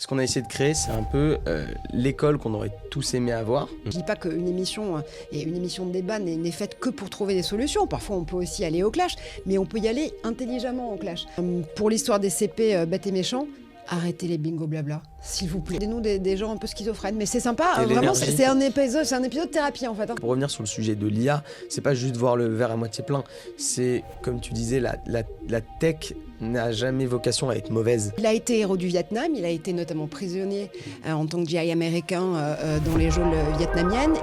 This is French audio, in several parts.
qu'on a essayé de créer, c'est un peu l'école qu'on aurait tous aimé avoir. Je dis pas qu'une émission et une émission de débat n'est faite que pour trouver des solutions. Parfois, on peut aussi aller au clash, mais on peut y aller intelligemment au clash. Pour l'histoire des CP bêtes et méchants, arrêtez les bingo blabla, s'il vous plaît. Nous des gens un peu schizophrènes, mais c'est sympa. Vraiment, c'est un épisode thérapie en fait. Pour revenir sur le sujet de l'IA, c'est pas juste voir le verre à moitié plein. C'est, comme tu disais, la tech n'a jamais vocation à être mauvaise. Il a été héros du Vietnam, il a été notamment prisonnier en tant que GI américain dans les geôles vietnamiennes.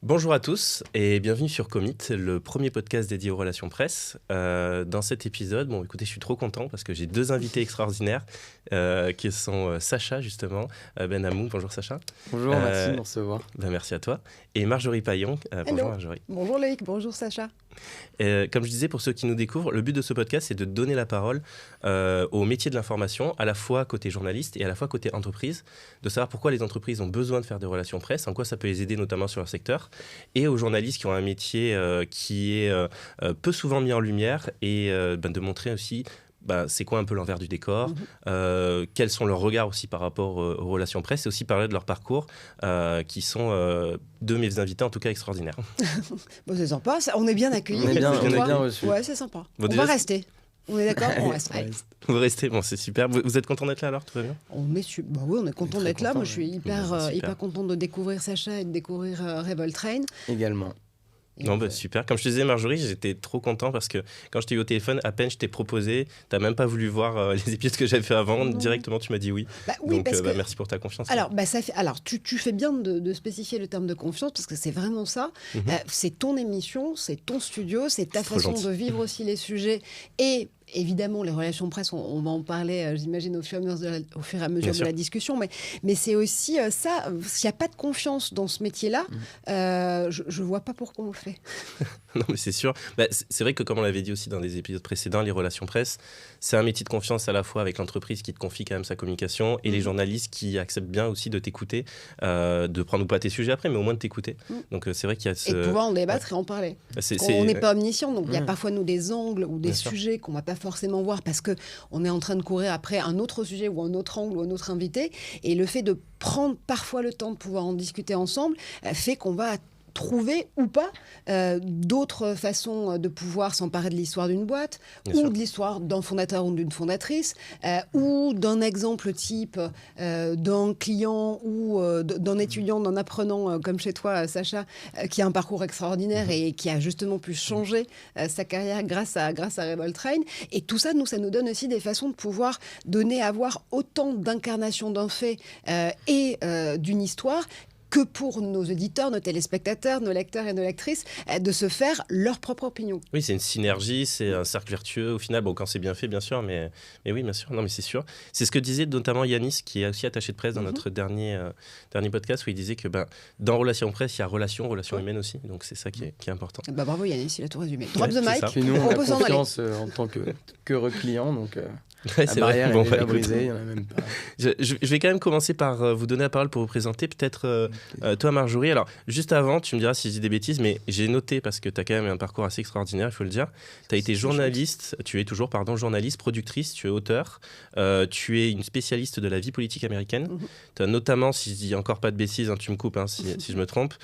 Bonjour à tous et bienvenue sur Commit, le premier podcast dédié aux relations presse. Dans cet épisode, écoutez, je suis trop content parce que j'ai deux invités extraordinaires qui sont Sacha justement, Ben Hamou. Bonjour Sacha. Bonjour, merci de me recevoir. Merci à toi. Et Marjorie Paillon. Bonjour Marjorie. Bonjour Loïc, bonjour Sacha. Comme je disais, pour ceux qui nous découvrent, le but de ce podcast, c'est de donner la parole au métier de l'information, à la fois côté journaliste et à la fois côté entreprise, de savoir pourquoi les entreprises ont besoin de faire des relations presse, en quoi ça peut les aider notamment sur leur secteur, et aux journalistes qui ont un métier qui est peu souvent mis en lumière, et de montrer aussi c'est quoi un peu l'envers du décor, quels sont leurs regards aussi par rapport aux relations presse, et aussi parler de leur parcours, qui sont de mes invités en tout cas extraordinaires. C'est sympa, on est bien accueillis. On est bien reçus. Ouais, c'est sympa. Bon, on va rester. On est d'accord, on reste. Vous restez, c'est super. Vous êtes content d'être là alors, tout va bien? Oui, on est content d'être là. Moi, je suis hyper contente de découvrir Sacha et de découvrir Revoltrain. Également. Super. Comme je te disais, Marjorie, j'étais trop content parce que quand je t'ai eu au téléphone, à peine je t'ai proposé, t'as même pas voulu voir les épisodes que j'avais fait avant. Non. Directement, tu m'as dit oui. Donc, merci pour ta confiance. Alors, tu fais bien de spécifier le terme de confiance parce que c'est vraiment ça. C'est ton émission, c'est ton studio, c'est ta façon de vivre aussi les sujets et évidemment, les relations presse, on va en parler, j'imagine, au fur et à mesure de la discussion. Mais c'est aussi ça, s'il n'y a pas de confiance dans ce métier-là, je ne vois pas pourquoi on le fait. Non, mais c'est sûr. C'est vrai que, comme on l'avait dit aussi dans des épisodes précédents, les relations presse, c'est un métier de confiance à la fois avec l'entreprise qui te confie quand même sa communication et les journalistes qui acceptent bien aussi de t'écouter, de prendre ou pas tes sujets après, mais au moins de t'écouter. Donc, c'est vrai qu'il y a et de pouvoir en débattre et en parler. On n'est pas omniscient, donc il y a parfois, nous, des angles ou des sujets qu'on ne va pas forcément voir parce qu'on est en train de courir après un autre sujet ou un autre angle ou un autre invité. Et le fait de prendre parfois le temps de pouvoir en discuter ensemble fait qu'on va trouver ou pas d'autres façons de pouvoir s'emparer de l'histoire d'une boîte ou de l'histoire d'un fondateur ou d'une fondatrice ou d'un exemple type d'un client ou d'un étudiant, d'un apprenant comme chez toi, Sacha, qui a un parcours extraordinaire et qui a justement pu changer sa carrière grâce à Revoltrain. Et tout ça, ça nous donne aussi des façons de pouvoir avoir autant d'incarnation d'un fait et d'une histoire que pour nos auditeurs, nos téléspectateurs, nos lecteurs et nos lectrices, de se faire leur propre opinion. Oui, c'est une synergie, c'est un cercle vertueux au final, quand c'est bien fait, bien sûr, mais oui, bien sûr, non, mais c'est sûr. C'est ce que disait notamment Yanis, qui est aussi attaché de presse dans notre dernier podcast, où il disait que dans Relations Presse, il y a relations humaines aussi, donc c'est ça qui est important. Bravo Yanis, il a tout résumé. Drop the mic, puis nous, on a confiance en tant que client, donc... la barrière est déjà brisée, il n'y en a même pas. Je vais quand même commencer par vous donner la parole pour vous présenter. Peut-être toi, Marjorie. Alors, juste avant, tu me diras si je dis des bêtises, mais j'ai noté, parce que tu as quand même un parcours assez extraordinaire, il faut le dire. Tu as été journaliste, tu es toujours, journaliste, productrice, tu es auteur, tu es une spécialiste de la vie politique américaine. Tu as notamment, si je dis encore pas de bêtises, tu me coupes si je me trompe,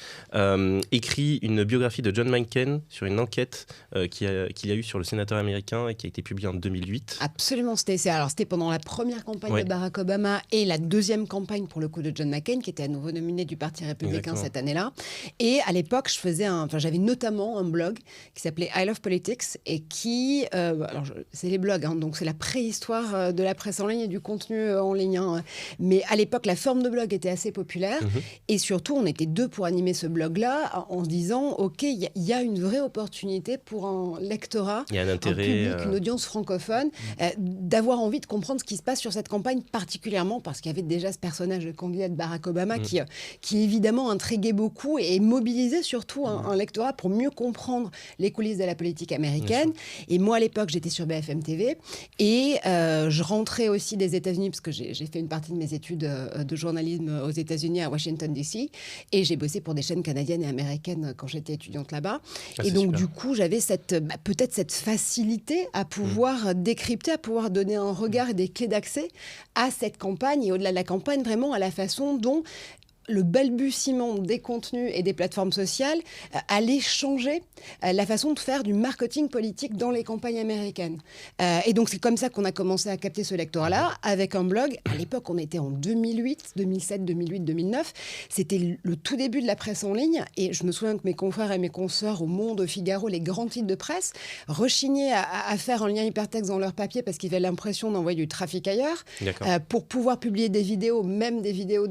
écrit une biographie de John McCain sur une enquête qu'il y a eu sur le sénateur américain et qui a été publiée en 2008. Absolument. C'était pendant la première campagne de Barack Obama et la deuxième campagne pour le coup de John McCain, qui était à nouveau nominé du Parti républicain cette année-là. Et à l'époque, j'avais notamment un blog qui s'appelait I Love Politics et qui, c'est les blogs, donc c'est la préhistoire de la presse en ligne et du contenu en ligne. Mais à l'époque, la forme de blog était assez populaire et surtout, on était deux pour animer ce blog-là en se disant, ok, il y a une vraie opportunité pour un lectorat, un intérêt, un public, une audience francophone, d'avoir envie de comprendre ce qui se passe sur cette campagne, particulièrement parce qu'il y avait déjà ce personnage de candidat de Barack Obama qui évidemment intriguait beaucoup et mobilisait surtout un lectorat pour mieux comprendre les coulisses de la politique américaine. Et moi, à l'époque, j'étais sur BFM TV et je rentrais aussi des États-Unis parce que j'ai fait une partie de mes études de journalisme aux États-Unis, à Washington, D.C. Et j'ai bossé pour des chaînes canadiennes et américaines quand j'étais étudiante là-bas. Et donc, super. Du coup, j'avais peut-être cette facilité à pouvoir décrypter, à pouvoir donner un regard et des clés d'accès à cette campagne et au-delà de la campagne, vraiment à la façon dont le balbutiement des contenus et des plateformes sociales allait changer la façon de faire du marketing politique dans les campagnes américaines. Et donc, c'est comme ça qu'on a commencé à capter ce lectorat-là, avec un blog. À l'époque, on était en 2008, 2007, 2008, 2009. C'était le tout début de la presse en ligne. Et je me souviens que mes confrères et mes consoeurs au Monde, au Figaro, les grands titres de presse, rechignaient à faire un lien hypertexte dans leur papier parce qu'ils avaient l'impression d'envoyer du trafic ailleurs, pour pouvoir publier des vidéos, même des vidéos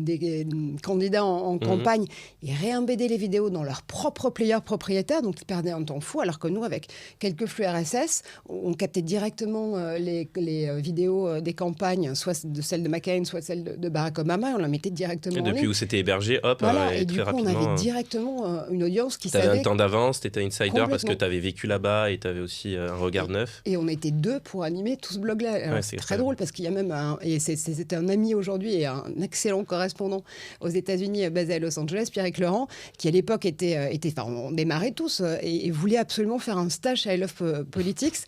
des candidats en campagne, et réembedder les vidéos dans leur propre player propriétaire, donc ils perdaient un temps fou, alors que nous, avec quelques flux RSS, on captait directement les vidéos des campagnes, soit de celles de McCain, soit celles de Barack Obama, et on la mettait directement en ligne. Depuis où c'était hébergé, hop, voilà, et très du coup, rapidement. on avait directement une audience qui savait... savait... un temps d'avance, t'étais insider parce que t'avais vécu là-bas et t'avais aussi un regard neuf. Et on était 2 pour animer tout ce blog-là. C'est très drôle parce qu'il y a même c'était un ami aujourd'hui et un excellent correspondant aux États-Unis, basé à Los Angeles, Pierrick Laurent, qui à l'époque on démarrait tous et voulait absolument faire un stage à I Love Politics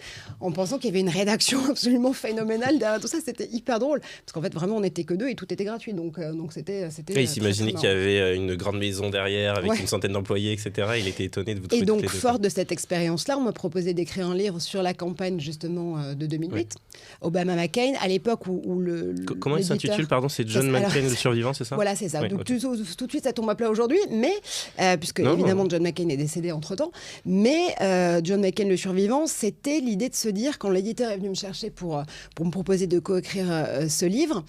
en pensant qu'il y avait une rédaction absolument phénoménale derrière tout ça. C'était hyper drôle parce qu'en fait vraiment on n'était que 2 et tout était gratuit, donc c'était. Et il s'imaginait qu'il y avait une grande maison derrière avec une centaine d'employés, etc. Il était étonné de vous trouver. Et donc fort de cette expérience-là, on m'a proposé d'écrire un livre sur la campagne justement de 2008, Obama-McCain, à l'époque où le. Comment il s'intitule, pardon, c'est John McCain le survivant, c'est ça? Voilà, c'est ça. Oui, donc tout de suite, ça tombe à plat aujourd'hui, mais puisque évidemment John McCain est décédé entre-temps, mais John McCain le survivant, c'était l'idée de se dire, quand l'éditeur est venu me chercher pour me proposer de coécrire ce livre,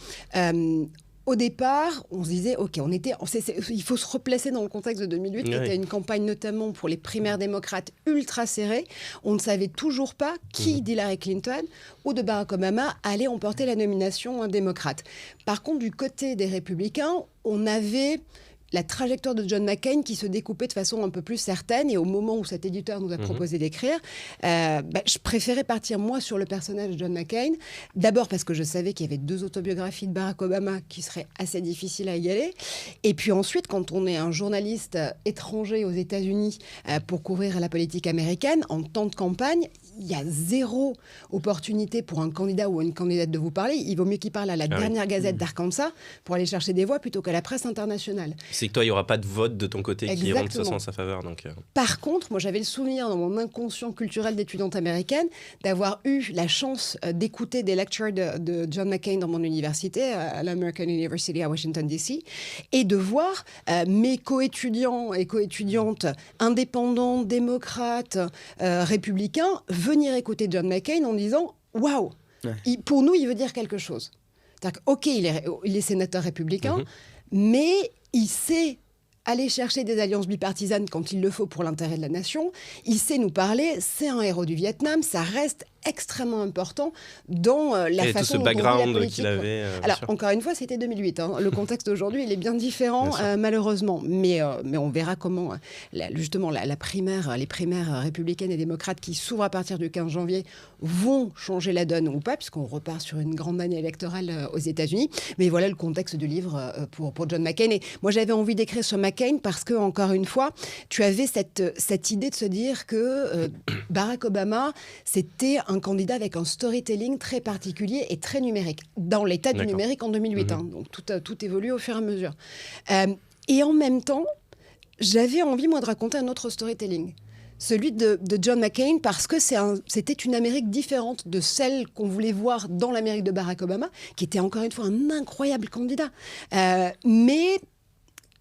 au départ, on se disait, OK, il faut se replacer dans le contexte de 2008, qui était une campagne notamment pour les primaires démocrates ultra serrées. On ne savait toujours pas qui d'Hillary Clinton ou de Barack Obama allait emporter la nomination démocrate. Par contre, du côté des républicains, on avait la trajectoire de John McCain qui se découpait de façon un peu plus certaine. Et au moment où cet éditeur nous a proposé d'écrire, je préférais partir, moi, sur le personnage de John McCain. D'abord parce que je savais qu'il y avait 2 autobiographies de Barack Obama qui seraient assez difficiles à égaler. Et puis ensuite, quand on est un journaliste étranger aux États-Unis pour couvrir la politique américaine, en temps de campagne, il y a 0 opportunité pour un candidat ou une candidate de vous parler. Il vaut mieux qu'il parle à la dernière gazette d'Arkansas pour aller chercher des voix plutôt qu'à la presse internationale. C'est que toi, il n'y aura pas de vote de ton côté qui iront de toute façon en sa faveur. Donc, Par contre, moi, j'avais le souvenir dans mon inconscient culturel d'étudiante américaine d'avoir eu la chance d'écouter des lectures de John McCain dans mon université, à l'American University à Washington, D.C., et de voir mes coétudiants et coétudiantes indépendants, démocrates, républicains venir écouter John McCain en disant « Waouh, pour nous, il veut dire quelque chose ». C'est-à-dire que, OK, il est sénateur républicain, mais il sait aller chercher des alliances bipartisanes quand il le faut pour l'intérêt de la nation. Il sait nous parler, c'est un héros du Vietnam, ça reste extrêmement important dans la façon dont on vit la politique. Et tout ce background qu'il avait. Alors, encore une fois, c'était 2008. Le contexte d'aujourd'hui, il est bien différent, malheureusement. Mais on verra comment, justement, les primaires républicaines et démocrates qui s'ouvrent à partir du 15 janvier vont changer la donne ou pas, puisqu'on repart sur une grande année électorale aux États-Unis. Mais voilà le contexte du livre pour John McCain. Et moi, j'avais envie d'écrire sur McCain parce que, encore une fois, tu avais cette idée de se dire que Barack Obama, c'était un candidat avec un storytelling très particulier et très numérique, dans l'état du numérique en 2008. Donc tout évolue au fur et à mesure. Et en même temps, j'avais envie, moi, de raconter un autre storytelling. Celui de John McCain, parce que c'était une Amérique différente de celle qu'on voulait voir dans l'Amérique de Barack Obama, qui était encore une fois un incroyable candidat. Mais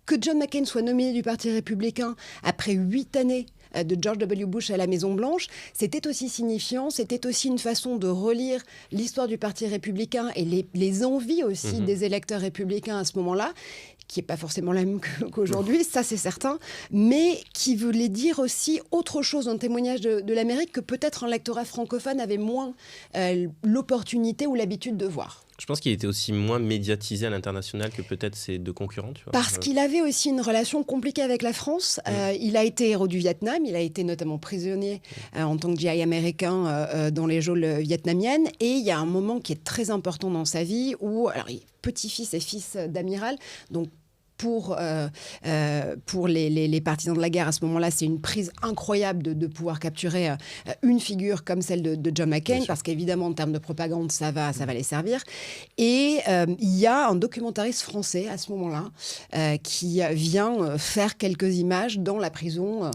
que John McCain soit nominé du Parti républicain après 8 années de George W. Bush à la Maison-Blanche, c'était aussi signifiant, c'était aussi une façon de relire l'histoire du Parti républicain et les envies aussi des électeurs républicains à ce moment-là, qui n'est pas forcément la même qu'aujourd'hui, ça c'est certain, mais qui voulait dire aussi autre chose dans le témoignage de l'Amérique que peut-être un lectorat francophone avait moins l'opportunité ou l'habitude de voir. Je pense qu'il était aussi moins médiatisé à l'international que peut-être ses deux concurrents. Tu vois. Parce qu'il avait aussi une relation compliquée avec la France. Il a été héros du Vietnam, il a été notamment prisonnier en tant que GI américain dans les geôles vietnamiennes. Et il y a un moment qui est très important dans sa vie où, alors, petit-fils et fils d'amiral, donc pour les partisans de la guerre à ce moment-là, c'est une prise incroyable de pouvoir capturer une figure comme celle de John McCain, parce qu'évidemment, en termes de propagande, ça va les servir. Et il y a un documentariste français à ce moment-là qui vient faire quelques images dans la prison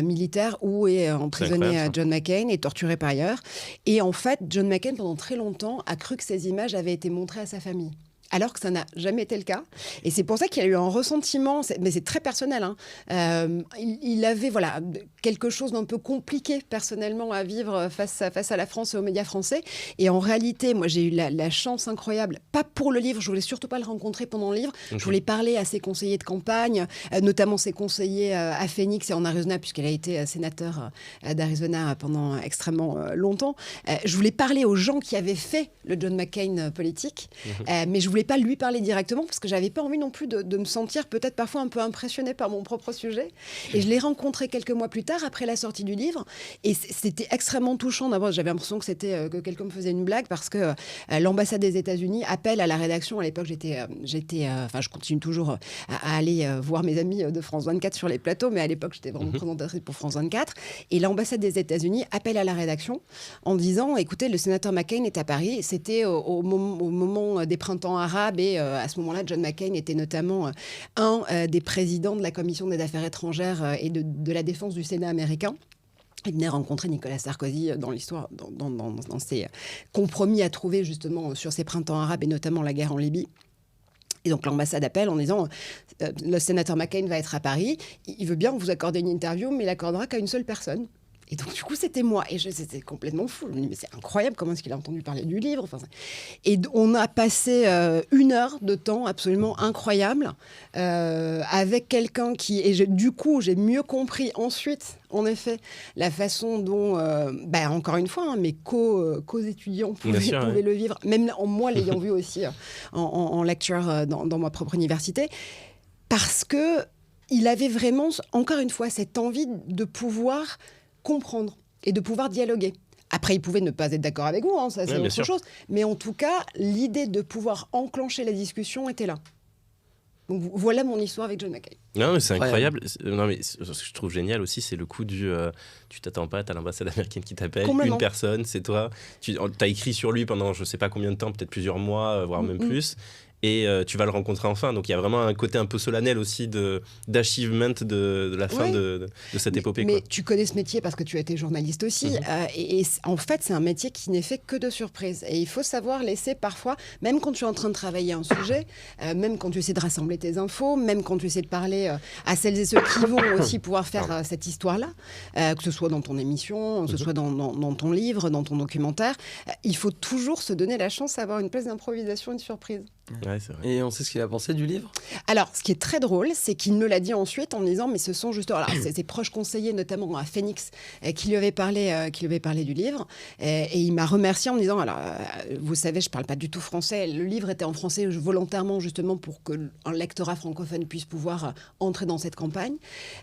militaire où est emprisonné John McCain et torturé par ailleurs. Et en fait, John McCain, pendant très longtemps, a cru que ces images avaient été montrées à sa famille. Alors que ça n'a jamais été le cas. Et c'est pour ça qu'il a eu un ressentiment, mais c'est très personnel. Il avait quelque chose d'un peu compliqué personnellement à vivre face à la France et aux médias français. Et en réalité, moi j'ai eu la chance incroyable, pas pour le livre, je voulais surtout pas le rencontrer pendant le livre, je voulais parler à ses conseillers de campagne, notamment ses conseillers à Phoenix et en Arizona, puisqu'elle a été sénateur d'Arizona pendant extrêmement longtemps. Je voulais parler aux gens qui avaient fait le John McCain politique, mais je voulais pas lui parler directement parce que j'avais pas envie non plus de me sentir peut-être parfois un peu impressionnée par mon propre sujet. Et je l'ai rencontré quelques mois plus tard après la sortie du livre et c'était extrêmement touchant. D'abord, j'avais l'impression que c'était que quelqu'un me faisait une blague parce que l'ambassade des États-Unis appelle à la rédaction. À l'époque, je continue toujours à aller voir mes amis de France 24 sur les plateaux, mais à l'époque, j'étais vraiment présentatrice pour France 24. Et l'ambassade des États-Unis appelle à la rédaction en disant, écoutez, le sénateur McCain est à Paris. C'était au moment des printemps arabes et à ce moment-là, John McCain était notamment un des présidents de la commission des affaires étrangères et de la défense du Sénat américain. Il venait rencontrer Nicolas Sarkozy dans l'histoire, dans ses compromis à trouver justement sur ces printemps arabes et notamment la guerre en Libye. Et donc l'ambassade appelle en disant le sénateur McCain va être à Paris, il veut bien vous accorder une interview, mais il l'accordera qu'à une seule personne. Et donc, du coup, c'était moi. Et c'était complètement fou. Je me dis, mais c'est incroyable, comment est-ce qu'il a entendu parler du livre ? Et on a passé 1 heure de temps absolument incroyable avec quelqu'un qui... Et du coup, j'ai mieux compris ensuite, en effet, la façon dont, encore une fois, mes co-étudiants pouvaient le vivre. Même en moi, l'ayant vu aussi en lecture dans ma propre université. Parce qu'il avait vraiment, encore une fois, cette envie de pouvoir... comprendre et de pouvoir dialoguer. Après, il pouvait ne pas être d'accord avec vous, ça c'est autre chose. Mais en tout cas, l'idée de pouvoir enclencher la discussion était là. Donc voilà mon histoire avec John McCain. Non, mais c'est incroyable. Non, mais ce que je trouve génial aussi, c'est le coup du... tu t'attends pas, t'as l'ambassade américaine qui t'appelle, une personne, c'est toi. Tu as écrit sur lui pendant je sais pas combien de temps, peut-être plusieurs mois, voire même plus. Et tu vas le rencontrer enfin. Donc il y a vraiment un côté un peu solennel aussi d'achievement de la fin de cette épopée. Mais tu connais ce métier parce que tu as été journaliste aussi. Et en fait, c'est un métier qui n'est fait que de surprises. Et il faut savoir laisser parfois, même quand tu es en train de travailler un sujet, même quand tu essaies de rassembler tes infos, même quand tu essaies de parler à celles et ceux qui vont aussi pouvoir faire cette histoire-là, que ce soit dans ton émission, que ce soit dans ton livre, dans ton documentaire, il faut toujours se donner la chance d'avoir une place d'improvisation et de surprise. Ouais, c'est vrai. Et on sait ce qu'il a pensé du livre ? Alors, ce qui est très drôle, c'est qu'il me l'a dit ensuite en me disant, mais ce sont juste... Alors, ses proches conseillers, notamment à Phoenix, qui lui avaient parlé du livre. Et il m'a remercié en me disant, alors, vous savez, je ne parle pas du tout français. Le livre était en français volontairement, justement, pour qu'un lectorat francophone puisse pouvoir entrer dans cette campagne.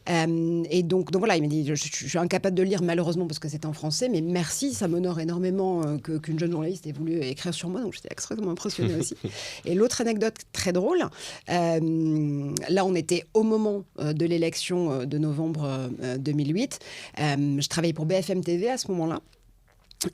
Et donc voilà, il m'a dit, je suis incapable de lire, malheureusement, parce que c'est en français, mais merci, ça m'honore énormément qu'une jeune journaliste ait voulu écrire sur moi. Donc, j'étais extrêmement impressionnée aussi. Et l'autre anecdote très drôle, là on était au moment de l'élection de novembre 2008, je travaillais pour BFM TV à ce moment-là.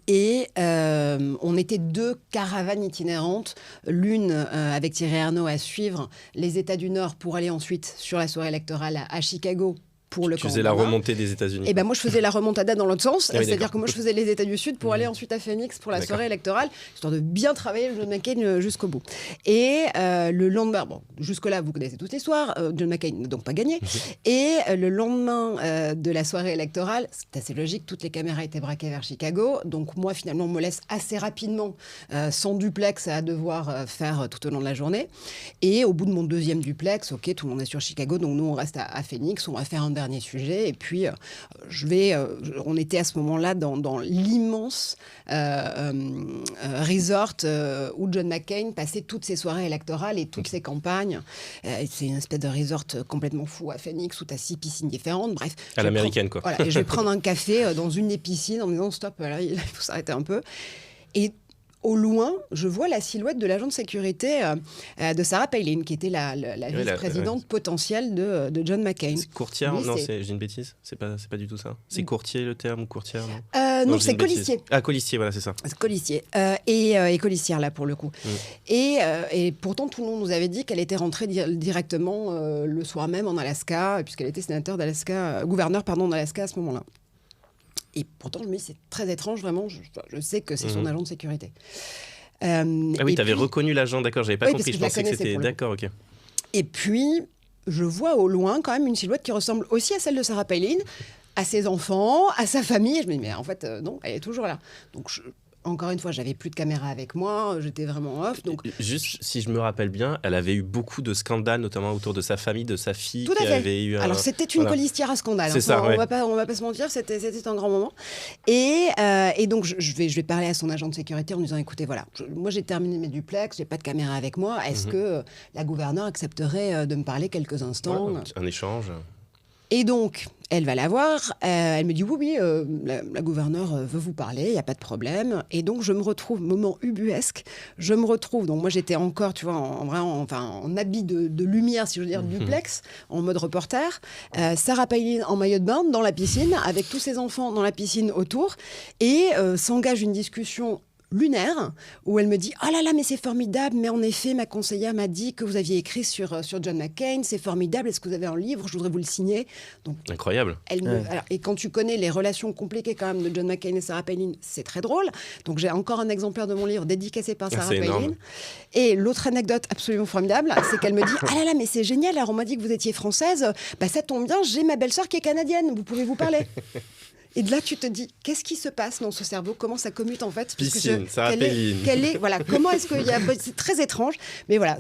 Et on était 2 caravanes itinérantes, l'une avec Thierry Arnaud à suivre les États du Nord pour aller ensuite sur la soirée électorale à Chicago, pour le Tu faisais la remontée des États-Unis. Et ben moi je faisais la remontada dans l'autre sens, c'est-à-dire que moi je faisais les États du Sud pour aller ensuite à Phoenix pour la soirée électorale, histoire de bien travailler John McCain jusqu'au bout. Et le lendemain, bon, jusque-là vous connaissez toute l'histoire, John McCain n'a donc pas gagné. Et le lendemain de la soirée électorale, c'est assez logique, toutes les caméras étaient braquées vers Chicago, donc moi finalement on me laisse assez rapidement sans duplex à devoir faire tout au long de la journée. Et au bout de mon deuxième duplex, ok, tout le monde est sur Chicago, donc nous on reste à Phoenix, on va faire un dernier sujet, et puis on était à ce moment-là dans l'immense resort où John McCain passait toutes ses soirées électorales et toutes ses campagnes. C'est une espèce de resort complètement fou à Phoenix où tu as 6 piscines différentes, bref. À l'américaine, quoi. Voilà, et je vais prendre un café dans une des piscines en me disant stop, là, il faut s'arrêter un peu. Et au loin, je vois la silhouette de l'agent de sécurité de Sarah Palin, qui était la vice-présidente potentielle de John McCain. C'est courtière? Non, j'ai une bêtise. C'est pas du tout ça. C'est courtier le terme, ou courtière? Non, c'est colistier. Ah, colistier, voilà, c'est ça. C'est colistier. Et colistière, là, pour le coup. Et pourtant, tout le monde nous avait dit qu'elle était rentrée directement le soir même en Alaska, puisqu'elle était gouverneur d'Alaska à ce moment-là. Et pourtant, je me dis, c'est très étrange, vraiment. Je sais que c'est son agent de sécurité. Ah oui, tu avais reconnu l'agent, d'accord, j'avais pas compris. Je pensais que c'était. D'accord, ok. Et puis, je vois au loin quand même une silhouette qui ressemble aussi à celle de Sarah Palin, à ses enfants, à sa famille. Et je me dis, mais en fait, non, elle est toujours là. Donc, encore une fois, j'avais plus de caméra avec moi, j'étais vraiment off. Donc... Juste, si je me rappelle bien, elle avait eu beaucoup de scandales, notamment autour de sa famille, de sa fille. Tout à fait. Avait eu Alors, c'était une colistière à scandale. C'est ça, on va pas se mentir, c'était un grand moment. Et donc, je vais parler à son agent de sécurité en lui disant, écoutez, voilà, moi j'ai terminé mes duplex, j'ai pas de caméra avec moi. Est-ce que la gouverneure accepterait de me parler quelques instants? Un échange. Et donc, elle va la voir, elle me dit oui, la gouverneure veut vous parler, il n'y a pas de problème. Et donc, je me retrouve, moment ubuesque, donc moi j'étais encore, tu vois, en habit de lumière, si je veux dire, duplex, en mode reporter. Sarah Palin en maillot de bain dans la piscine, avec tous ses enfants dans la piscine autour, et s'engage une discussion lunaire, où elle me dit « Oh là là, mais c'est formidable, mais en effet, ma conseillère m'a dit que vous aviez écrit sur John McCain, c'est formidable, est-ce que vous avez un livre? Je voudrais vous le signer. » Donc, incroyable. Alors, et quand tu connais les relations compliquées quand même de John McCain et Sarah Palin, c'est très drôle. Donc j'ai encore un exemplaire de mon livre dédicacé par Sarah Palin. Énorme. Et l'autre anecdote absolument formidable, c'est qu'elle me dit « Ah là là, mais c'est génial, alors on m'a dit que vous étiez française, bah ça tombe bien, j'ai ma belle-sœur qui est canadienne, vous pouvez vous parler. » Et de là, tu te dis, qu'est-ce qui se passe dans ce cerveau? Comment ça commute en fait? Piscine, Sarah Palin. Voilà, comment est-ce qu'il y a... C'est très étrange. Mais voilà,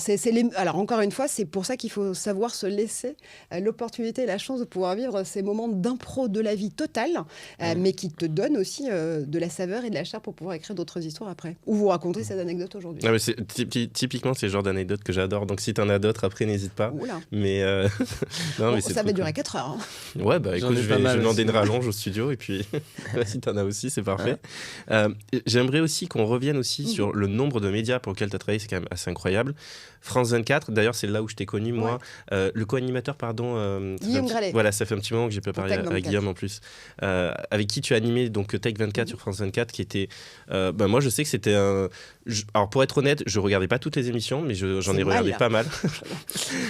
alors encore une fois, c'est pour ça qu'il faut savoir se laisser l'opportunité et la chance de pouvoir vivre ces moments d'impro de la vie totale, mais qui te donnent aussi de la saveur et de la chair pour pouvoir écrire d'autres histoires après. Ou vous raconter cette anecdote aujourd'hui. Non, mais typiquement, c'est le genre d'anecdote que j'adore. Donc si tu en as d'autres, après, n'hésite pas. Oula. Mais, non, mais ça va durer 4 heures. Hein. Ouais, bah écoute, je vais demander une rallonge au studio et puis si t'en as aussi, c'est parfait. J'aimerais aussi qu'on revienne aussi sur le nombre de médias pour lesquels tu as travaillé, c'est quand même assez incroyable. France 24, d'ailleurs, c'est là où je t'ai connu, moi. Le co-animateur, Guillaume Gralet. Voilà, ça fait un petit moment que j'ai pas parlé à Guillaume en plus. Avec qui tu as animé donc Tech 24 sur France 24, qui était... moi, je sais que c'était un... Alors, pour être honnête, je regardais pas toutes les émissions, mais j'en ai regardé pas mal.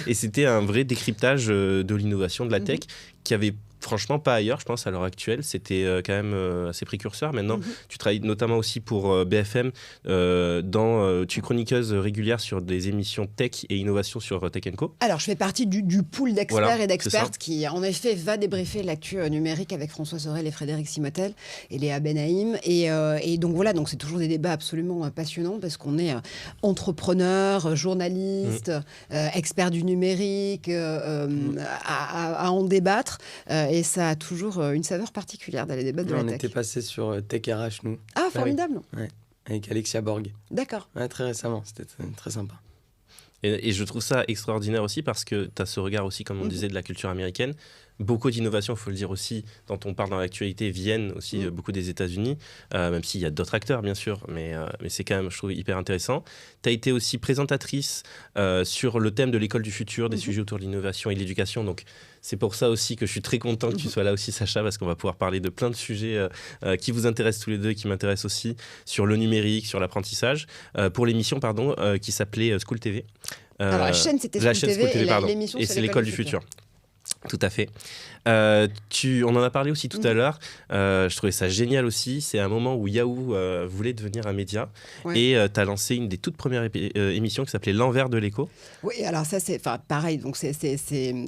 Et c'était un vrai décryptage de l'innovation, de la tech, qui avait... Franchement, pas ailleurs, je pense, à l'heure actuelle. C'était quand même assez précurseur. Maintenant, tu travailles notamment aussi pour BFM. Tu es chroniqueuse régulière sur des émissions tech et innovation sur Tech & Co. Alors, je fais partie du pool d'experts et d'expertes qui, en effet, va débriefer l'actu numérique avec François Sorel et Frédéric Simotel et Léa Benaïm. Et donc, voilà, donc c'est toujours des débats absolument passionnants parce qu'on est entrepreneurs, journalistes, experts du numérique, à en débattre. Et ça a toujours une saveur particulière dans les débats de la tech. On était passé sur Tech RH, nous. Ah, formidable. Ouais, avec Alexia Borg. D'accord. Ouais, très récemment, c'était très sympa. Et je trouve ça extraordinaire aussi parce que tu as ce regard aussi, comme on disait, de la culture américaine. Beaucoup d'innovations, il faut le dire aussi, dont on parle dans l'actualité, viennent aussi beaucoup des États-Unis, même s'il y a d'autres acteurs, bien sûr, mais c'est quand même, je trouve, hyper intéressant. Tu as été aussi présentatrice sur le thème de l'école du futur, des sujets autour de l'innovation et de l'éducation. Donc, c'est pour ça aussi que je suis très content que tu sois là aussi, Sacha, parce qu'on va pouvoir parler de plein de sujets qui vous intéressent tous les deux et qui m'intéressent aussi, sur le numérique, sur l'apprentissage, pour l'émission, qui s'appelait School TV. Alors, la chaîne, c'était School TV, et l'émission, c'est l'école du futur. Tout à fait. On en a parlé aussi tout à l'heure. Je trouvais ça génial aussi. C'est un moment où Yahoo voulait devenir un média. Ouais. Et tu as lancé une des toutes premières émissions qui s'appelait L'envers de l'écho. Oui, alors ça, c'est pareil. Donc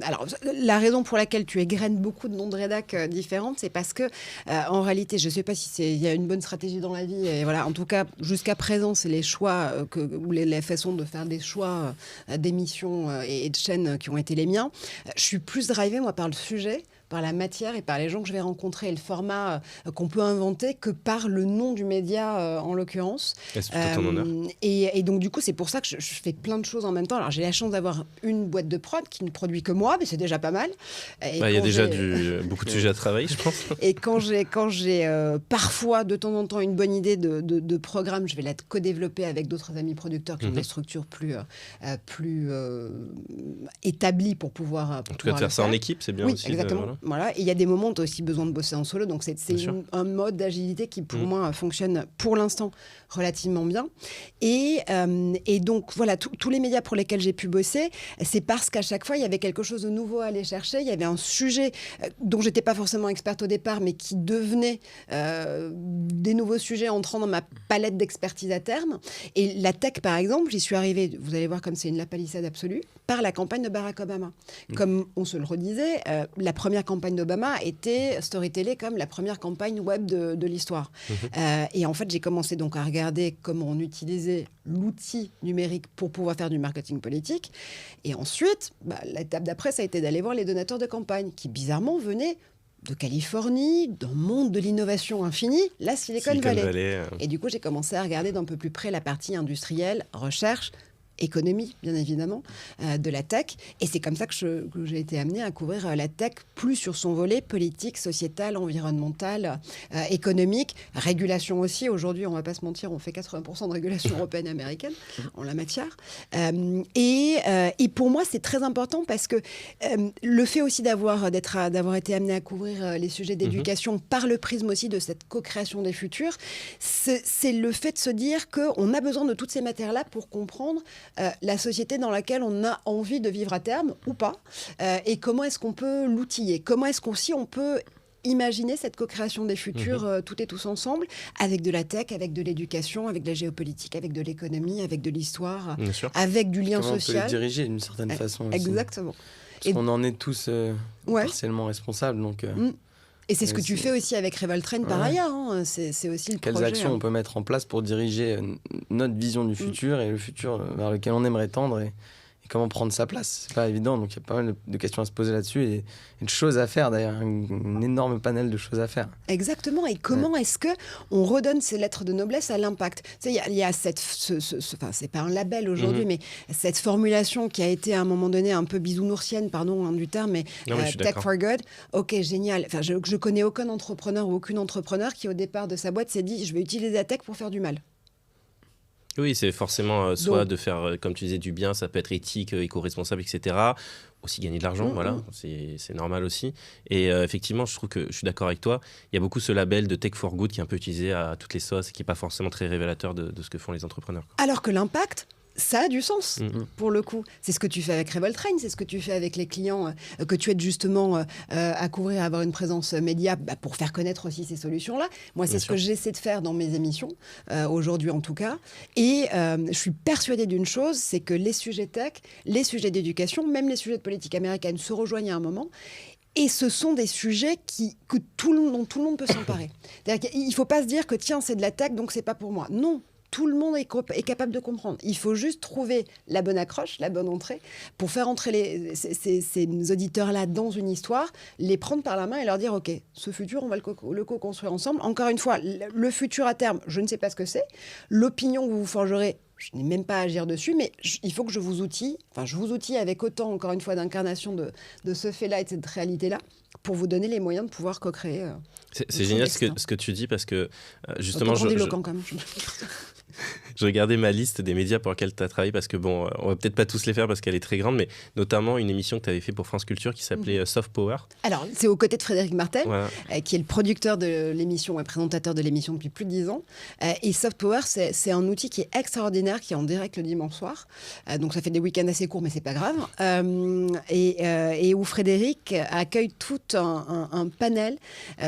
alors, la raison pour laquelle tu égrènes beaucoup de noms de rédac différentes, c'est parce que, en réalité, je ne sais pas si il y a une bonne stratégie dans la vie. Et voilà, en tout cas, jusqu'à présent, c'est les choix ou les façons de faire des choix d'émissions et de chaînes qui ont été les miens. Je suis plus drivée, moi, par le sujet, par la matière et par les gens que je vais rencontrer et le format qu'on peut inventer que par le nom du média en l'occurrence. C'est tout ton honneur. Et donc du coup, c'est pour ça que je fais plein de choses en même temps. Alors j'ai la chance d'avoir une boîte de prod qui ne produit que moi, mais c'est déjà pas mal. Il y a déjà beaucoup de sujets à travailler, je pense. Et quand j'ai parfois de temps en temps une bonne idée de programme, je vais la co-développer avec d'autres amis producteurs qui ont des structures plus établies pour pouvoir. En tout cas, de faire ça en équipe, c'est bien aussi. Exactement. Voilà. Et il y a des moments où tu as aussi besoin de bosser en solo. Donc, c'est un mode d'agilité qui, pour moi, fonctionne pour l'instant relativement bien. Et donc, voilà, tous les médias pour lesquels j'ai pu bosser, c'est parce qu'à chaque fois, il y avait quelque chose de nouveau à aller chercher. Il y avait un sujet dont je n'étais pas forcément experte au départ, mais qui devenait des nouveaux sujets entrant dans ma palette d'expertise à terme. Et la tech, par exemple, j'y suis arrivée, vous allez voir comme c'est une lapalissade absolue, par la campagne de Barack Obama. Comme on se le redisait, la première campagne d'Obama était storytellée comme la première campagne web de l'histoire. Et en fait, j'ai commencé donc à regarder comment on utilisait l'outil numérique pour pouvoir faire du marketing politique. Et ensuite, l'étape d'après, ça a été d'aller voir les donateurs de campagne qui, bizarrement, venaient de Californie, d'un monde de l'innovation infinie, la Silicon Valley. Et du coup, j'ai commencé à regarder d'un peu plus près la partie industrielle, recherche, économie, bien évidemment, de la tech. Et c'est comme ça que j'ai été amenée à couvrir la tech plus sur son volet politique, sociétal, environnemental, économique, régulation aussi. Aujourd'hui, on ne va pas se mentir, on fait 80% de régulation européenne et américaine en la matière. Et pour moi, c'est très important parce que le fait aussi d'avoir été amenée à couvrir les sujets d'éducation par le prisme aussi de cette co-création des futurs, c'est le fait de se dire qu'on a besoin de toutes ces matières-là pour comprendre la société dans laquelle on a envie de vivre à terme ou pas, et comment est-ce qu'on peut l'outiller, comment est-ce qu'on peut imaginer cette co-création des futurs toutes et tous ensemble, avec de la tech, avec de l'éducation, avec de la géopolitique, avec de l'économie, avec de l'histoire, avec du lien social. On peut le diriger d'une certaine façon aussi. Exactement. Parce qu'on en est tous partiellement responsables. Donc, et c'est ce que tu fais aussi avec Revoltrain par ailleurs. Hein. C'est aussi le projet. Quelles actions on peut mettre en place pour diriger notre vision du futur et le futur vers lequel on aimerait tendre et comment prendre sa place. C'est pas évident, donc il y a pas mal de questions à se poser là-dessus et de choses à faire d'ailleurs, un énorme panel de choses à faire. Exactement, et comment est-ce qu'on redonne ces lettres de noblesse à l'impact ? Tu sais, il y a cette, c'est pas un label aujourd'hui, mais cette formulation qui a été à un moment donné un peu bisounoursienne, pardon du terme, mais Tech for Good, ok, génial. Enfin, je connais aucun entrepreneur ou aucune entrepreneur qui au départ de sa boîte s'est dit, je vais utiliser la tech pour faire du mal. Oui, c'est forcément soit de faire, comme tu disais, du bien, ça peut être éthique, éco-responsable, etc. Aussi gagner de l'argent, voilà, c'est normal aussi. Et effectivement, je trouve que je suis d'accord avec toi. Il y a beaucoup ce label de Tech for Good qui est un peu utilisé à toutes les sauces et qui n'est pas forcément très révélateur de ce que font les entrepreneurs. Alors que l'impact, ça a du sens, pour le coup. C'est ce que tu fais avec Revoltrain, c'est ce que tu fais avec les clients que tu aides justement à couvrir, à avoir une présence média pour faire connaître aussi ces solutions-là. Moi, c'est ce que j'essaie de faire dans mes émissions, aujourd'hui en tout cas. Et je suis persuadée d'une chose, c'est que les sujets tech, les sujets d'éducation, même les sujets de politique américaine se rejoignent à un moment. Et ce sont des sujets dont tout le monde peut s'emparer. Il ne faut pas se dire que tiens, c'est de la tech, donc c'est pas pour moi. Non. Tout le monde est capable de comprendre. Il faut juste trouver la bonne accroche, la bonne entrée, pour faire entrer ces auditeurs-là dans une histoire, les prendre par la main et leur dire « Ok, ce futur, on va le co-construire ensemble. » Encore une fois, le futur à terme, je ne sais pas ce que c'est. L'opinion que vous vous forgerez, je n'ai même pas à agir dessus, mais il faut que je vous outille. Enfin, je vous outille avec autant, encore une fois, d'incarnation de ce fait-là et de cette réalité-là, pour vous donner les moyens de pouvoir co-créer. C'est génial ce que tu dis, parce que justement... je regardais ma liste des médias pour lesquels tu as travaillé, parce que bon, on va peut-être pas tous les faire parce qu'elle est très grande, mais notamment une émission que tu avais fait pour France Culture qui s'appelait Soft Power. Alors, c'est aux côtés de Frédéric Martel, Voilà. Qui est le producteur de l'émission et présentateur de l'émission depuis plus de 10 ans. Et Soft Power, c'est un outil qui est extraordinaire, qui est en direct le dimanche soir. Donc, ça fait des week-ends assez courts, mais c'est pas grave. Et où Frédéric accueille tout un panel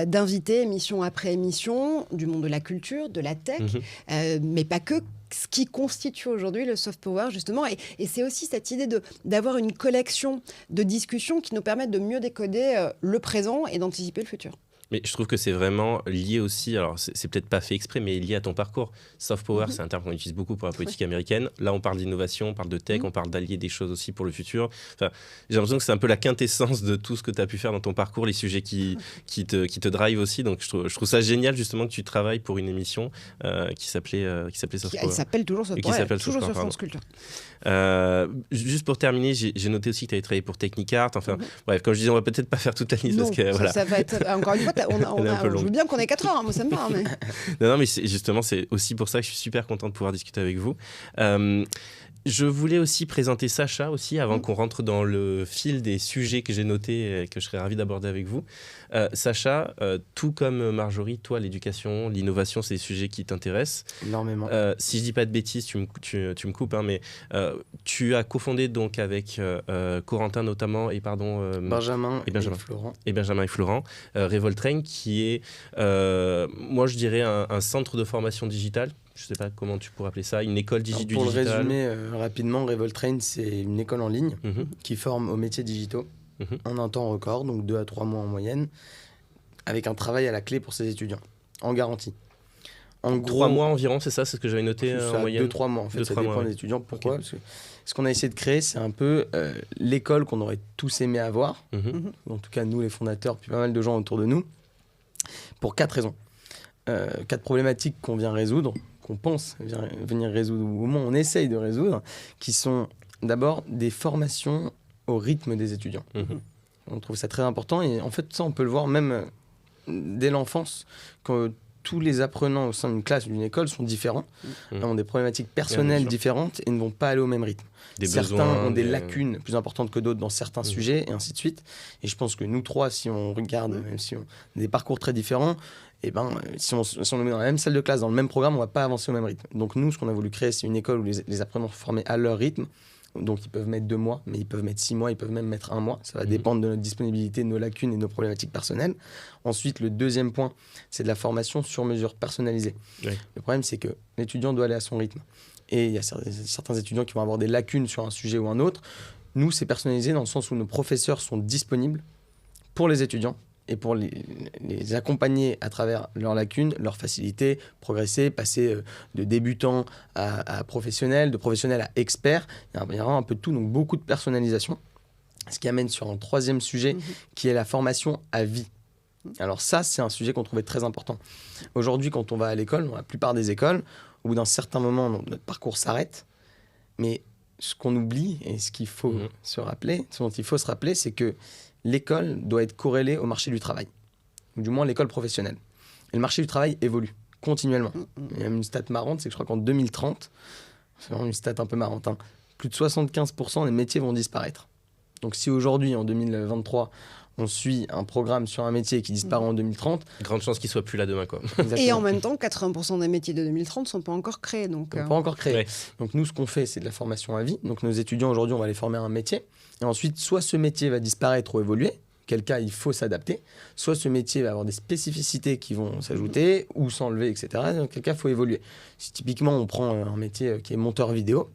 d'invités, émission après émission, du monde de la culture, de la tech, mais pas que. Ce qui constitue aujourd'hui le soft power, justement. Et c'est aussi cette idée d'avoir une collection de discussions qui nous permettent de mieux décoder le présent et d'anticiper le futur. Mais je trouve que c'est vraiment lié aussi, alors c'est peut-être pas fait exprès, mais lié à ton parcours. Soft power, c'est un terme qu'on utilise beaucoup pour la politique américaine. Là, on parle d'innovation, on parle de tech, on parle d'allier des choses aussi pour le futur. Enfin, j'ai l'impression que c'est un peu la quintessence de tout ce que tu as pu faire dans ton parcours, les sujets qui te drive aussi. Donc, je trouve ça génial, justement, que tu travailles pour une émission qui s'appelait Soft Power. Elle s'appelle toujours Soft Power, toujours sur France Culture. Juste pour terminer, j'ai noté aussi que tu avais travaillé pour Technicart. Enfin, bref, comme je disais, on va peut-être pas faire toute la liste. Non, parce que, voilà. Ça va être, encore une fois, je veux bien qu'on ait 4 heures, moi ça me va. Mais... non, mais justement, c'est aussi pour ça que je suis super content de pouvoir discuter avec vous. Je voulais aussi présenter Sacha aussi, avant qu'on rentre dans le fil des sujets que j'ai notés et que je serais ravi d'aborder avec vous. Sacha, tout comme Marjorie, toi, l'éducation, l'innovation, c'est des sujets qui t'intéressent. Énormément. Si je dis pas de bêtises, tu me coupes, hein, mais tu as cofondé donc avec Corentin notamment et Benjamin et Florent, Revoltrain, qui est, moi je dirais un centre de formation digitale. Je ne sais pas comment tu pourrais appeler ça, une école du digital. Pour le résumer rapidement, Revoltrain, c'est une école en ligne qui forme aux métiers digitaux en un temps record, donc 2 à 3 mois en moyenne, avec un travail à la clé pour ses étudiants, en garantie. En 3 mois environ, c'est ça, c'est ce que j'avais noté en moyenne. 2-3 mois, en fait, ça dépend des étudiants. Pourquoi ? Parce que ce qu'on a essayé de créer, c'est un peu l'école qu'on aurait tous aimé avoir, en tout cas nous les fondateurs, puis pas mal de gens autour de nous, pour 4 raisons. 4 problématiques qu'on vient résoudre, qu'on pense venir résoudre, ou au moins on essaye de résoudre, qui sont d'abord des formations au rythme des étudiants. On trouve ça très important et en fait ça on peut le voir même dès l'enfance, quand tous les apprenants au sein d'une classe ou d'une école sont différents, ont des problématiques personnelles différentes et ne vont pas aller au même rythme. Certains ont des lacunes plus importantes que d'autres dans certains sujets et ainsi de suite. Et je pense que nous 3, si on regarde, même si on a des parcours très différents, et si on nous met dans la même salle de classe, dans le même programme, on ne va pas avancer au même rythme. Donc nous, ce qu'on a voulu créer, c'est une école où les apprenants sont formés à leur rythme. Donc ils peuvent mettre 2 mois, mais ils peuvent mettre 6 mois, ils peuvent même mettre 1 mois. Ça va dépendre de notre disponibilité, de nos lacunes et de nos problématiques personnelles. Ensuite, le deuxième point, c'est de la formation sur mesure personnalisée. Oui. Le problème, c'est que l'étudiant doit aller à son rythme. Et il y a certains étudiants qui vont avoir des lacunes sur un sujet ou un autre. Nous, c'est personnalisé dans le sens où nos professeurs sont disponibles pour les étudiants et pour les accompagner à travers leurs lacunes, leurs facilités, progresser, passer de débutant à professionnel, de professionnel à expert. Il y a vraiment un peu de tout, donc beaucoup de personnalisation. Ce qui amène sur un troisième sujet qui est la formation à vie. Alors ça, c'est un sujet qu'on trouvait très important. Aujourd'hui, quand on va à l'école, dans la plupart des écoles, au bout d'un certain moment, notre parcours s'arrête. Mais ce qu'on oublie et ce qu'il faut ce dont il faut se rappeler, c'est que l'école doit être corrélée au marché du travail, ou du moins l'école professionnelle. Et le marché du travail évolue continuellement. Il y a une stat marrante, c'est que je crois qu'en 2030, c'est vraiment une stat un peu marrante, plus de 75% des métiers vont disparaître. Donc si aujourd'hui, en 2023, on suit un programme sur un métier qui disparaît en 2030... Grande chance qu'il ne soit plus là demain, quoi. Et en même temps, 80% des métiers de 2030 ne sont pas encore créés. Pas encore créés. Ouais. Donc nous, ce qu'on fait, c'est de la formation à vie. Donc nos étudiants, aujourd'hui, on va les former à un métier. Et ensuite, soit ce métier va disparaître ou évoluer, quel cas il faut s'adapter, soit ce métier va avoir des spécificités qui vont s'ajouter ou s'enlever, etc. Dans quel cas il faut évoluer. Si typiquement on prend un métier qui est monteur vidéo,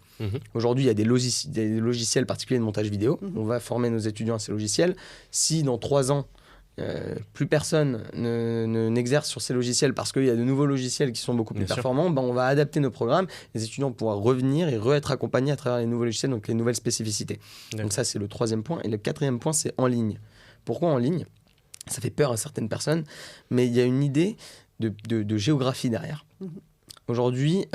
aujourd'hui il y a des logiciels particuliers de montage vidéo, on va former nos étudiants à ces logiciels. Si dans 3 ans, plus personne n'exerce sur ces logiciels parce qu'il y a de nouveaux logiciels qui sont beaucoup plus performants, on va adapter nos programmes, les étudiants pourront revenir et être accompagnés à travers les nouveaux logiciels, donc les nouvelles spécificités. Donc ça c'est le 3e point. Et le 4e point, c'est en ligne. Pourquoi en ligne ? Ça fait peur à certaines personnes, mais il y a une idée de géographie derrière. Aujourd'hui,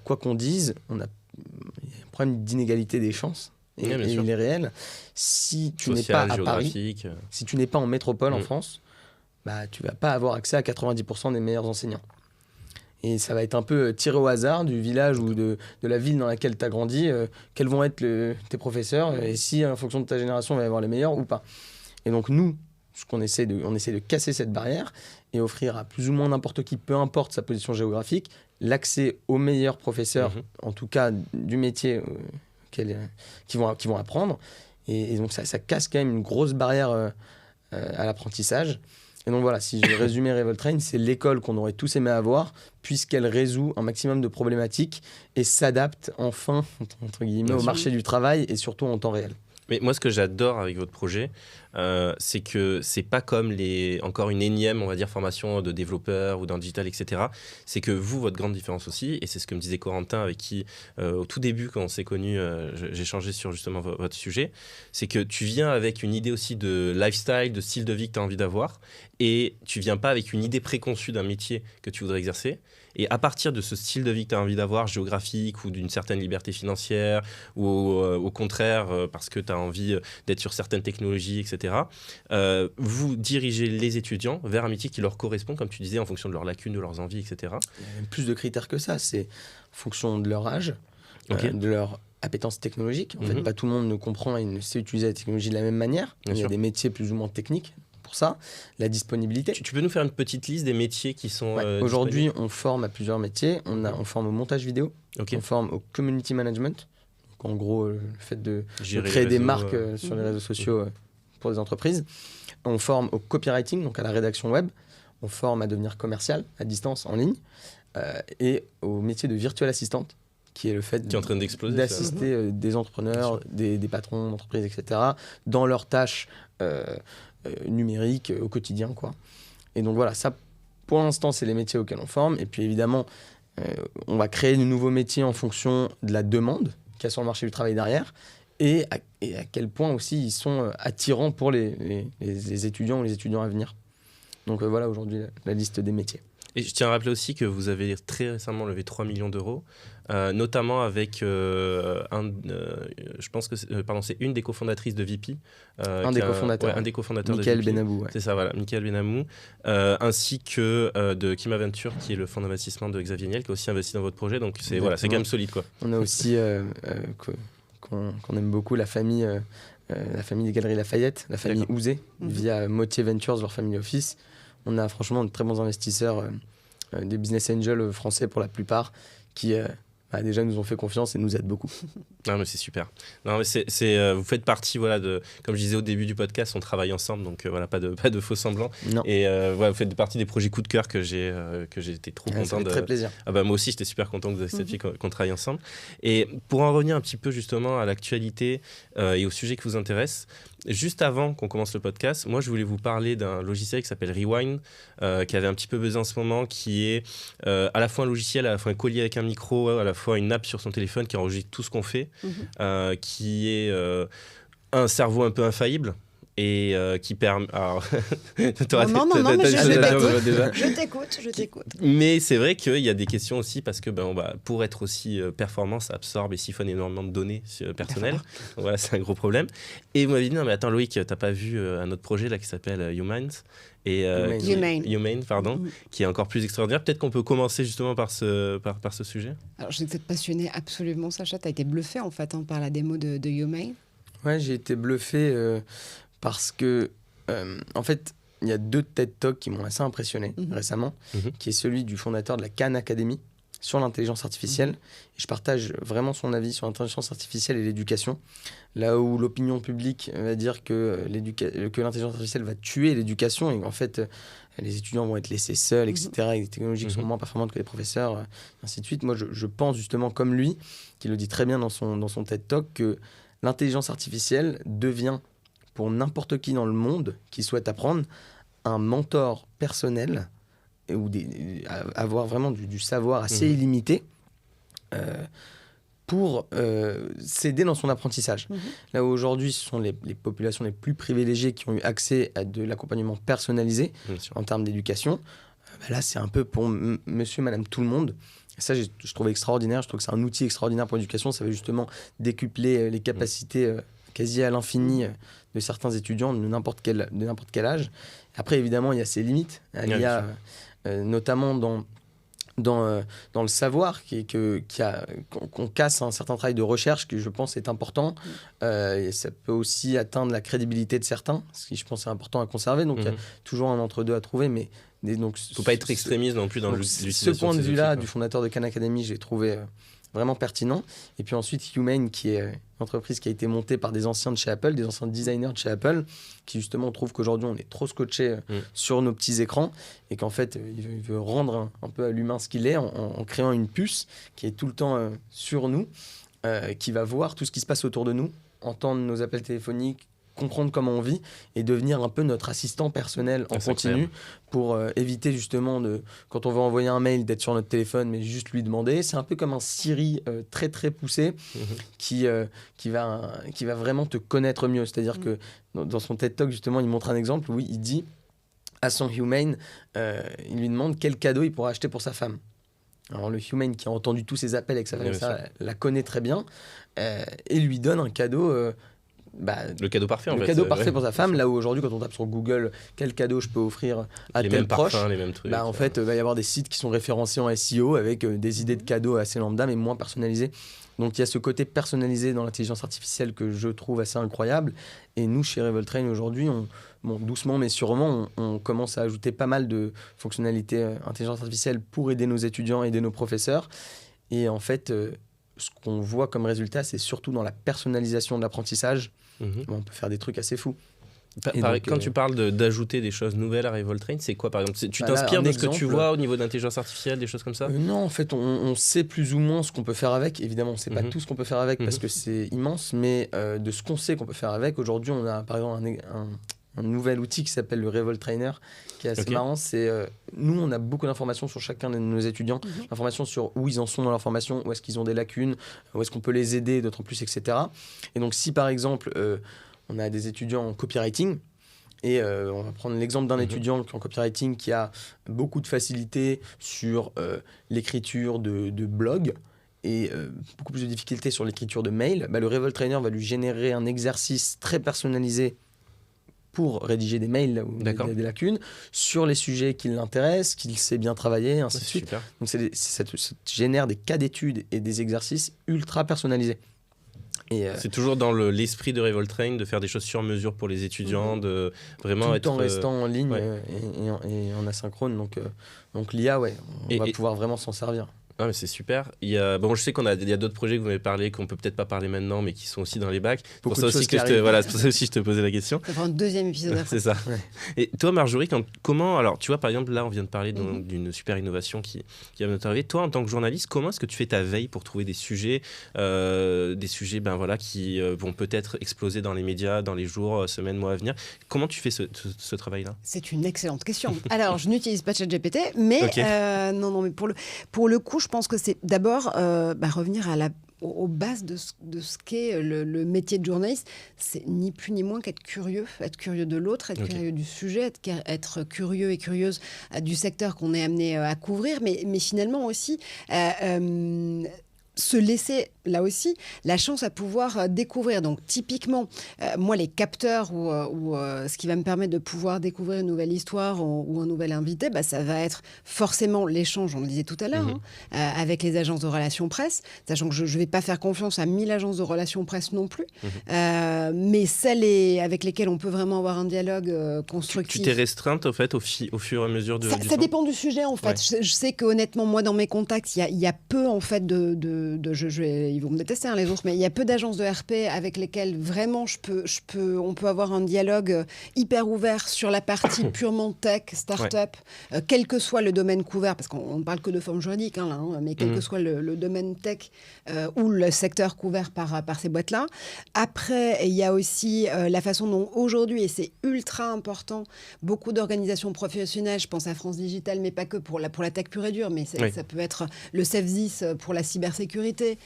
quoi qu'on dise, il y a un problème d'inégalité des chances. Et il est réel. Si tu n'es pas à Paris, si tu n'es pas en métropole en France, tu ne vas pas avoir accès à 90% des meilleurs enseignants. Et ça va être un peu tiré au hasard du village ou de la ville dans laquelle tu as grandi, quels vont être tes professeurs, et si en fonction de ta génération, il va y avoir les meilleurs ou pas. Et donc nous, on essaie de casser cette barrière et offrir à plus ou moins n'importe qui, peu importe sa position géographique, l'accès aux meilleurs professeurs, en tout cas du métier qui vont apprendre. Et donc ça casse quand même une grosse barrière à l'apprentissage. Et donc voilà, si je résumais Revoltrain, c'est l'école qu'on aurait tous aimé avoir, puisqu'elle résout un maximum de problématiques et s'adapte enfin, entre guillemets, au marché du travail et surtout en temps réel. Mais moi, ce que j'adore avec votre projet, c'est que c'est pas comme encore une énième, on va dire, formation de développeur ou dans le digital, etc. C'est que vous, votre grande différence aussi, et c'est ce que me disait Corentin, avec qui, au tout début, quand on s'est connus, j'ai échangé sur justement votre sujet, c'est que tu viens avec une idée aussi de lifestyle, de style de vie que tu as envie d'avoir, et tu viens pas avec une idée préconçue d'un métier que tu voudrais exercer. Et à partir de ce style de vie que tu as envie d'avoir, géographique ou d'une certaine liberté financière, ou au contraire, parce que tu as envie d'être sur certaines technologies, etc., vous dirigez les étudiants vers un métier qui leur correspond, comme tu disais, en fonction de leurs lacunes, de leurs envies, etc. Il y a même plus de critères que ça. C'est en fonction de leur âge, de leur appétence technologique. En fait, pas tout le monde ne comprend et ne sait utiliser la technologie de la même manière. Il y a des métiers plus ou moins techniques. Pour ça, la disponibilité. Tu peux nous faire une petite liste des métiers qui sont Aujourd'hui, on forme à plusieurs métiers. On forme au montage vidéo, on forme au community management, donc en gros le fait de créer des marques sur les réseaux sociaux pour des entreprises. On forme au copywriting, donc à la rédaction web. On forme à devenir commercial à distance, en ligne, et au métier de virtual assistant, qui est le fait qui est en train d'exploser, d'assister des entrepreneurs, des patrons d'entreprises, etc., dans leurs tâches numériques au quotidien, quoi. Et donc voilà, ça, pour l'instant, c'est les métiers auxquels on forme. Et puis évidemment, on va créer de nouveaux métiers en fonction de la demande qu'il y a sur le marché du travail derrière, et à quel point aussi ils sont attirants pour les étudiants ou les étudiants à venir. Donc voilà aujourd'hui la liste des métiers. Et je tiens à rappeler aussi que vous avez très récemment levé 3 millions d'euros, notamment avec je pense que c'est une des cofondatrices de VP. Un des cofondateurs. Michael Benamou. Ouais. C'est ça, voilà, Michael Benamou. Ainsi que de Kima Venture, qui est le fonds d'investissement de Xavier Niel, qui a aussi investi dans votre projet. Donc c'est quand même solide, quoi. On a aussi, qu'on aime beaucoup, la famille des Galeries Lafayette, la famille Ouzé, via Motier Ventures, leur family office. On a franchement de très bons investisseurs, des business angels français pour la plupart, qui déjà nous ont fait confiance et nous aident beaucoup. Non, mais c'est super. Non, mais vous faites partie, voilà, comme je disais au début du podcast, on travaille ensemble, donc voilà, pas de faux semblants. Non. Et vous faites partie des projets coup de cœur que j'ai été trop content. Ça fait très plaisir. Moi aussi, j'étais super content que vous ayez qu'on travaille ensemble. Et pour en revenir un petit peu justement à l'actualité et au sujet qui vous intéresse, juste avant qu'on commence le podcast, moi je voulais vous parler d'un logiciel qui s'appelle Rewind, qui avait un petit peu besoin en ce moment, qui est à la fois un logiciel, à la fois un collier avec un micro, à la fois une app sur son téléphone qui enregistre tout ce qu'on fait, qui est un cerveau un peu infaillible. Et qui permet... Non, mais je t'écoute. Mais c'est vrai qu'il y a des questions aussi parce que pour être aussi performant, ça absorbe et siphonne énormément de données personnelles. Voilà, c'est un gros problème. Et vous m'avez dit, non mais attends Loïc, t'as pas vu un autre projet là qui s'appelle Humane, qui est encore plus extraordinaire. Peut-être qu'on peut commencer justement par ce sujet. Alors je sais que vous êtes passionné absolument, Sacha. Tu as été bluffé en fait par la démo de Humane. Ouais, j'ai été bluffé parce que, en fait, il y a 2 TED Talks qui m'ont assez impressionné récemment, qui est celui du fondateur de la Khan Academy sur l'intelligence artificielle. Et je partage vraiment son avis sur l'intelligence artificielle et l'éducation. Là où l'opinion publique va dire que l'intelligence artificielle va tuer l'éducation et qu'en fait, les étudiants vont être laissés seuls, etc., avec des technologies qui sont moins performantes que les professeurs, et ainsi de suite. Moi, je pense justement, comme lui, qui le dit très bien dans son TED Talk, que l'intelligence artificielle devient, pour n'importe qui dans le monde qui souhaite apprendre, un mentor personnel ou avoir vraiment du savoir assez illimité pour s'aider dans son apprentissage. Là où aujourd'hui, ce sont les populations les plus privilégiées qui ont eu accès à de l'accompagnement personnalisé en termes d'éducation. Là, c'est un peu pour monsieur, madame, tout le monde. Et ça, je trouve extraordinaire. Je trouve que c'est un outil extraordinaire pour l'éducation. Ça va justement décupler les capacités quasi à l'infini de certains étudiants de n'importe quel âge. Après, évidemment, il y a ses limites. Il y a notamment dans dans le savoir, qu'on casse un certain travail de recherche qui, je pense, est important. Et ça peut aussi atteindre la crédibilité de certains, ce qui, je pense, est important à conserver. Donc, il y a toujours un entre-deux à trouver. Mais donc, faut pas être extrémiste non plus dans l'utilisation. Ce point de vue-là, du fondateur de Khan Academy, j'ai trouvé vraiment pertinent. Et puis ensuite, Humane, qui est une entreprise qui a été montée par des anciens de chez Apple, des anciens designers de chez Apple, qui justement trouvent qu'aujourd'hui, on est trop scotché sur nos petits écrans et qu'en fait, il veut rendre un peu à l'humain ce qu'il est en créant une puce qui est tout le temps sur nous, qui va voir tout ce qui se passe autour de nous, entendre nos appels téléphoniques, comprendre comment on vit et devenir un peu notre assistant personnel en continu pour éviter justement quand on veut envoyer un mail d'être sur notre téléphone mais juste lui demander. C'est un peu comme un Siri très très poussé qui va vraiment te connaître mieux. C'est-à-dire que dans son TED Talk justement il montre un exemple où il dit à son Humane, il lui demande quel cadeau il pourra acheter pour sa femme. Alors le Humane qui a entendu tous ses appels avec sa femme, ça la connaît très bien et lui donne un cadeau le cadeau parfait en fait. Le cadeau parfait pour sa femme, là où aujourd'hui quand on tape sur Google quel cadeau je peux offrir à tel proche, les mêmes trucs, en fait il va y avoir des sites qui sont référencés en SEO avec des idées de cadeaux assez lambda mais moins personnalisées. Donc il y a ce côté personnalisé dans l'intelligence artificielle que je trouve assez incroyable. Et nous chez Revoltrain aujourd'hui, doucement mais sûrement, on commence à ajouter pas mal de fonctionnalités intelligence artificielle pour aider nos étudiants, aider nos professeurs. Et en fait, ce qu'on voit comme résultat, c'est surtout dans la personnalisation de l'apprentissage. On peut faire des trucs assez fous. Quand tu parles d'ajouter des choses nouvelles à Revoltrain, c'est quoi par exemple? Tu t'inspires de ce que tu vois au niveau de l'intelligence artificielle, des choses comme ça? Non, en fait, on sait plus ou moins ce qu'on peut faire avec. Évidemment, on ne sait pas tout ce qu'on peut faire avec parce que c'est immense, mais de ce qu'on sait qu'on peut faire avec, aujourd'hui, on a par exemple un nouvel outil qui s'appelle le Revoltrainer, qui est assez marrant. Nous, on a beaucoup d'informations sur chacun de nos étudiants, informations sur où ils en sont dans leur formation, où est-ce qu'ils ont des lacunes, où est-ce qu'on peut les aider, d'autant plus, etc. Et donc, si par exemple, on a des étudiants en copywriting, et on va prendre l'exemple d'un étudiant en copywriting qui a beaucoup de facilité sur l'écriture de blog, et beaucoup plus de difficultés sur l'écriture de mail, le Revoltrainer va lui générer un exercice très personnalisé pour rédiger des mails là où il y a des lacunes, sur les sujets qui l'intéressent, qu'il sait bien travailler, ainsi de suite. Super. Donc ça génère des cas d'études et des exercices ultra personnalisés. C'est toujours dans l'esprit de Revoltrain de faire des choses sur mesure pour les étudiants, de vraiment tout en restant en ligne et en asynchrone. Donc l'IA, on va pouvoir vraiment s'en servir. Ah, mais c'est super. Je sais il y a d'autres projets que vous m'avez parlé, qu'on peut peut-être pas parler maintenant, mais qui sont aussi dans les bacs. C'est pour ça aussi que je te posais la question. Ça fera un deuxième épisode. C'est ça. Ouais. Et toi, Marjorie, alors tu vois, par exemple, là, on vient de parler d'une super innovation qui vient de t'arriver. Toi, en tant que journaliste, comment est-ce que tu fais ta veille pour trouver des sujets qui vont peut-être exploser dans les médias dans les jours, semaines, mois à venir? Comment tu fais ce travail-là? C'est une excellente question. Alors, je n'utilise pas ChatGPT, mais mais pour le coup, je pense que c'est d'abord revenir aux bases de ce qu'est le métier de journaliste. C'est ni plus ni moins qu'être curieux de l'autre, être curieux du sujet, être curieux et curieuse du secteur qu'on est amené à couvrir, mais finalement aussi se laisser, là aussi, la chance à pouvoir découvrir. Donc, typiquement, moi, les capteurs ou ce qui va me permettre de pouvoir découvrir une nouvelle histoire ou un nouvel invité, ça va être forcément l'échange, on le disait tout à l'heure, avec les agences de relations presse, sachant que je ne vais pas faire confiance à 1000 agences de relations presse non plus, mais celles avec lesquelles on peut vraiment avoir un dialogue constructif. Tu t'es restreinte, au fait, au fur et à mesure du temps? Ça dépend du sujet, en fait. Ouais. Je sais qu'honnêtement, moi, dans mes contacts, il y a peu, en fait, ils vont me détester les autres, mais il y a peu d'agences de RP avec lesquelles vraiment on peut avoir un dialogue hyper ouvert sur la partie purement tech, start-up, quel que soit le domaine couvert, parce qu'on ne parle que de forme juridique, mais quel que soit le domaine tech ou le secteur couvert par ces boîtes-là. Après, il y a aussi la façon dont aujourd'hui, et c'est ultra important, beaucoup d'organisations professionnelles, je pense à France Digital, mais pas que pour la tech pure et dure, mais ça peut être le CEFSIS pour la cybersécurité, sécurité,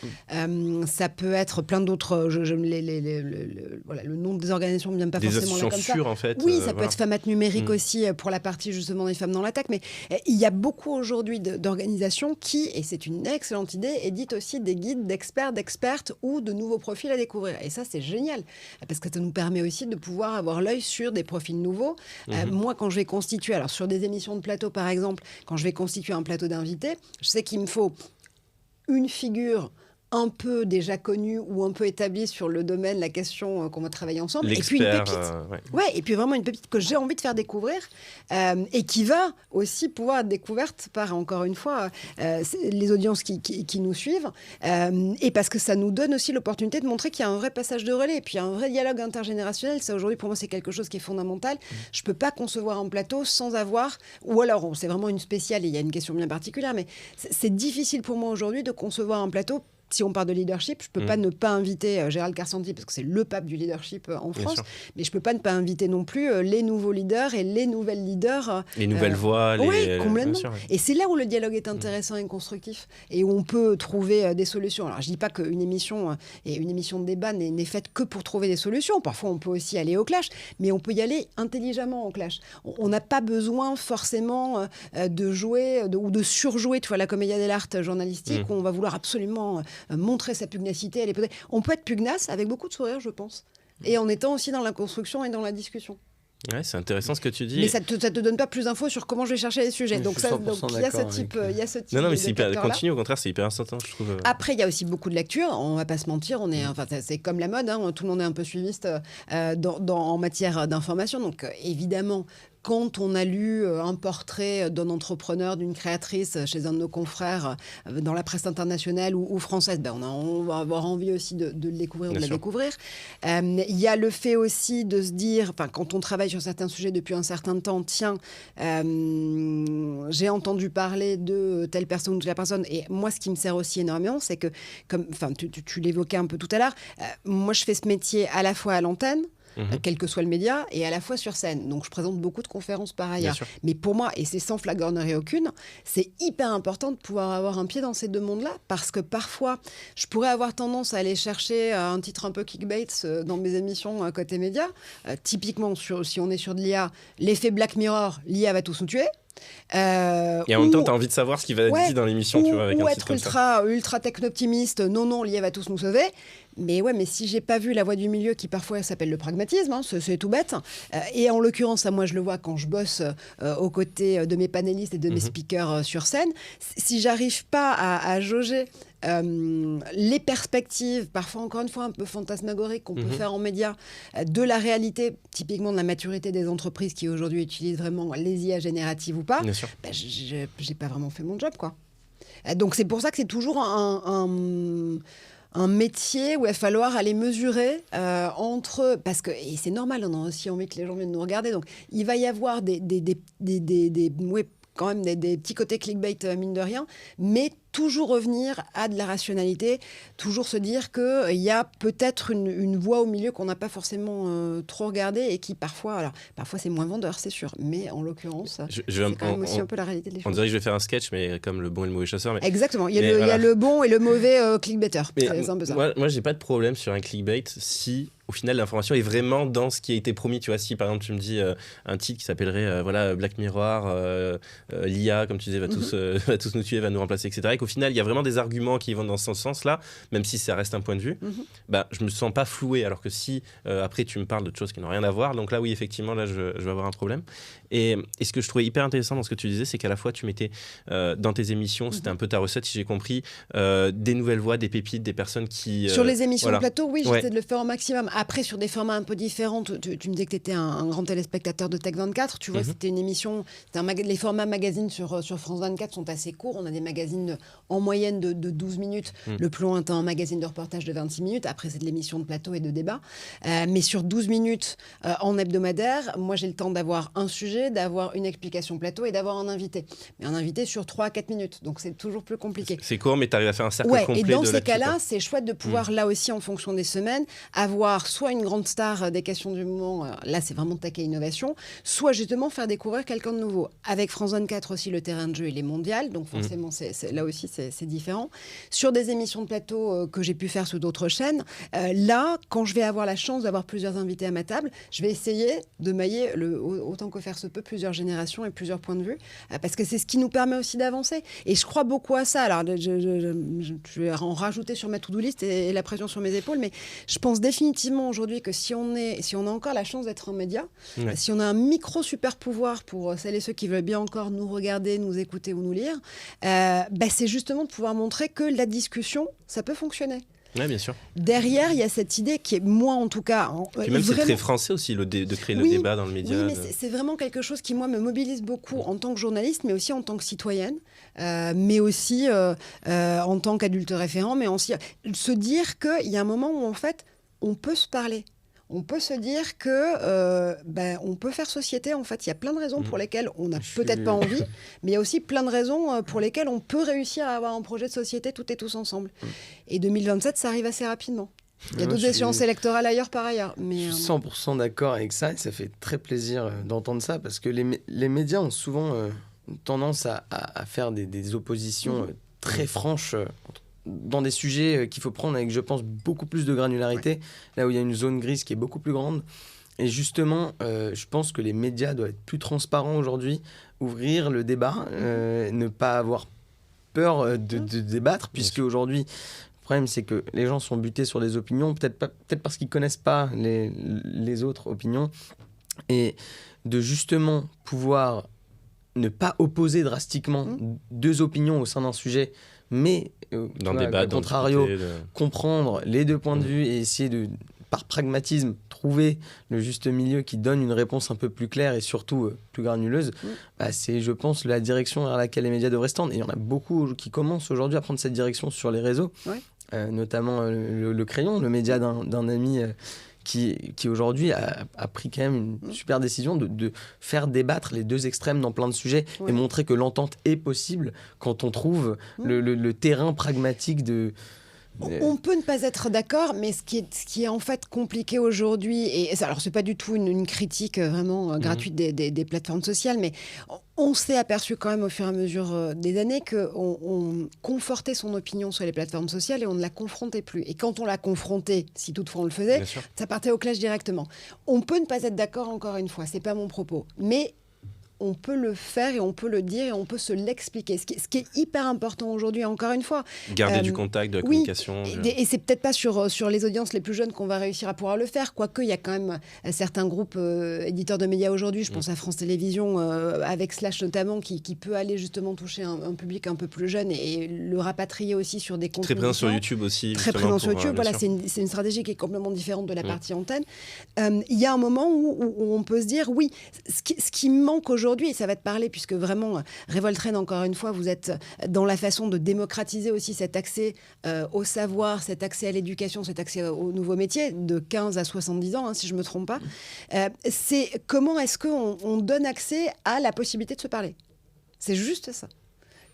ça peut être plein d'autres. Le nom des organisations ne vient pas forcément là comme ça. En fait. Oui, ça peut être Femmat Numérique aussi pour la partie justement des femmes dans la tech. Mais il y a beaucoup aujourd'hui d'organisations qui, et c'est une excellente idée, éditent aussi des guides d'experts, d'expertes ou de nouveaux profils à découvrir. Et ça, c'est génial parce que ça nous permet aussi de pouvoir avoir l'œil sur des profils nouveaux. Moi, quand je vais constituer, alors sur des émissions de plateau par exemple, quand je vais constituer un plateau d'invités, je sais qu'il me faut une figure un peu déjà connue ou un peu établie sur le domaine, la question qu'on va travailler ensemble. Et puis une pépite. Et puis vraiment une pépite que j'ai envie de faire découvrir et qui va aussi pouvoir être découverte par, encore une fois, les audiences qui nous suivent. Et parce que ça nous donne aussi l'opportunité de montrer qu'il y a un vrai passage de relais et puis un vrai dialogue intergénérationnel. Ça, aujourd'hui, pour moi, c'est quelque chose qui est fondamental. Je ne peux pas concevoir un plateau sans avoir... Ou alors, c'est vraiment une spéciale et il y a une question bien particulière, mais c'est difficile pour moi aujourd'hui de concevoir un plateau. Si on parle de leadership, je ne peux pas ne pas inviter Gérald Karsanti, parce que c'est le pape du leadership en France, mais je ne peux pas ne pas inviter non plus les nouveaux leaders et les nouvelles leaders. Les nouvelles voix. Oui, complètement. Et c'est là où le dialogue est intéressant et constructif, et où on peut trouver des solutions. Alors, je ne dis pas qu'une émission et une émission de débat n'est faite que pour trouver des solutions. Parfois, on peut aussi aller au clash, mais on peut y aller intelligemment au clash. On n'a pas besoin forcément de jouer ou de surjouer, tu vois, la comédia dell'arte journalistique, où on va vouloir absolument... montrer sa pugnacité. On peut être pugnace avec beaucoup de sourire, je pense, et en étant aussi dans la construction et dans la discussion. Ouais, c'est intéressant ce que tu dis. Mais ça te donne pas plus d'infos sur comment je vais chercher les sujets. Donc il y a ce type, Non, mais c'est hyper continu, au contraire, c'est hyper instantané, je trouve. Après, il y a aussi beaucoup de lecture. On va pas se mentir, c'est comme la mode, tout le monde est un peu suiviste en matière d'information. Donc évidemment. Quand on a lu un portrait d'un entrepreneur, d'une créatrice chez un de nos confrères dans la presse internationale ou française, on va avoir envie aussi de le découvrir ou de la découvrir. Il y a le fait aussi de se dire, quand on travaille sur certains sujets depuis un certain temps, tiens, j'ai entendu parler de telle personne ou telle personne. Et moi, ce qui me sert aussi énormément, c'est que, tu l'évoquais un peu tout à l'heure, moi, je fais ce métier à la fois à l'antenne, quel que soit le média, et à la fois sur scène. Donc, je présente beaucoup de conférences par ailleurs. Mais pour moi, et c'est sans flagornerie aucune, c'est hyper important de pouvoir avoir un pied dans ces deux mondes-là, parce que parfois, je pourrais avoir tendance à aller chercher un titre un peu clickbait dans mes émissions côté média. Typiquement, si on est sur de l'IA, l'effet Black Mirror, l'IA va tous nous tuer. Et en même temps, tu as envie de savoir ce qui va être dit dans l'émission, tu vois, avec un titre comme ça. Ou être ultra techno-optimiste, non, l'IA va tous nous sauver. Mais si j'ai pas vu la voie du milieu qui parfois s'appelle le pragmatisme, c'est tout bête. Et en l'occurrence, moi je le vois quand je bosse aux côtés de mes panélistes et de mes speakers sur scène. Si j'arrive pas à jauger les perspectives, parfois encore une fois un peu fantasmagoriques qu'on peut faire en médias, de la réalité, typiquement de la maturité des entreprises qui aujourd'hui utilisent vraiment les IA génératives ou pas, j'ai pas vraiment fait mon job, quoi. Donc c'est pour ça que c'est toujours un métier où il va falloir aller mesurer entre... Parce que, et c'est normal, on a aussi envie que les gens viennent nous regarder, donc il va y avoir quand même des petits côtés clickbait, mine de rien, mais toujours revenir à de la rationalité, toujours se dire qu'il y a peut-être une voie au milieu qu'on n'a pas forcément trop regardée et qui parfois c'est moins vendeur, c'est sûr, mais en l'occurrence, c'est quand même aussi un peu la réalité des choses. On dirait que je vais faire un sketch, mais comme le bon et le mauvais chasseur. Exactement, il y a le bon et le mauvais clickbaiter, c'est un peu ça. Moi, j'ai pas de problème sur un clickbait si... Au final, l'information est vraiment dans ce qui a été promis. Tu vois, si par exemple tu me dis un titre qui s'appellerait Black Mirror, l'IA, comme tu disais, va tous nous tuer, va nous remplacer, etc. Et qu'au final, il y a vraiment des arguments qui vont dans ce sens-là, même si ça reste un point de vue, je me sens pas floué. Alors que si après tu me parles de choses qui n'ont rien à voir, donc là, oui, effectivement, là, je vais avoir un problème. Et ce que je trouvais hyper intéressant dans ce que tu disais, c'est qu'à la fois tu mettais dans tes émissions, c'était un peu ta recette, si j'ai compris, des nouvelles voix, des pépites, des personnes qui... Sur les émissions de plateau, oui, j'essaie de le faire au maximum. Après, sur des formats un peu différents, tu me disais que tu étais un grand téléspectateur de Tech24. Tu vois, c'était une émission... les formats magazines sur France 24 sont assez courts. On a des magazines en moyenne de 12 minutes. Le plus long étant un magazine de reportage de 26 minutes. Après, c'est de l'émission de plateau et de débat. Mais sur 12 minutes en hebdomadaire, moi, j'ai le temps d'avoir un sujet, d'avoir une explication plateau et d'avoir un invité. Mais un invité sur 3 à 4 minutes. Donc, c'est toujours plus compliqué. C'est court, mais tu arrives à faire un cercle complet. Et dans ces cas-là, c'est chouette de pouvoir, là aussi, en fonction des semaines, avoir soit une grande star des questions du moment, là c'est vraiment tech et innovation, soit justement faire découvrir quelqu'un de nouveau. Avec France 24 aussi, le terrain de jeu il est mondial, donc forcément là aussi aussi, c'est différent. Sur des émissions de plateau que j'ai pu faire sur d'autres chaînes, là, quand je vais avoir la chance d'avoir plusieurs invités à ma table, je vais essayer de mailler, autant que faire se peut, plusieurs générations et plusieurs points de vue, parce que c'est ce qui nous permet aussi d'avancer. Et je crois beaucoup à ça. Alors, je vais en rajouter sur ma to-do list et la pression sur mes épaules, mais je pense définitivement aujourd'hui que si on a encore la chance d'être un média, si on a un micro super pouvoir pour celles et ceux qui veulent bien encore nous regarder, nous écouter ou nous lire, c'est justement de pouvoir montrer que la discussion, ça peut fonctionner. Oui, bien sûr. Derrière, il y a cette idée qui est, moi en tout cas... Puis même c'est très français aussi, de créer le débat dans le média. Oui, mais c'est vraiment quelque chose qui, moi, me mobilise beaucoup en tant que journaliste, mais aussi en tant que citoyenne, mais aussi en tant qu'adulte référent, mais aussi se dire qu'il y a un moment où, en fait, on peut se parler. On peut se dire que on peut faire société. En fait, il y a plein de raisons pour lesquelles on n'a peut-être pas envie, mais il y a aussi plein de raisons pour lesquelles on peut réussir à avoir un projet de société toutes et tous ensemble. Et 2027, ça arrive assez rapidement. Il y a d'autres échéances électorales ailleurs par ailleurs. Mais, je suis 100% d'accord avec ça et ça fait très plaisir d'entendre ça parce que les médias ont souvent tendance à faire des oppositions très franches dans des sujets qu'il faut prendre avec, je pense, beaucoup plus de granularité, là où il y a une zone grise qui est beaucoup plus grande. Et justement, je pense que les médias doivent être plus transparents aujourd'hui, ouvrir le débat, ne pas avoir peur de débattre, puisque aujourd'hui, le problème, c'est que les gens sont butés sur des opinions, peut-être parce qu'ils ne connaissent pas les autres opinions, et de justement pouvoir ne pas opposer drastiquement deux opinions au sein d'un sujet, mais au contrario, comprendre les deux points de vue et essayer de, par pragmatisme, trouver le juste milieu qui donne une réponse un peu plus claire et surtout plus granuleuse, c'est, je pense, la direction vers laquelle les médias devraient se tendre. Et il y en a beaucoup qui commencent aujourd'hui à prendre cette direction sur les réseaux, notamment le Crayon, le média d'un ami qui aujourd'hui a pris quand même une super décision de faire débattre les deux extrêmes dans plein de sujets et montrer que l'entente est possible quand on trouve le terrain pragmatique de... On peut ne pas être d'accord, mais ce qui est en fait compliqué aujourd'hui, et alors c'est pas du tout une critique vraiment gratuite des plateformes sociales, mais on s'est aperçu quand même au fur et à mesure des années qu'on confortait son opinion sur les plateformes sociales et on ne la confrontait plus. Et quand on la confrontait, si toutefois on le faisait, ça partait au clash directement. On peut ne pas être d'accord, encore une fois, c'est pas mon propos, mais on peut le faire et on peut le dire et on peut se l'expliquer. Ce qui est hyper important aujourd'hui, encore une fois. Garder du contact, de la communication. Et c'est peut-être pas sur les audiences les plus jeunes qu'on va réussir à pouvoir le faire, quoique il y a quand même certains groupes éditeurs de médias aujourd'hui, je pense à France Télévisions, avec Slash notamment, qui peut aller justement toucher un public un peu plus jeune et le rapatrier aussi sur des contenus. Très présent sur YouTube aussi. Très présent sur YouTube, voilà, c'est une stratégie qui est complètement différente de la partie antenne. Il y a un moment où on peut se dire, oui, ce qui manque aujourd'hui, et ça va te parler, puisque vraiment, Revoltrain, encore une fois, vous êtes dans la façon de démocratiser aussi cet accès au savoir, cet accès à l'éducation, cet accès aux nouveaux métiers, de 15 à 70 ans, si je ne me trompe pas. C'est comment est-ce qu'on donne accès à la possibilité de se parler ? C'est juste ça.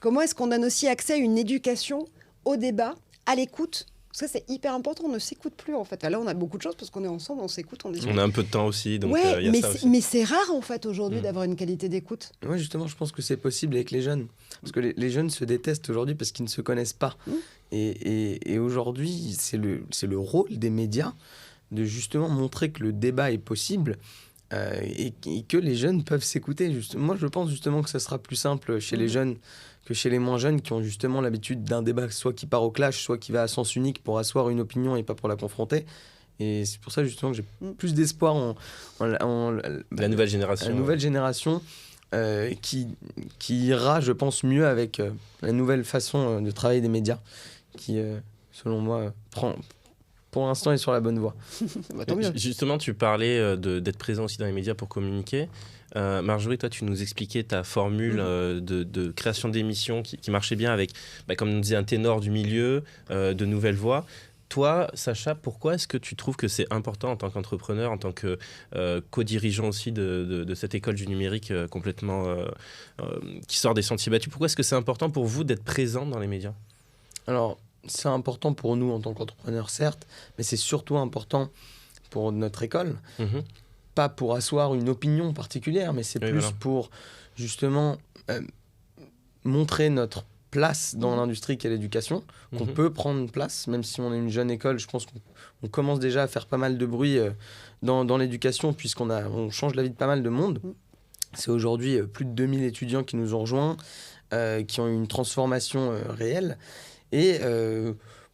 Comment est-ce qu'on donne aussi accès à une éducation, au débat, à l'écoute ? Ça, c'est hyper important. On ne s'écoute plus, en fait. Là, on a beaucoup de choses parce qu'on est ensemble, on s'écoute, on discute. On a un peu de temps aussi, donc y a ça aussi. Mais c'est rare, en fait, aujourd'hui, d'avoir une qualité d'écoute. Oui, justement, je pense que c'est possible avec les jeunes. Parce que les jeunes se détestent aujourd'hui parce qu'ils ne se connaissent pas. Et aujourd'hui, c'est le rôle des médias de justement montrer que le débat est possible et que les jeunes peuvent s'écouter. Moi, je pense justement que ça sera plus simple chez les jeunes que chez les moins jeunes qui ont justement l'habitude d'un débat, soit qui part au clash, soit qui va à sens unique pour asseoir une opinion et pas pour la confronter. Et c'est pour ça justement que j'ai plus d'espoir en la nouvelle génération. La nouvelle génération qui ira, je pense, mieux avec la nouvelle façon de travailler des médias qui, selon moi, pour l'instant est sur la bonne voie. Tant mieux. Justement, tu parlais d'être présent aussi dans les médias pour communiquer. Marjorie, toi, tu nous expliquais ta formule de création d'émissions qui marchait bien avec, comme on disait, un ténor du milieu, de nouvelles voix. Toi, Sacha, pourquoi est-ce que tu trouves que c'est important en tant qu'entrepreneur, en tant que co-dirigeant aussi de cette école du numérique complètement qui sort des sentiers battus, pourquoi est-ce que c'est important pour vous d'être présent dans les médias ? Alors, c'est important pour nous en tant qu'entrepreneurs, certes, mais c'est surtout important pour notre école. Pas pour asseoir une opinion particulière, mais c'est plus pour justement montrer notre place dans l'industrie qu'est l'éducation, qu'on peut prendre place, même si on est une jeune école. Je pense qu'on commence déjà à faire pas mal de bruit dans l'éducation, puisqu'on change la vie de pas mal de monde. C'est aujourd'hui plus de 2000 étudiants qui nous ont rejoints, qui ont eu une transformation réelle. Et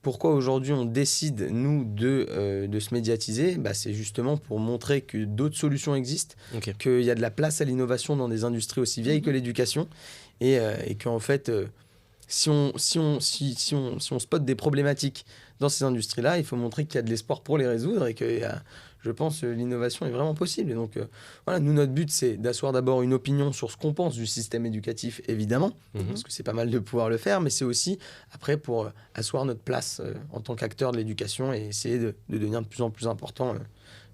pourquoi aujourd'hui on décide, nous, de se médiatiser ? C'est justement pour montrer que d'autres solutions existent, qu'il y a de la place à l'innovation dans des industries aussi vieilles que l'éducation, et qu'en fait, si on spotte des problématiques dans ces industries-là, il faut montrer qu'il y a de l'espoir pour les résoudre et que je pense que l'innovation est vraiment possible. Et donc, voilà, nous, notre but, c'est d'asseoir d'abord une opinion sur ce qu'on pense du système éducatif, évidemment, parce que c'est pas mal de pouvoir le faire, mais c'est aussi, après, pour asseoir notre place en tant qu'acteur de l'éducation et essayer de devenir de plus en plus important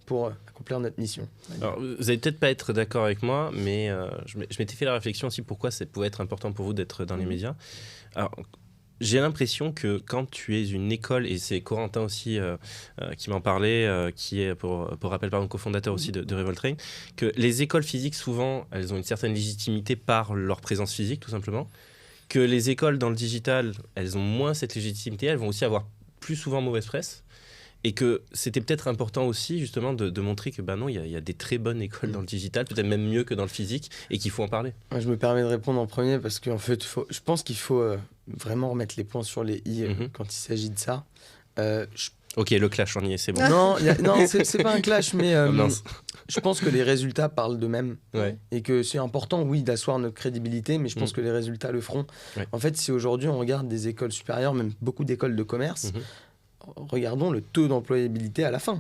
pour accomplir notre mission. Alors, vous n'allez peut-être pas être d'accord avec moi, mais je m'étais fait la réflexion aussi pourquoi ça pouvait être important pour vous d'être dans les médias. Alors, j'ai l'impression que quand tu es une école, et c'est Corentin aussi qui m'en parlait, qui est pour rappel cofondateur aussi de Revoltrain, que les écoles physiques, souvent, elles ont une certaine légitimité par leur présence physique, tout simplement, que les écoles dans le digital, elles ont moins cette légitimité, elles vont aussi avoir plus souvent mauvaise presse. Et que c'était peut-être important aussi, justement, de montrer que non, il y a des très bonnes écoles dans le digital, peut-être même mieux que dans le physique, et qu'il faut en parler. Moi, je me permets de répondre en premier parce qu'en fait, je pense qu'il faut vraiment remettre les points sur les i quand il s'agit de ça. Ok, le clash, on y est, c'est bon. Non, c'est pas un clash, mais je pense que les résultats parlent d'eux-mêmes. Ouais. Et que c'est important, oui, d'asseoir notre crédibilité, mais je pense que les résultats le feront. Ouais. En fait, si aujourd'hui on regarde des écoles supérieures, même beaucoup d'écoles de commerce, regardons le taux d'employabilité à la fin.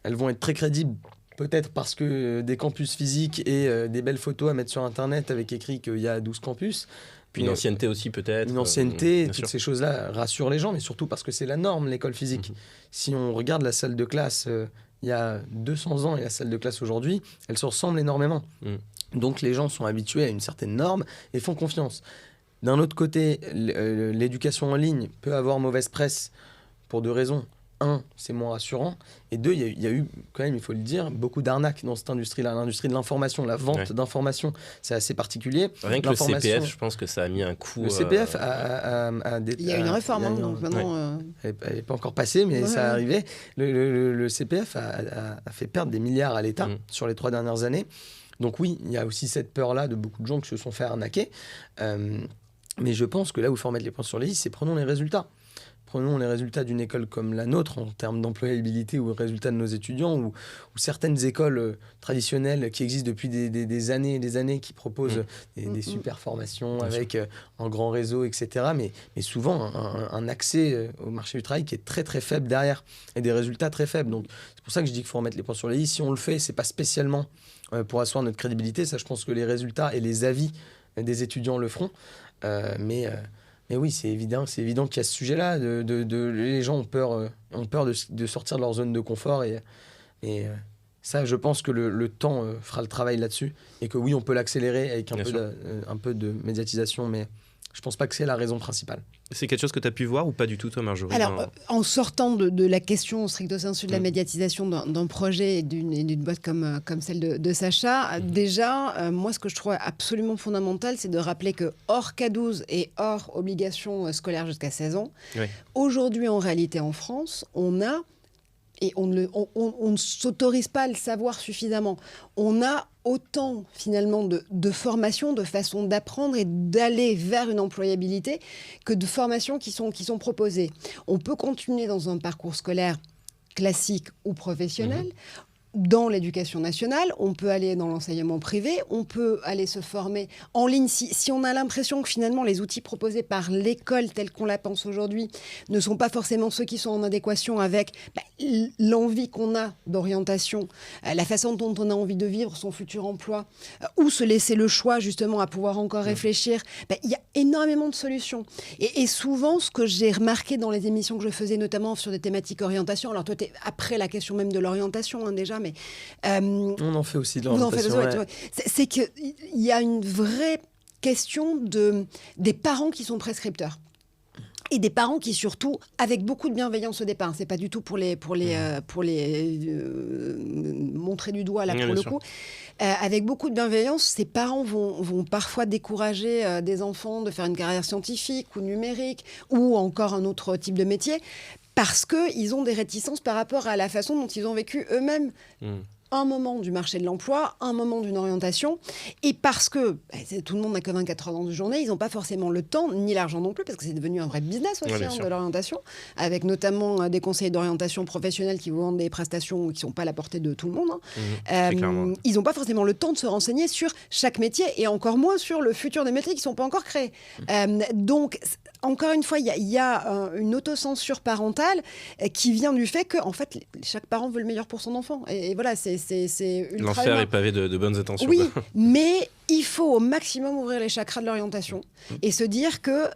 Elles vont être très crédibles, peut-être parce que des campus physiques et des belles photos à mettre sur Internet avec écrit qu'il y a 12 campus. Puis une ancienneté aussi peut-être. Une ancienneté, toutes ces choses-là rassurent les gens, mais surtout parce que c'est la norme, l'école physique. Si on regarde la salle de classe il y a 200 ans et la salle de classe aujourd'hui, elles se ressemblent énormément. Donc les gens sont habitués à une certaine norme et font confiance. D'un autre côté, l'éducation en ligne peut avoir mauvaise presse pour deux raisons. Un, c'est moins rassurant. Et deux, il y a eu, quand même, il faut le dire, beaucoup d'arnaques dans cette industrie-là. L'industrie de l'information, la vente d'informations, c'est assez particulier. Rien que le CPF, je pense que ça a mis un coup... Le CPF il y a une réforme, donc maintenant... Elle n'est pas encore passée, mais ça est arrivé. Le CPF a fait perdre des milliards à l'État sur les 3 dernières années. Donc oui, il y a aussi cette peur-là de beaucoup de gens qui se sont fait arnaquer. Mais je pense que là où il faut remettre les points sur les i, c'est prenons les résultats. Prenons les résultats d'une école comme la nôtre en termes d'employabilité ou les résultats de nos étudiants ou certaines écoles traditionnelles qui existent depuis des années et des années qui proposent des super formations avec un grand réseau, etc. Mais souvent un accès au marché du travail qui est très très faible derrière et des résultats très faibles. Donc c'est pour ça que je dis qu'il faut remettre les points sur les i. Si on le fait, c'est pas spécialement pour asseoir notre crédibilité. Ça, je pense que les résultats et les avis des étudiants le feront. Mais oui, c'est évident qu'il y a ce sujet-là. Les gens ont peur de sortir de leur zone de confort. Et ça, je pense que le temps fera le travail là-dessus. Et que oui, on peut l'accélérer avec un peu de médiatisation. Mais je ne pense pas que c'est la raison principale. C'est quelque chose que tu as pu voir ou pas du tout, toi, Marjorie? Alors, en sortant de la question stricto sensu de la médiatisation d'un projet et d'une boîte comme celle de Sacha, déjà, moi, ce que je trouve absolument fondamental, c'est de rappeler que hors K12 et hors obligation scolaire jusqu'à 16 ans, aujourd'hui, en réalité, en France, on a, et on ne s'autorise pas à le savoir suffisamment, on a autant finalement de formations, de façons d'apprendre et d'aller vers une employabilité que de formations qui sont proposées. On peut continuer dans un parcours scolaire classique ou professionnel. Dans l'éducation nationale, on peut aller dans l'enseignement privé, on peut aller se former en ligne. Si on a l'impression que finalement les outils proposés par l'école telle qu'on la pense aujourd'hui ne sont pas forcément ceux qui sont en adéquation avec l'envie qu'on a d'orientation, la façon dont on a envie de vivre son futur emploi, ou se laisser le choix justement à pouvoir encore réfléchir, il y a énormément de solutions. Et souvent, ce que j'ai remarqué dans les émissions que je faisais, notamment sur des thématiques orientation, alors toi, tu es après la question même de l'orientation déjà, mais on en fait aussi de l'orientation. C'est qu'il y a une vraie question des parents qui sont prescripteurs. Et des parents qui surtout, avec beaucoup de bienveillance au départ, c'est pas du tout pour les montrer du doigt là pour le coup, avec beaucoup de bienveillance, ces parents vont parfois décourager des enfants de faire une carrière scientifique ou numérique ou encore un autre type de métier parce qu'ils ont des réticences par rapport à la façon dont ils ont vécu eux-mêmes. Un moment du marché de l'emploi, un moment d'une orientation, et parce que tout le monde n'a que 24 heures dans une journée, ils n'ont pas forcément le temps, ni l'argent non plus, parce que c'est devenu un vrai business aussi de l'orientation, avec notamment des conseillers d'orientation professionnels qui vous vendent des prestations qui ne sont pas à la portée de tout le monde. Ils n'ont pas forcément le temps de se renseigner sur chaque métier, et encore moins sur le futur des métiers qui ne sont pas encore créés. Donc, encore une fois, il y a une autocensure parentale qui vient du fait que, en fait, chaque parent veut le meilleur pour son enfant. Et voilà, c'est ultra l'enfer humain. est pavé de bonnes intentions. Oui, mais il faut au maximum ouvrir les chakras de l'orientation et se dire que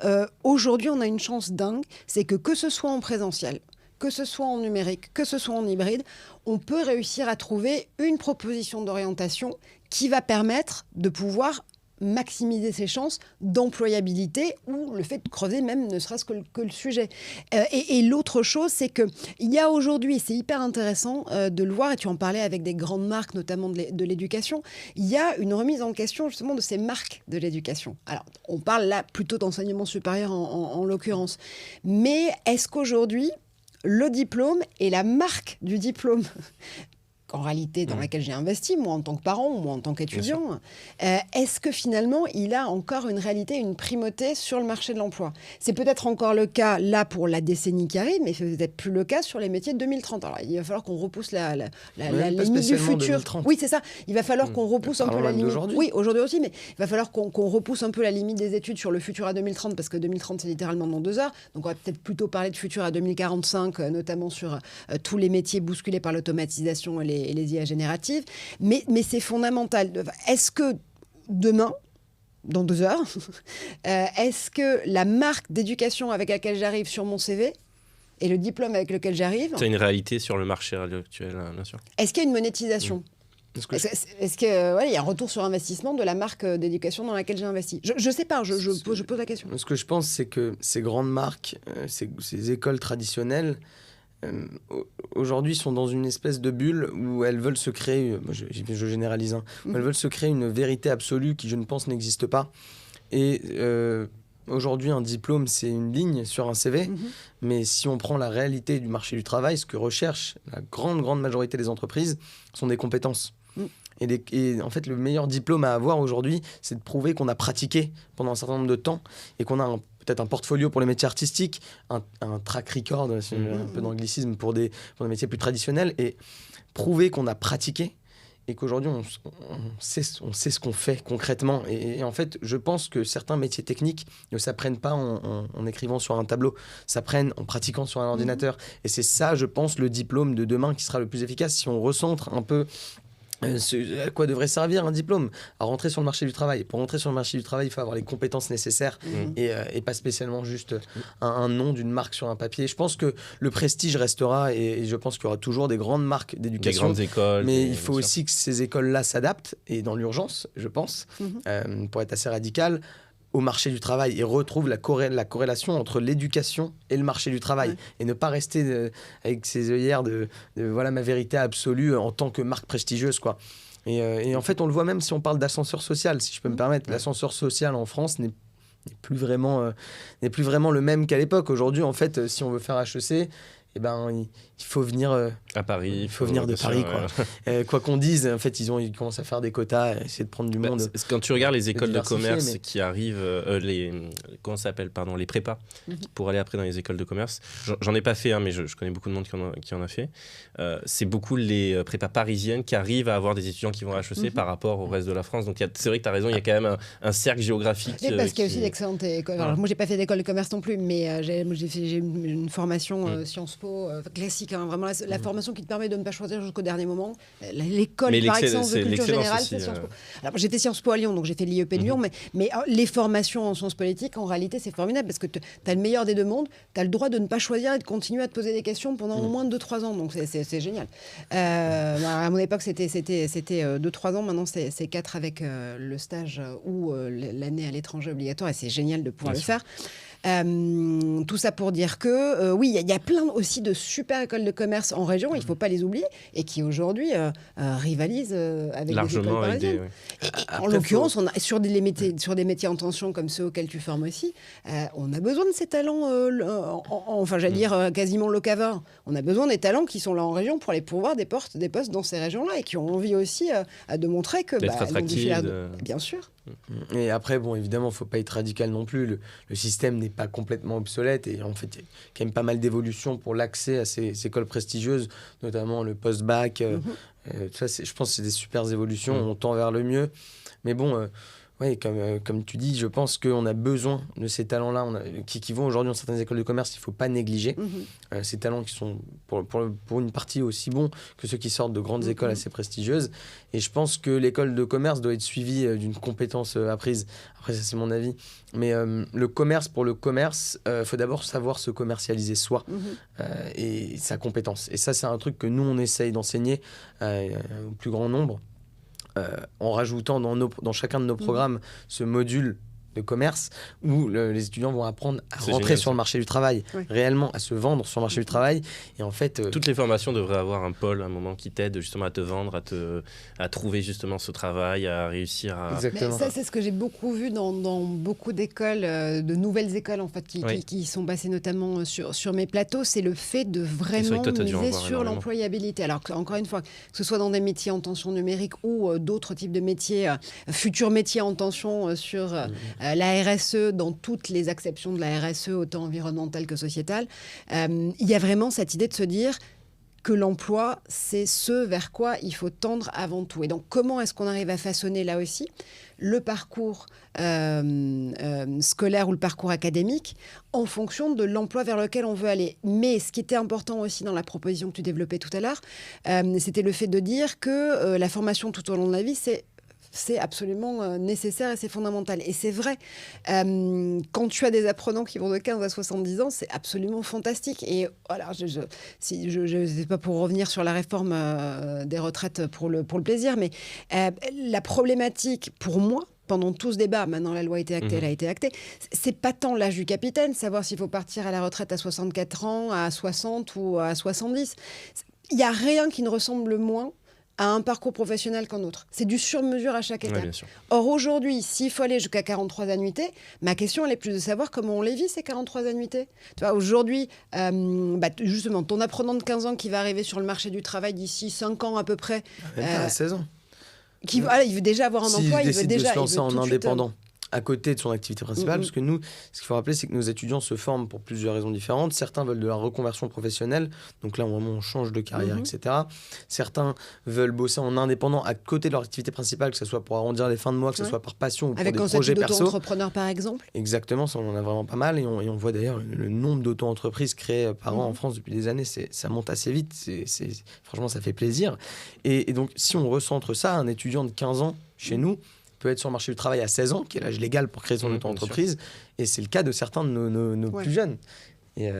aujourd'hui, on a une chance dingue, c'est que ce soit en présentiel, que ce soit en numérique, que ce soit en hybride, on peut réussir à trouver une proposition d'orientation qui va permettre de pouvoir maximiser ses chances d'employabilité ou le fait de creuser même ne serait-ce que le sujet. Et l'autre chose, c'est qu'il y a aujourd'hui, et c'est hyper intéressant de le voir, et tu en parlais avec des grandes marques, notamment de l'éducation, il y a une remise en question justement de ces marques de l'éducation. Alors, on parle là plutôt d'enseignement supérieur en l'occurrence. Mais est-ce qu'aujourd'hui, le diplôme et la marque du diplôme en réalité dans laquelle j'ai investi, moi en tant que parent ou moi en tant qu'étudiant, est-ce que finalement il a encore une réalité, une primauté sur le marché de l'emploi? C'est peut-être encore le cas là pour la décennie qui arrive, mais c'est peut-être plus le cas sur les métiers de 2030. Alors il va falloir qu'on repousse la limite du futur. 2030. Oui, c'est ça. Il va falloir qu'on repousse un peu la limite. Oui, aujourd'hui aussi, mais il va falloir qu'on repousse un peu la limite des études sur le futur à 2030, parce que 2030 c'est littéralement dans 2 heures. Donc on va peut-être plutôt parler de futur à 2045, notamment sur tous les métiers bousculés par l'automatisation et les IA génératives, mais c'est fondamental. Est-ce que demain, dans 2 heures, est-ce que la marque d'éducation avec laquelle j'arrive sur mon CV et le diplôme avec lequel j'arrive... C'est une réalité sur le marché actuel, bien sûr. Est-ce qu'il y a une monétisation ? Est-ce qu'il y a un retour sur investissement de la marque d'éducation dans laquelle j'ai investi ? Je ne sais pas, je pose la question. Ce que je pense, c'est que ces grandes marques, ces écoles traditionnelles, aujourd'hui sont dans une espèce de bulle où elles veulent se créer, je généralise, où elles veulent se créer une vérité absolue qui, je ne pense, n'existe pas. Et aujourd'hui, un diplôme, c'est une ligne sur un CV, mais si on prend la réalité du marché du travail, ce que recherche la grande majorité des entreprises sont des compétences. Et en fait, le meilleur diplôme à avoir aujourd'hui, c'est de prouver qu'on a pratiqué pendant un certain nombre de temps et qu'on a peut-être un portfolio pour les métiers artistiques, un track record, un peu d'anglicisme pour des métiers plus traditionnels, et prouver qu'on a pratiqué et qu'aujourd'hui on sait ce qu'on fait concrètement. Et en fait, je pense que certains métiers techniques ne s'apprennent pas en écrivant sur un tableau, s'apprennent en pratiquant sur un ordinateur. Et c'est ça, je pense, le diplôme de demain qui sera le plus efficace si on recentre un peu à quoi devrait servir un diplôme? À rentrer sur le marché du travail. Pour rentrer sur le marché du travail, il faut avoir les compétences nécessaires et pas spécialement juste un nom d'une marque sur un papier. Je pense que le prestige restera et je pense qu'il y aura toujours des grandes marques d'éducation. Des grandes écoles. Mais il faut aussi que ces écoles-là s'adaptent, et dans l'urgence, je pense, pour être assez radical, au marché du travail et retrouve la corrélation entre l'éducation et le marché du travail, et ne pas rester avec ces œillères de voilà ma vérité absolue en tant que marque prestigieuse, quoi. Et en fait, on le voit même si on parle d'ascenseur social, si je peux me permettre. L'ascenseur social en France n'est plus vraiment le même qu'à l'époque. Aujourd'hui, en fait, si on veut faire HEC, eh ben, il faut venir à Paris. Il faut venir de Paris, quoi. Quoi qu'on dise, en fait, ils commencent à faire des quotas, à essayer de prendre du monde. Quand tu regardes les écoles de commerce qui arrivent, comment ça s'appelle, les prépas, pour aller après dans les écoles de commerce. J'en ai pas fait, mais je connais beaucoup de monde qui en a fait. C'est beaucoup les prépas parisiennes qui arrivent à avoir des étudiants qui vont à HEC par rapport au reste de la France. Donc c'est vrai que tu as raison, il y a quand même un cercle géographique. Parce qu'il y a aussi d'excellentes écoles. Alors, moi, j'ai pas fait d'école de commerce non plus, mais j'ai une formation Sciences Po classique, vraiment la formation qui te permet de ne pas choisir jusqu'au dernier moment. L'école par excellence de culture générale, c'est Sciences Po. Alors, j'étais Sciences Po à Lyon, donc j'ai fait l'IEP de Lyon, mais les formations en sciences politiques, en réalité, c'est formidable parce que tu as le meilleur des deux mondes, tu as le droit de ne pas choisir et de continuer à te poser des questions pendant au moins 2-3 ans, donc c'est génial. À mon époque, c'était 2-3 ans, maintenant c'est 4 avec le stage ou l'année à l'étranger obligatoire, et c'est génial de pouvoir le faire. Tout ça pour dire que, oui, il y a plein aussi de super écoles de commerce en région, il ne faut pas les oublier, et qui aujourd'hui rivalisent avec largement des écoles parisiennes. En l'occurrence, on a, sur des métiers en tension comme ceux auxquels tu formes aussi, on a besoin de ces talents, j'allais dire quasiment locavores. On a besoin des talents qui sont là en région pour aller pourvoir des postes dans ces régions-là et qui ont envie aussi de montrer que... d'être attractifs. Bien sûr. Et après, bon, évidemment, il ne faut pas être radical non plus. Le système n'est pas complètement obsolète. Et en fait, il y a quand même pas mal d'évolutions pour l'accès à ces écoles prestigieuses, notamment le post-bac. Ça, je pense que c'est des super évolutions. On tend vers le mieux. Mais bon... Oui, comme tu dis, je pense qu'on a besoin de ces talents-là qui vont aujourd'hui dans certaines écoles de commerce, il ne faut pas négliger. Ces talents qui sont pour une partie aussi bons que ceux qui sortent de grandes écoles assez prestigieuses. Et je pense que l'école de commerce doit être suivie d'une compétence apprise. Après, ça c'est mon avis. Mais le commerce, pour le commerce, faut d'abord savoir se commercialiser soi et sa compétence. Et ça, c'est un truc que nous, on essaye d'enseigner au plus grand nombre. En rajoutant dans chacun de nos programmes ce module de commerce où les étudiants vont apprendre à rentrer sur le marché du travail, réellement à se vendre sur le marché du travail. Et en fait, toutes les formations devraient avoir un pôle, un moment qui t'aide justement à te vendre, à trouver justement ce travail, à réussir à... Exactement. Mais ça, c'est ce que j'ai beaucoup vu dans beaucoup d'écoles, de nouvelles écoles en fait, qui sont passées notamment sur mes plateaux. C'est le fait de vraiment miser sur l'employabilité. Alors encore une fois, que ce soit dans des métiers en tension numérique ou d'autres types de métiers, futurs métiers en tension sur... la RSE, dans toutes les acceptions de la RSE, autant environnementale que sociétale, il y a vraiment cette idée de se dire que l'emploi, c'est ce vers quoi il faut tendre avant tout. Et donc, comment est-ce qu'on arrive à façonner là aussi le parcours scolaire ou le parcours académique en fonction de l'emploi vers lequel on veut aller. Mais ce qui était important aussi dans la proposition que tu développais tout à l'heure, c'était le fait de dire que la formation tout au long de la vie, c'est absolument nécessaire et c'est fondamental. Et c'est vrai, quand tu as des apprenants qui vont de 15 à 70 ans, c'est absolument fantastique. Et voilà, je sais pas pour revenir sur la réforme des retraites pour le plaisir, mais la problématique pour moi, pendant tout ce débat, maintenant la loi a été actée, elle a été actée, c'est pas tant l'âge du capitaine, savoir s'il faut partir à la retraite à 64 ans, à 60 ou à 70. Il n'y a rien qui ne ressemble moins à un parcours professionnel qu'un autre. C'est du sur-mesure à chaque étape. Or, aujourd'hui, s'il faut aller jusqu'à 43 annuités, ma question, elle est plus de savoir comment on les vit, ces 43 annuités. Tu vois, aujourd'hui, justement, ton apprenant de 15 ans qui va arriver sur le marché du travail d'ici 5 ans à peu près... à 16 ans. Il veut déjà avoir un emploi, il veut déjà... de se lancer en indépendant. À côté de son activité principale, parce que nous, ce qu'il faut rappeler, c'est que nos étudiants se forment pour plusieurs raisons différentes. Certains veulent de la reconversion professionnelle, donc là, vraiment, on change de carrière, etc. Certains veulent bosser en indépendant à côté de leur activité principale, que ce soit pour arrondir les fins de mois, que ce soit par passion ou pour des projets perso. Avec un statut d'auto-entrepreneur, par exemple. Exactement, ça, on en a vraiment pas mal, et on voit d'ailleurs le nombre d'auto-entreprises créées par an en France depuis des années, ça monte assez vite, franchement, ça fait plaisir. Et donc, si on recentre ça, un étudiant de 15 ans chez nous, peut être sur le marché du travail à 16 ans, qui est l'âge légal pour créer son auto-entreprise. Et c'est le cas de certains de nos plus jeunes. Et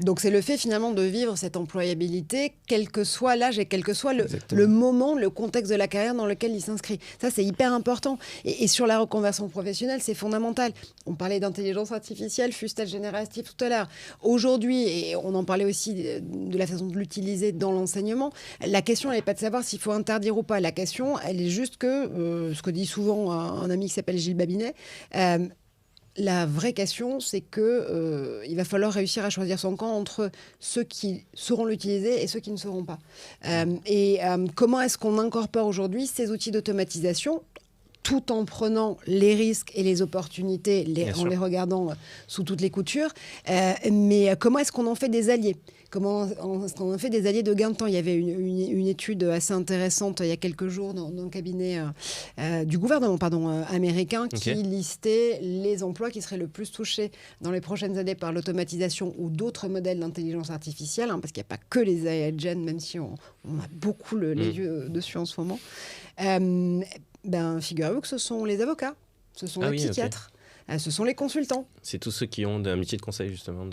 donc c'est le fait finalement de vivre cette employabilité, quel que soit l'âge et quel que soit le moment, le contexte de la carrière dans lequel il s'inscrit. Ça, c'est hyper important. Et sur la reconversion professionnelle, c'est fondamental. On parlait d'intelligence artificielle, fût-elle générative tout à l'heure. Aujourd'hui, et on en parlait aussi de la façon de l'utiliser dans l'enseignement, la question, elle n'est pas de savoir s'il faut interdire ou pas. La question, elle est juste que, ce que dit souvent un ami qui s'appelle Gilles Babinet, la vraie question, c'est que il va falloir réussir à choisir son camp entre ceux qui sauront l'utiliser et ceux qui ne sauront pas. Comment est-ce qu'on incorpore aujourd'hui ces outils d'automatisation tout en prenant les risques et les opportunités, en les regardant sous toutes les coutures. Mais comment est-ce qu'on en fait des alliés ? Comment est-ce qu'on en fait des alliés de gain de temps ? Il y avait une étude assez intéressante il y a quelques jours dans un cabinet du gouvernement américain qui listait les emplois qui seraient le plus touchés dans les prochaines années par l'automatisation ou d'autres modèles d'intelligence artificielle, parce qu'il n'y a pas que les AI Gen, même si on a beaucoup les yeux dessus en ce moment. Figurez-vous que ce sont les avocats, ce sont les psychiatres. Ce sont les consultants. C'est tous ceux qui ont un métier de conseil, justement.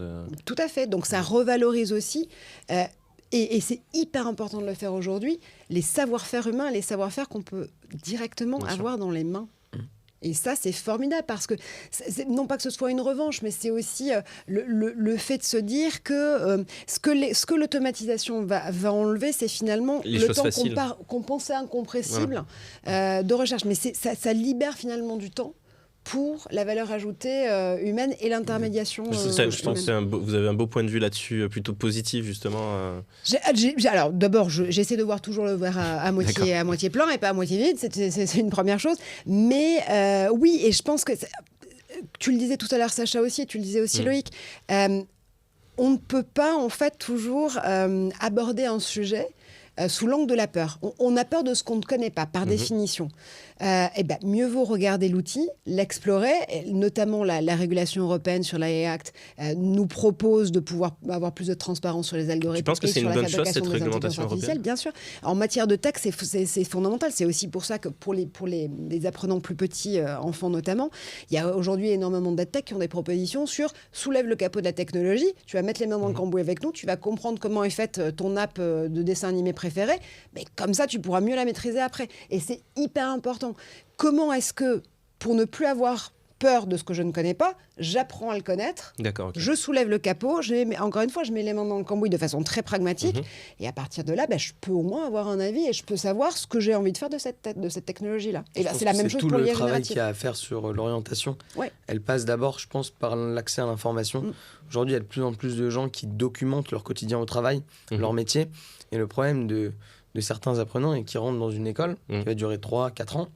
Tout à fait. Donc, ça revalorise aussi, et c'est hyper important de le faire aujourd'hui, les savoir-faire humains, les savoir-faire qu'on peut directement avoir dans les mains. Et ça, c'est formidable parce que, non pas que ce soit une revanche, mais c'est aussi le fait de se dire que ce que l'automatisation va enlever, c'est finalement le temps qu'on pensait incompressible de recherche. Mais ça libère finalement du temps pour la valeur ajoutée humaine et l'intermédiation. Je pense que vous avez un beau point de vue là-dessus, plutôt positif justement. Alors d'abord, j'essaie de voir toujours le verre à moitié plein et pas à moitié vide, c'est une première chose. Mais oui, et je pense que, tu le disais tout à l'heure Sacha aussi, et tu le disais aussi Loïc, on ne peut pas en fait toujours aborder un sujet sous l'angle de la peur. On a peur de ce qu'on ne connaît pas, par définition. Mieux vaut regarder l'outil, l'explorer, notamment la régulation européenne sur l'AI Act nous propose de pouvoir avoir plus de transparence sur les algorithmes. Tu penses que c'est une bonne chose, cette réglementation européenne ? Bien sûr. En matière de tech, c'est fondamental. C'est aussi pour ça que pour les apprenants plus petits, enfants notamment, il y a aujourd'hui énormément d'EdTech qui ont des propositions sur soulève le capot de la technologie, tu vas mettre les mains dans le cambouis avec nous, tu vas comprendre comment est faite ton app de dessin animé préféré, mais comme ça, tu pourras mieux la maîtriser après. Et c'est hyper important. Comment est-ce que, pour ne plus avoir peur de ce que je ne connais pas, j'apprends à le connaître, je soulève le capot, encore une fois, je mets les mains dans le cambouis de façon très pragmatique, et à partir de là, je peux au moins avoir un avis et je peux savoir ce que j'ai envie de faire de cette technologie-là. Et c'est la même chose pour l'IA générative. C'est tout le travail qu'il y a à faire sur l'orientation. Ouais. Elle passe d'abord, je pense, par l'accès à l'information. Aujourd'hui, il y a de plus en plus de gens qui documentent leur quotidien au travail, leur métier, et le problème de certains apprenants et qui rentrent dans une école qui va durer 3-4 ans,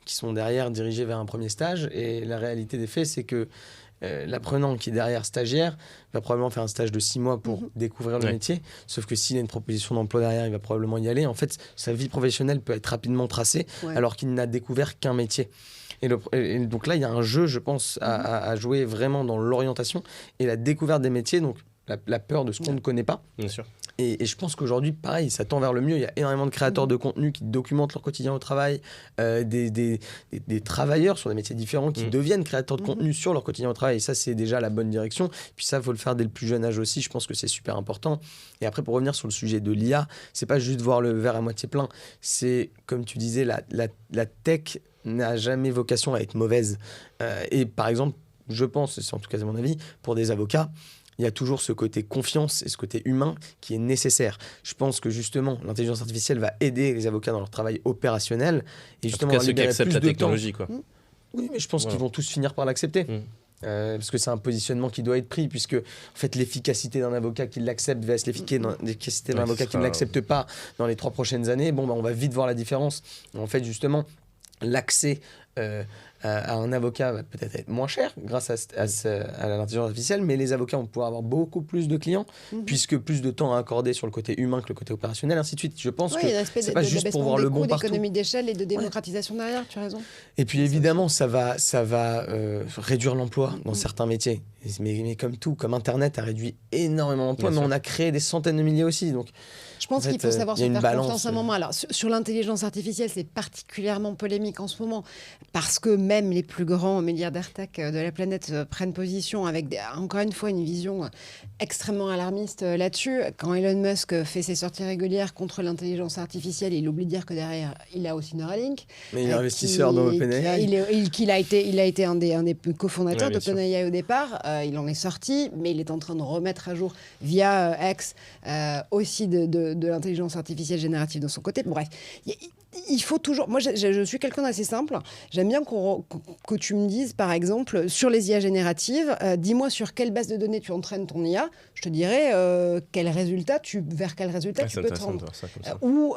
qui sont derrière dirigés vers un premier stage. Et la réalité des faits, c'est que l'apprenant qui est derrière stagiaire va probablement faire un stage de 6 mois pour découvrir le métier. Sauf que s'il a une proposition d'emploi derrière, il va probablement y aller. En fait, sa vie professionnelle peut être rapidement tracée alors qu'il n'a découvert qu'un métier. Et donc là, il y a un jeu, je pense, à jouer vraiment dans l'orientation et la découverte des métiers, donc la peur de ce qu'on ne connaît pas. Bien sûr. Et je pense qu'aujourd'hui, pareil, ça tend vers le mieux. Il y a énormément de créateurs de contenu qui documentent leur quotidien au travail, des travailleurs sur des métiers différents qui deviennent créateurs de contenu sur leur quotidien au travail. Et ça, c'est déjà la bonne direction. Puis ça, il faut le faire dès le plus jeune âge aussi. Je pense que c'est super important. Et après, pour revenir sur le sujet de l'IA, c'est pas juste voir le verre à moitié plein. C'est, comme tu disais, la tech n'a jamais vocation à être mauvaise. Et par exemple, je pense, c'est en tout cas mon avis, pour des avocats, il y a toujours ce côté confiance et ce côté humain qui est nécessaire. Je pense que justement, l'intelligence artificielle va aider les avocats dans leur travail opérationnel. Et justement, en tout cas, ceux qui acceptent la technologie, quoi. Oui, mais je pense qu'ils vont tous finir par l'accepter. Parce que c'est un positionnement qui doit être pris, puisque en fait, l'efficacité d'un avocat qui l'accepte versus l'efficacité d'un avocat qui ne l'accepte pas dans les 3 prochaines années, on va vite voir la différence. En fait, justement, l'accès à un avocat va peut-être être moins cher grâce à l'intelligence artificielle, mais les avocats vont pouvoir avoir beaucoup plus de clients, puisque plus de temps à accorder sur le côté humain que le côté opérationnel, ainsi de suite. Je pense que c'est pas juste pour voir le bon partout. D'économie d'échelle et de démocratisation derrière, tu as raison. Et puis évidemment, ça va réduire l'emploi dans certains métiers. Mais comme tout, comme Internet a réduit énormément l'emploi, mais on a créé des centaines de milliers aussi. Donc, je pense qu'il faut savoir se faire confiance à un moment. Alors, sur l'intelligence artificielle, c'est particulièrement polémique en ce moment, parce que même les plus grands milliardaires tech de la planète prennent position avec, encore une fois, une vision extrêmement alarmiste là-dessus. Quand Elon Musk fait ses sorties régulières contre l'intelligence artificielle, il oublie de dire que derrière, il a aussi Neuralink. Mais il est investisseur dans OpenAI. Il a été un des cofondateurs d'OpenAI au départ. Il en est sorti, mais il est en train de remettre à jour via X aussi de l'intelligence artificielle générative de son côté. Bref, il faut toujours... Moi, je suis quelqu'un d'assez simple. J'aime bien que tu me dises, par exemple, sur les IA génératives, dis-moi sur quelle base de données tu entraînes ton IA. Je te dirai vers quel résultat tu peux te rendre. Ou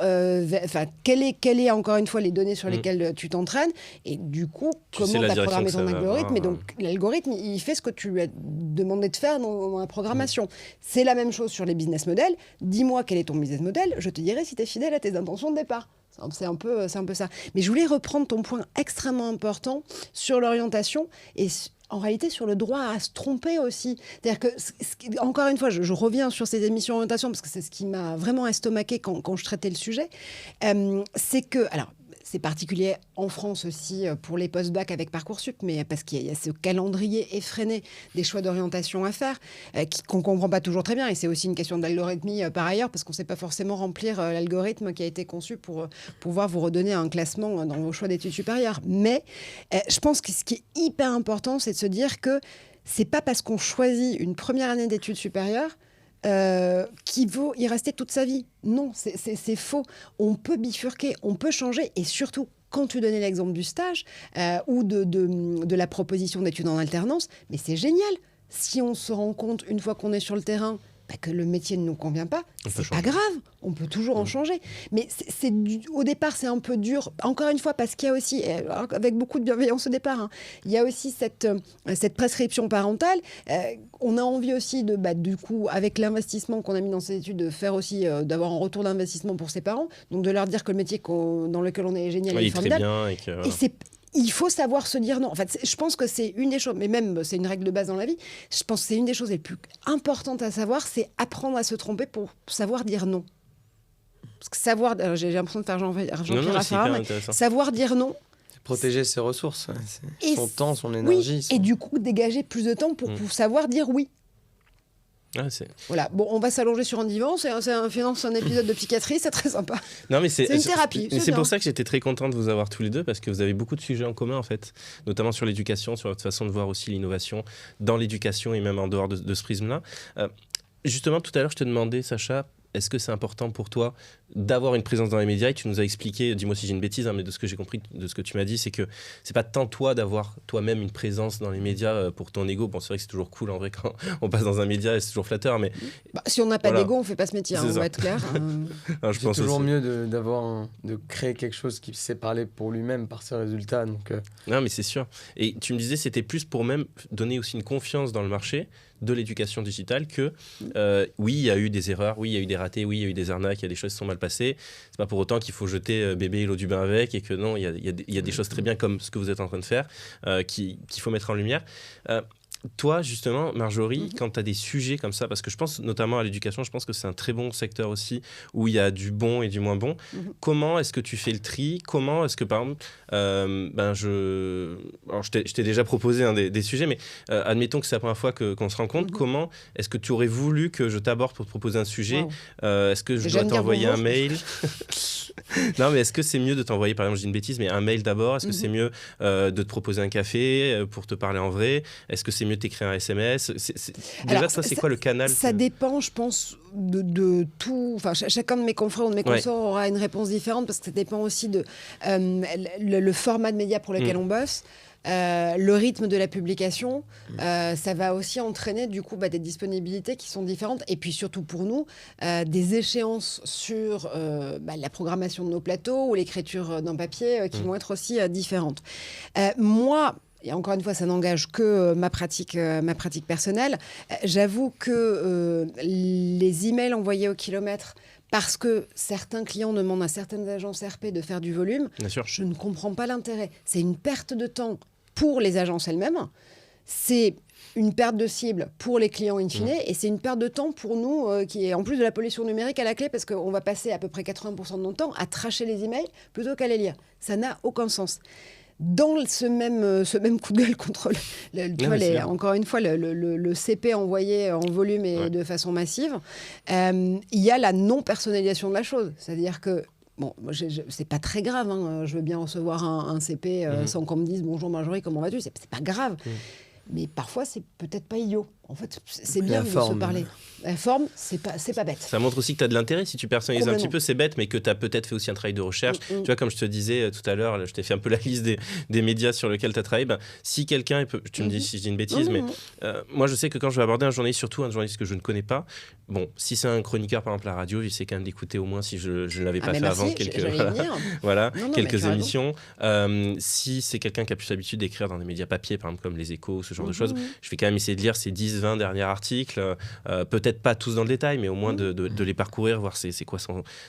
quelle est encore une fois les données sur lesquelles tu t'entraînes. Et du coup, comment tu as programmé ton algorithme. Et donc, l'algorithme, il fait ce que tu lui as demandé de faire dans la programmation. C'est la même chose sur les business models. Dis-moi quel est ton business model. Je te dirai si tu es fidèle à tes intentions de départ. C'est un peu ça. Mais je voulais reprendre ton point extrêmement important sur l'orientation et en réalité sur le droit à se tromper aussi. C'est-à-dire que, encore une fois, je reviens sur ces émissions d'orientation parce que c'est ce qui m'a vraiment estomaqué quand je traitais le sujet. C'est que, alors, c'est particulier en France aussi pour les post-bac avec Parcoursup, mais parce qu'il y a ce calendrier effréné des choix d'orientation à faire qu'on ne comprend pas toujours très bien. Et c'est aussi une question d'algorithmie par ailleurs, parce qu'on ne sait pas forcément remplir l'algorithme qui a été conçu pour pouvoir vous redonner un classement dans vos choix d'études supérieures. Mais je pense que ce qui est hyper important, c'est de se dire que c'est pas parce qu'on choisit une première année d'études supérieures qu'il faut y rester toute sa vie. Non, c'est faux. On peut bifurquer, on peut changer, et surtout, quand tu donnais l'exemple du stage ou de la proposition d'études en alternance, mais c'est génial. Si on se rend compte, une fois qu'on est sur le terrain, que le métier ne nous convient pas, c'est pas grave, on peut toujours en changer. Mais au départ, c'est un peu dur, encore une fois, parce qu'il y a aussi, avec beaucoup de bienveillance au départ, il y a aussi cette prescription parentale. On a envie aussi, du coup, avec l'investissement qu'on a mis dans ces études, de faire aussi, d'avoir un retour d'investissement pour ses parents, donc de leur dire que le métier dans lequel on est génial est formidable. Très bien, et il faut savoir se dire non. En fait, je pense que c'est une des choses, mais même c'est une règle de base dans la vie, je pense que c'est une des choses les plus importantes à savoir, c'est apprendre à se tromper pour savoir dire non. Parce que j'ai l'impression de faire Jean-Pierre Raffarin, mais savoir dire non. Protéger ses ressources, son temps, son énergie. Et du coup, dégager plus de temps pour savoir dire oui. Voilà, bon, on va s'allonger sur un divan, c'est un épisode de psychiatrie, c'est très sympa. Non, mais c'est une thérapie. C'est pour ça que j'étais très content de vous avoir tous les deux, parce que vous avez beaucoup de sujets en commun en fait, notamment sur l'éducation, sur votre façon de voir aussi l'innovation dans l'éducation et même en dehors de ce prisme-là. Justement, tout à l'heure, je te demandais, Sacha, est-ce que c'est important pour toi d'avoir une présence dans les médias? Et tu nous as expliqué, dis-moi si j'ai une bêtise, mais de ce que j'ai compris, de ce que tu m'as dit, c'est que c'est pas tant toi d'avoir toi-même une présence dans les médias pour ton ego. Bon, c'est vrai que c'est toujours cool en vrai quand on passe dans un média et c'est toujours flatteur, mais... si on n'a pas d'ego, on fait pas ce métier, on va être clair. Non, c'est toujours mieux de créer quelque chose qui sait parler pour lui-même par ses résultats. Donc, Non, mais c'est sûr. Et tu me disais, c'était plus pour même donner aussi une confiance dans le marché de l'éducation digitale que oui, il y a eu des erreurs, oui, il y a eu des ratés, oui, il y a eu des arnaques, il y a des choses qui sont mal passées. C'est pas pour autant qu'il faut jeter bébé et l'eau du bain avec, et que non, il y a des choses très bien comme ce que vous êtes en train de faire qu'il faut mettre en lumière. Toi, justement, Marjorie, quand tu as des sujets comme ça, parce que je pense notamment à l'éducation, je pense que c'est un très bon secteur aussi, où il y a du bon et du moins bon. Comment est-ce que tu fais le tri? Comment est-ce que, par exemple, je t'ai déjà proposé des sujets, mais admettons que c'est la première fois qu'on se rencontre, comment est-ce que tu aurais voulu que je t'aborde pour te proposer un sujet? Est-ce que je dois t'envoyer un mail? Non, mais est-ce que c'est mieux de t'envoyer, par exemple, je dis une bêtise, mais un mail d'abord? Est-ce que c'est mieux de te proposer un café pour te parler en vrai? Est-ce que c'est mieux de t'écrire un SMS? Déjà, c'est quoi le canal? Ça dépend, je pense, de tout. Enfin, chacun de mes confrères ou de mes consorts aura une réponse différente, parce que ça dépend aussi de le format de média pour lequel on bosse. Le rythme de la publication, ça va aussi entraîner du coup des disponibilités qui sont différentes, et puis surtout pour nous des échéances sur la programmation de nos plateaux ou l'écriture d'un papier qui vont être aussi différentes. Moi, et encore une fois, ça n'engage que ma pratique personnelle, j'avoue que les emails envoyés au kilomètre, parce que certains clients demandent à certaines agences RP de faire du volume, je ne comprends pas l'intérêt. C'est une perte de temps pour les agences elles-mêmes, c'est une perte de cible pour les clients in fine, et c'est une perte de temps pour nous qui est en plus de la pollution numérique à la clé, parce qu'on va passer à peu près 80% de notre temps à tracher les emails plutôt qu'à les lire. Ça n'a aucun sens. Dans ce même coup de gueule contre encore une fois le CP envoyé en volume et de façon massive, il y a la non-personnalisation de la chose. C'est-à-dire que, bon, c'est pas très grave, je veux bien recevoir un CP sans qu'on me dise « Bonjour Marjorie, comment vas-tu ?» C'est pas grave. Mais parfois, c'est peut-être pas idiot. En fait, c'est bien de se parler. La forme, c'est pas bête. Ça montre aussi que tu as de l'intérêt. Si tu personnalises un petit peu, c'est bête, mais que tu as peut-être fait aussi un travail de recherche. Tu vois, comme je te disais tout à l'heure, je t'ai fait un peu la liste des médias sur lesquels tu as travaillé. Si quelqu'un, tu me dis si je dis une bêtise, mais moi, je sais que quand je vais aborder un journaliste, surtout un journaliste que je ne connais pas, bon, si c'est un chroniqueur, par exemple, à la radio, j'essaie quand même d'écouter au moins si je ne l'avais pas fait avant quelques émissions. Si c'est quelqu'un qui a plus l'habitude d'écrire dans des médias papier, par exemple, comme Les Échos, ce genre de choses, je vais quand même essayer de lire ces 10 20 derniers articles, peut-être pas tous dans le détail, mais au moins de les parcourir, voir c'est quoi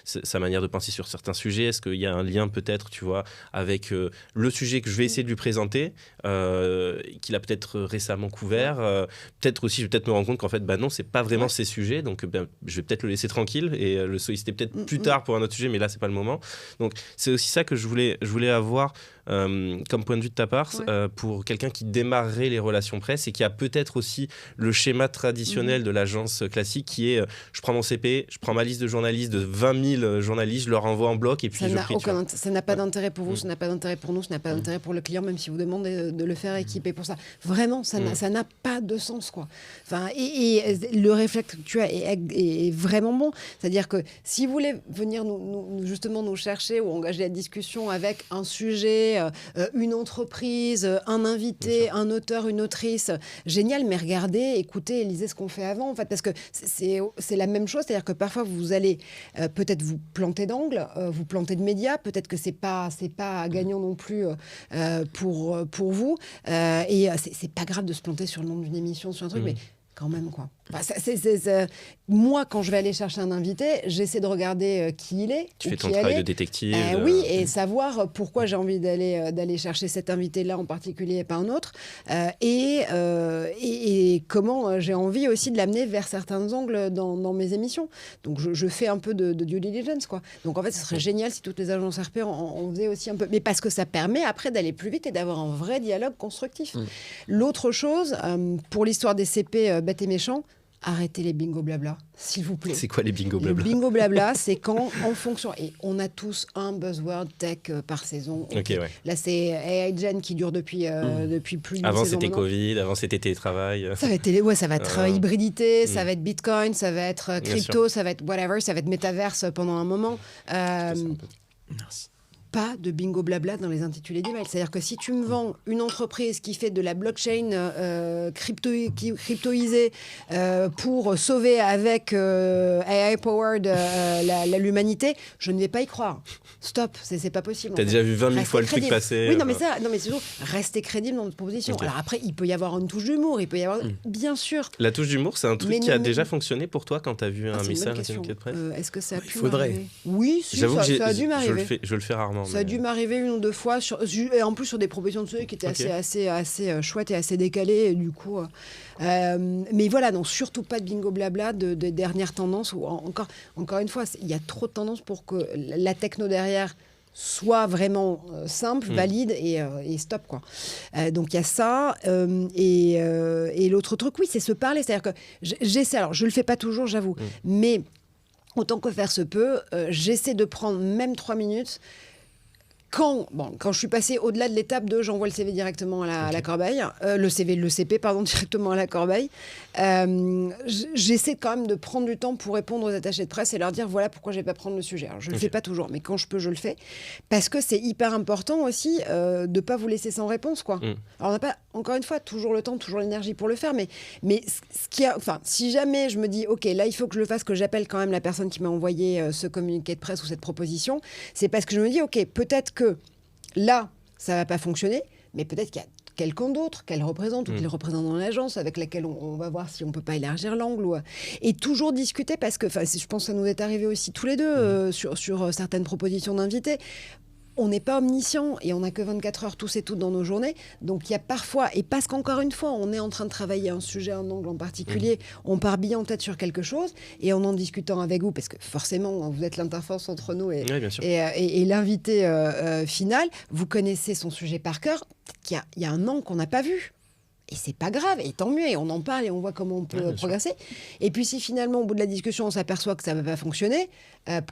sa manière de penser sur certains sujets. Est-ce qu'il y a un lien peut-être, tu vois, avec le sujet que je vais essayer de lui présenter, qu'il a peut-être récemment couvert. Peut-être aussi, je vais peut-être me rendre compte qu'en fait, non, c'est pas vraiment ces sujets, donc je vais peut-être le laisser tranquille et le solliciter peut-être plus tard pour un autre sujet, mais là, c'est pas le moment. Donc, c'est aussi ça que je voulais avoir comme point de vue de ta part, pour quelqu'un qui démarrerait les relations presse et qui a peut-être aussi le schéma traditionnel de l'agence classique qui est je prends mon CP, je prends ma liste de journalistes de 20 000 journalistes, je leur envoie en bloc et puis ça n'a pas d'intérêt pour vous, ça n'a pas d'intérêt pour nous, ça n'a pas d'intérêt pour le client, même si vous demandez de le faire équiper pour ça. Vraiment, ça n'a pas de sens, quoi. Enfin, et le réflexe que tu as est vraiment bon. C'est-à-dire que si vous voulez venir justement nous chercher ou engager la discussion avec un sujet, une entreprise, un invité, un auteur, une autrice, génial, mais regardez, écoutez, lisez ce qu'on fait avant, en fait, parce que c'est la même chose, c'est-à-dire que parfois vous allez peut-être vous planter d'angle, vous planter de médias, peut-être que c'est pas gagnant non plus pour vous, et c'est pas grave de se planter sur le nom d'une émission, sur un truc, mais quand même, quoi. Enfin, moi, quand je vais aller chercher un invité, j'essaie de regarder qui il est. Tu fais ton travail de détective. Oui, et savoir pourquoi j'ai envie d'aller chercher cet invité-là en particulier et pas un autre. Et comment j'ai envie aussi de l'amener vers certains angles dans mes émissions. Donc, je fais un peu de due diligence, quoi. Donc, en fait, ce serait génial si toutes les agences RP en faisaient aussi un peu. Mais parce que ça permet après d'aller plus vite et d'avoir un vrai dialogue constructif. L'autre chose, pour l'histoire des CP bêtes et méchants, arrêtez les bingo blabla, s'il vous plaît. C'est quoi les bingo blabla ? Le bingo blabla, c'est quand, en fonction... Et on a tous un buzzword tech par saison. Okay, ouais. Là, c'est AI Gen qui dure depuis plus d'une Avant, saison. C'était Covid, avant, c'était télétravail. Ça va être hybridité, ça va être Bitcoin, ça va être crypto, ça va être whatever, ça va être métaverse pendant un moment. Merci. Pas de bingo blabla dans les intitulés d'email. C'est-à-dire que si tu me vends une entreprise qui fait de la blockchain cryptoisée pour sauver avec AI-powered l'humanité, je ne vais pas y croire. Stop, c'est pas possible. T'as déjà vu 20 000 fois le truc passer. Oui, mais surtout, restez crédible dans notre proposition. Okay. Alors après, il peut y avoir une touche d'humour, il peut y avoir... Bien sûr. La touche d'humour, c'est un truc qui a déjà fonctionné pour toi quand t'as vu un message dans une de presse est-ce que ça a pu m'arriver ? Oui, si, ça a dû m'arriver. Je le fais rarement. Ça a dû m'arriver une ou deux fois, et en plus sur des propositions de sujets qui étaient assez chouettes et assez décalées, et du coup. Mais voilà, non, surtout pas de bingo blabla de dernière tendance. Ou encore une fois, il y a trop de tendances pour que la techno derrière soit vraiment simple, valide et stop, quoi. Donc il y a ça. Et l'autre truc, oui, c'est se parler. C'est-à-dire que j'essaie, alors je le fais pas toujours, j'avoue, mais autant que faire se peut, j'essaie de prendre même 3 minutes. Quand je suis passée au-delà de l'étape de j'envoie le CV directement à la corbeille, le CP directement à la corbeille, j'essaie quand même de prendre du temps pour répondre aux attachés de presse et leur dire voilà pourquoi je ne vais pas prendre le sujet. Alors, je ne le fais pas toujours, mais quand je peux, je le fais. Parce que c'est hyper important aussi de ne pas vous laisser sans réponse, quoi. Alors, on n'a pas, encore une fois, toujours le temps, toujours l'énergie pour le faire, mais si jamais je me dis ok, là, il faut que je le fasse, que j'appelle quand même la personne qui m'a envoyé ce communiqué de presse ou cette proposition, c'est parce que je me dis ok, peut-être que là, ça ne va pas fonctionner, mais peut-être qu'il y a quelqu'un d'autre qu'elle représente ou qu'il représente dans l'agence avec laquelle on va voir si on ne peut pas élargir l'angle. Et toujours discuter parce que je pense que ça nous est arrivé aussi tous les deux sur certaines propositions d'invités. On n'est pas omniscient et on n'a que 24 heures tous et toutes dans nos journées. Donc il y a parfois, et parce qu'encore une fois, on est en train de travailler un sujet, un angle en particulier, on part bien en tête sur quelque chose et en discutant avec vous, parce que forcément, vous êtes l'interface entre nous et l'invité final, vous connaissez son sujet par cœur, il y a un angle qu'on n'a pas vu. Et c'est pas grave, et tant mieux, et on en parle et on voit comment on peut progresser. Et puis si finalement, au bout de la discussion, on s'aperçoit que ça va pas fonctionner,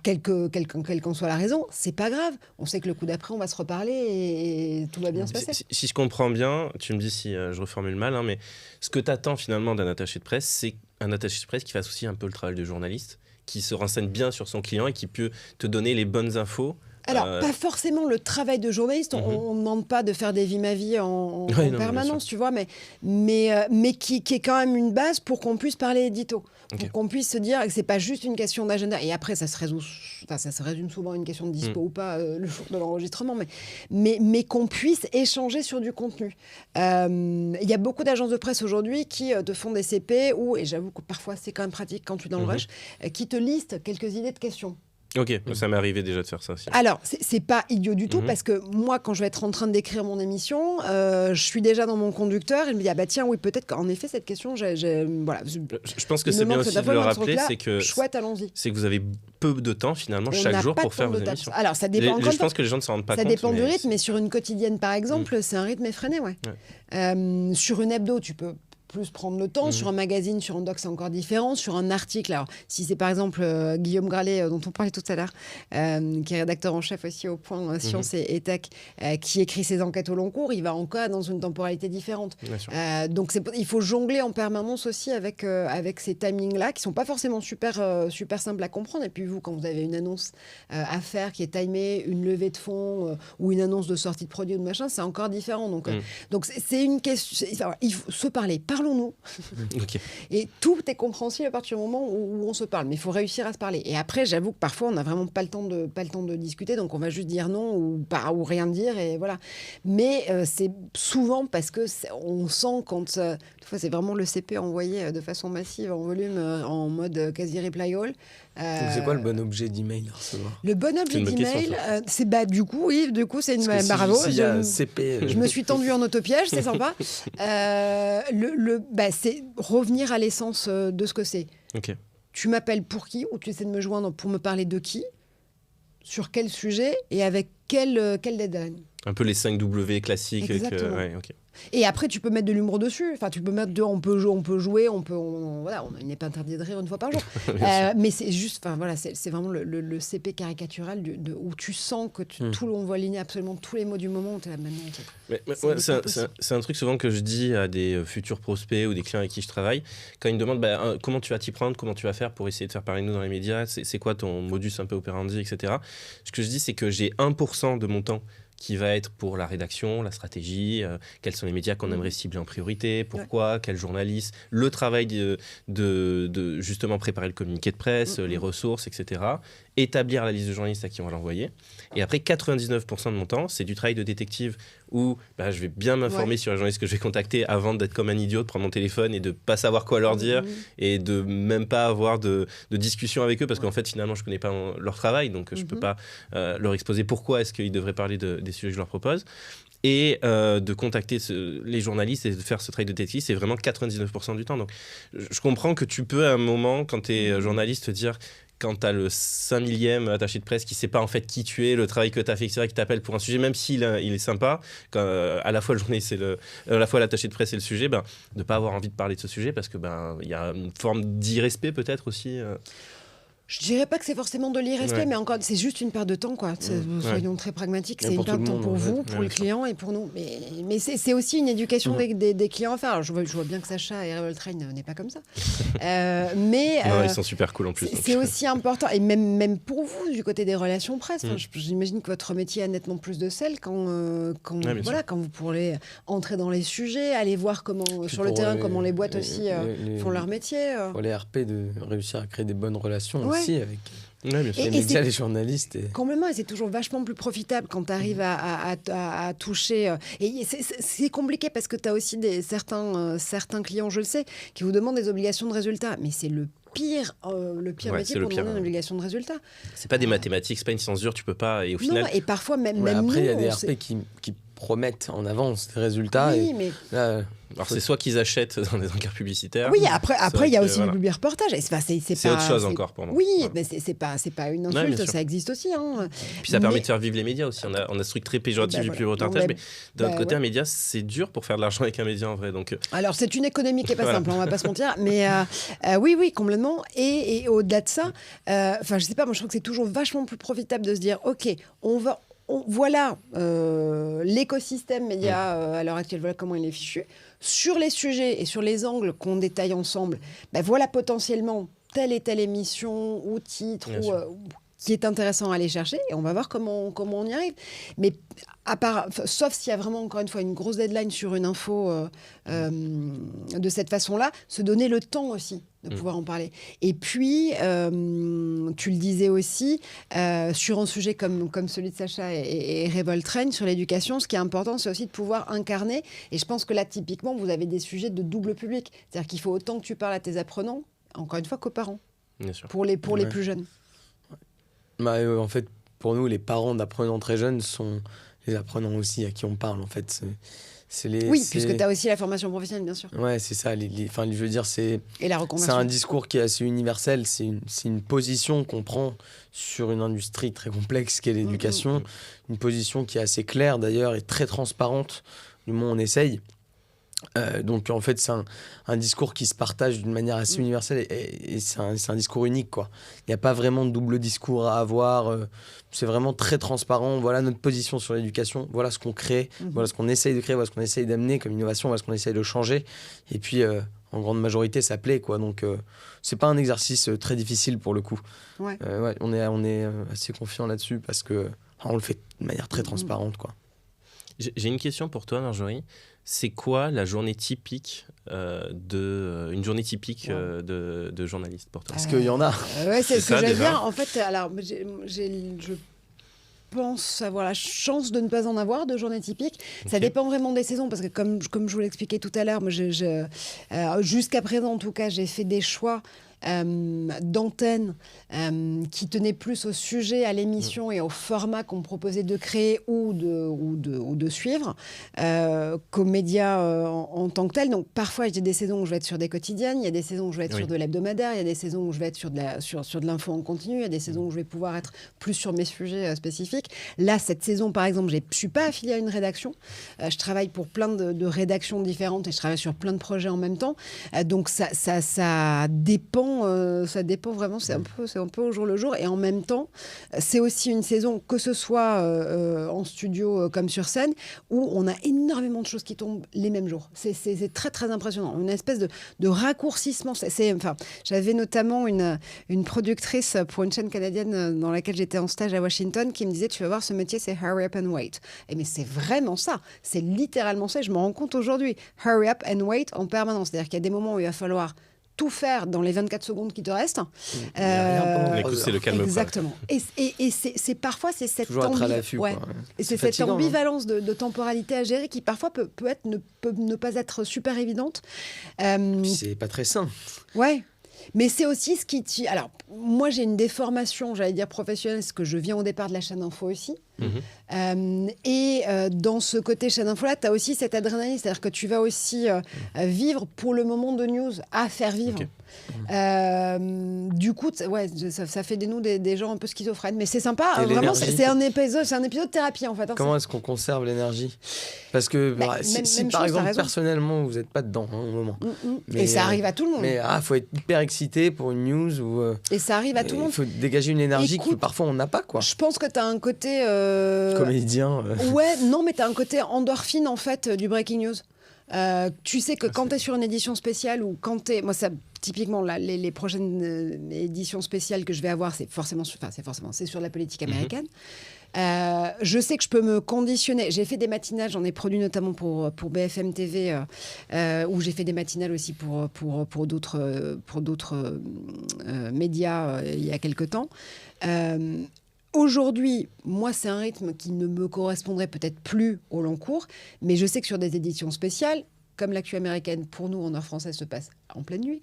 quelle qu'en soit la raison, c'est pas grave. On sait que le coup d'après, on va se reparler et tout va bien se passer. Si je comprends bien, tu me dis si je reformule mal, mais ce que tu attends finalement d'un attaché de presse, c'est un attaché de presse qui fasse aussi un peu le travail de journaliste, qui se renseigne bien sur son client et qui peut te donner les bonnes infos Alors, pas forcément le travail de journaliste. On ne demande pas de faire des vies ma vie en permanence, tu vois, mais qui est quand même une base pour qu'on puisse parler édito. Pour qu'on puisse se dire que c'est pas juste une question d'agenda. Et après, ça se résume souvent à une question de dispo ou pas le jour de l'enregistrement, mais qu'on puisse échanger sur du contenu. Il y a beaucoup d'agences de presse aujourd'hui qui te font des CP et j'avoue que parfois c'est quand même pratique quand tu es dans le rush, qui te listent quelques idées de questions. Ok, ça m'est arrivé déjà de faire ça aussi. Alors, c'est pas idiot du tout, parce que moi, quand je vais être en train d'écrire mon émission, je suis déjà dans mon conducteur et je me dis, ah bah tiens, oui, peut-être qu'en effet, cette question, voilà. Je pense que c'est bien aussi de le rappeler, c'est que vous avez peu de temps, finalement, chaque jour pour faire vos émissions. Alors, ça dépend. Je pense que les gens ne s'en rendent pas compte. Ça dépend du rythme, mais sur une quotidienne, par exemple, c'est un rythme effréné, sur une hebdo, tu peux plus prendre le temps. Sur un magazine, sur un doc, c'est encore différent. Sur un article, alors si c'est par exemple Guillaume Gralet, dont on parlait tout à l'heure, qui est rédacteur en chef aussi au Point Science et Tech, qui écrit ses enquêtes au long cours, il va encore dans une temporalité différente. Donc il faut jongler en permanence aussi avec ces timings-là, qui ne sont pas forcément super simples à comprendre. Et puis vous, quand vous avez une annonce à faire qui est timée, une levée de fonds ou une annonce de sortie de produit ou de machin, c'est encore différent. Donc c'est une question... Il faut se parler. Parlons-nous. Et tout est compréhensible à partir du moment où on se parle. Mais il faut réussir à se parler. Et après, j'avoue que parfois, on n'a vraiment pas le temps de discuter. Donc, on va juste dire non ou rien dire. Et voilà. Mais c'est souvent parce qu'on sent quand... des fois, c'est vraiment le CP envoyé de façon massive, en volume, en mode quasi reply all. Donc c'est quoi le bon objet d'email à recevoir ? Le bon objet d'email, c'est du coup, c'est une bravo. Je me suis tendue en autopiège, c'est sympa. C'est revenir à l'essence de ce que c'est. Tu m'appelles pour qui, ou tu essaies de me joindre pour me parler de qui, sur quel sujet et avec quel deadline. Un peu les 5 W classiques. Exactement. Et après, tu peux mettre de l'humour dessus. Enfin, tu peux mettre on peut jouer, voilà, on n'est pas interdit de rire une fois par jour. Mais c'est juste, voilà, c'est vraiment le CP caricatural où tu sens que tout on voit aligner absolument tous les mots du moment où tu es la même. C'est un truc souvent que je dis à des futurs prospects ou des clients avec qui je travaille. Quand ils me demandent comment tu vas t'y prendre, comment tu vas faire pour essayer de faire parler de nous dans les médias, c'est quoi ton modus un peu operandi, etc. Ce que je dis, c'est que j'ai 1% de mon temps qui va être pour la rédaction, la stratégie, quels sont les médias qu'on aimerait cibler en priorité, pourquoi, quel journaliste, le travail de justement préparer le communiqué de presse, les ressources, etc. Établir la liste de journalistes à qui on va l'envoyer. Et après, 99% de mon temps, c'est du travail de détective où je vais bien m'informer sur les journalistes que je vais contacter avant d'être comme un idiot, de prendre mon téléphone et de ne pas savoir quoi leur dire et de même pas avoir de discussion avec eux parce qu'en fait, finalement, je ne connais pas leur travail, donc je ne peux pas leur exposer pourquoi est-ce qu'ils devraient parler des sujets que je leur propose. Et de contacter les journalistes et de faire ce travail de détective, c'est vraiment 99% du temps. Donc, je comprends que tu peux à un moment, quand tu es journaliste, te dire... Quand tu as le 5 millième attaché de presse qui ne sait pas en fait qui tu es, le travail que tu as fait, etc., qui t'appelle pour un sujet, même s'il il est sympa, quand, à la fois le journaliste à la fois l'attaché de presse et le sujet, de ne pas avoir envie de parler de ce sujet parce que y a une forme d'irrespect peut-être aussi. Je dirais pas que c'est forcément de l'irrespect, mais encore, c'est juste une perte de temps, quoi. Soyons très pragmatiques. C'est une perte de temps pour vous, pour le client et pour nous. Mais c'est aussi une éducation des clients à faire. Alors, je vois bien que Sacha et Revoltrain n'est pas comme ça. Non, ils sont super cool en plus. C'est aussi important. Et même pour vous, du côté des relations presse. J'imagine que votre métier a nettement plus de sel quand vous pourrez entrer dans les sujets, aller voir sur le terrain comment les boîtes aussi font leur métier. Pour les RP, de réussir à créer des bonnes relations aussi avec les médias, les journalistes. Complètement, et c'est toujours vachement plus profitable quand tu arrives à toucher. Et c'est compliqué parce que tu as aussi certains clients, je le sais, qui vous demandent des obligations de résultat. Mais c'est le pire métier pour demander une obligation de résultat. C'est pas des mathématiques, c'est pas une science dure, tu peux pas. Et au final. Non, et parfois même après, il y a des RP qui promettent en avance des résultats. Oui, mais. Là, alors c'est soit qu'ils achètent dans des encarts publicitaires. Oui, après il y a aussi le public reportage. C'est autre chose encore pour moi. Oui, mais c'est pas une insulte, ça existe aussi. Puis ça permet de faire vivre les médias aussi. On a ce truc très péjoratif du public reportage, mais d'un autre côté, un média, c'est dur pour faire de l'argent avec un média en vrai. Donc. Alors c'est une économie qui est pas simple, on va pas se mentir, mais oui, complètement. Et au-delà de ça, je sais pas, moi je trouve que c'est toujours vachement plus profitable de se dire, ok, voilà l'écosystème média à l'heure actuelle, voilà comment il est fichu. Sur les sujets et sur les angles qu'on détaille ensemble, voilà potentiellement telle et telle émission ou titre ou qui est intéressant à aller chercher et on va voir comment on y arrive. Mais sauf s'il y a vraiment, encore une fois, une grosse deadline sur une info de cette façon-là, se donner le temps aussi de pouvoir en parler. Et puis, tu le disais aussi, sur un sujet comme celui de Sacha et Revoltrain, sur l'éducation, ce qui est important, c'est aussi de pouvoir incarner. Et je pense que là, typiquement, vous avez des sujets de double public. C'est-à-dire qu'il faut autant que tu parles à tes apprenants, encore une fois, qu'aux parents. Bien sûr. Pour les plus jeunes. En fait, pour nous, les parents d'apprenants très jeunes sont les apprenants aussi à qui on parle. En fait, puisque tu as aussi la formation professionnelle, bien sûr. Ouais, c'est ça. Je veux dire, et la reconversion. C'est un discours qui est assez universel. C'est une position qu'on prend sur une industrie très complexe qu'est l'éducation. Une position qui est assez claire, d'ailleurs, et très transparente. Du moins, on essaye. Donc en fait c'est un discours qui se partage d'une manière assez universelle et c'est un discours unique quoi. Il n'y a pas vraiment de double discours à avoir, c'est vraiment très transparent. Voilà notre position sur l'éducation, voilà ce qu'on crée, voilà ce qu'on essaye de créer, voilà ce qu'on essaye d'amener comme innovation, voilà ce qu'on essaye de changer et puis en grande majorité ça plaît quoi. Donc c'est pas un exercice très difficile pour le coup. On est assez confiant là-dessus parce que on le fait de manière très transparente quoi. J'ai une question pour toi Marjorie. C'est quoi la journée typique une journée typique de journaliste pour toi? Est-ce qu'il y en a? Ouais, c'est ce que j'allais dire. En fait, alors, je pense avoir la chance de ne pas en avoir de journée typique. Okay. Ça dépend vraiment des saisons, parce que comme je vous l'expliquais tout à l'heure, jusqu'à présent, en tout cas, j'ai fait des choix d'antenne qui tenait plus au sujet, à l'émission et au format qu'on me proposait de créer ou de suivre qu'aux médias en tant que tel. Donc parfois j'ai des saisons où je vais être sur des quotidiennes, il y a des saisons où je vais être sur de l'hebdomadaire, il y a des saisons où je vais être sur de l'info en continu, il y a des saisons où je vais pouvoir être plus sur mes sujets spécifiques. Là, cette saison par exemple, je ne suis pas affiliée à une rédaction, je travaille pour plein de rédactions différentes et je travaille sur plein de projets en même temps, donc ça dépend. Ça dépend vraiment, c'est un peu au jour le jour. Et en même temps, c'est aussi une saison, que ce soit en studio comme sur scène, où on a énormément de choses qui tombent les mêmes jours. C'est très, très impressionnant. Une espèce de raccourcissement. J'avais notamment une productrice pour une chaîne canadienne dans laquelle j'étais en stage à Washington qui me disait, tu vas voir, ce métier, c'est hurry up and wait. Mais c'est vraiment ça. C'est littéralement ça. Je me rends compte aujourd'hui. Hurry up and wait en permanence. C'est-à-dire qu'il y a des moments où il va falloir tout faire dans les 24 secondes qui te restent. C'est le calme. Exactement. Et c'est parfois cette toujours être à l'affût. Et c'est cette ambivalence de temporalité à gérer qui parfois peut ne pas être super évidente. C'est pas très sain. Ouais. Mais c'est aussi ce qui... Alors, moi, j'ai une déformation, j'allais dire professionnelle, parce que je viens au départ de la chaîne info aussi. Dans ce côté chaîne info-là, tu as aussi cette adrénaline, c'est-à-dire que tu vas aussi vivre pour le moment de news, à faire vivre. Du coup, ça fait de nous des gens un peu schizophrènes, mais c'est sympa. Vraiment, c'est un épisode de thérapie en fait. Comment est-ce qu'on conserve l'énergie? Parce que si par exemple personnellement vous n'êtes pas dedans au moment, et ça arrive à tout le monde. Mais faut être hyper excité pour une news et ça arrive à tout le monde. Il faut dégager une énergie que parfois on n'a pas quoi. Je pense que tu as un côté comédien. Ouais, non, mais tu as un côté endorphine en fait du breaking news. Tu sais que quand tu es sur une édition spéciale ou quand tu es... Moi, ça, typiquement, là, les prochaines éditions spéciales que je vais avoir, c'est sur la politique américaine. Je sais que je peux me conditionner. J'ai fait des matinales, j'en ai produit notamment pour BFM TV, où j'ai fait des matinales aussi pour d'autres médias il y a quelque temps. Aujourd'hui, moi, c'est un rythme qui ne me correspondrait peut-être plus au long cours, mais je sais que sur des éditions spéciales, comme l'actu américaine, pour nous, en heure française, se passe en pleine nuit,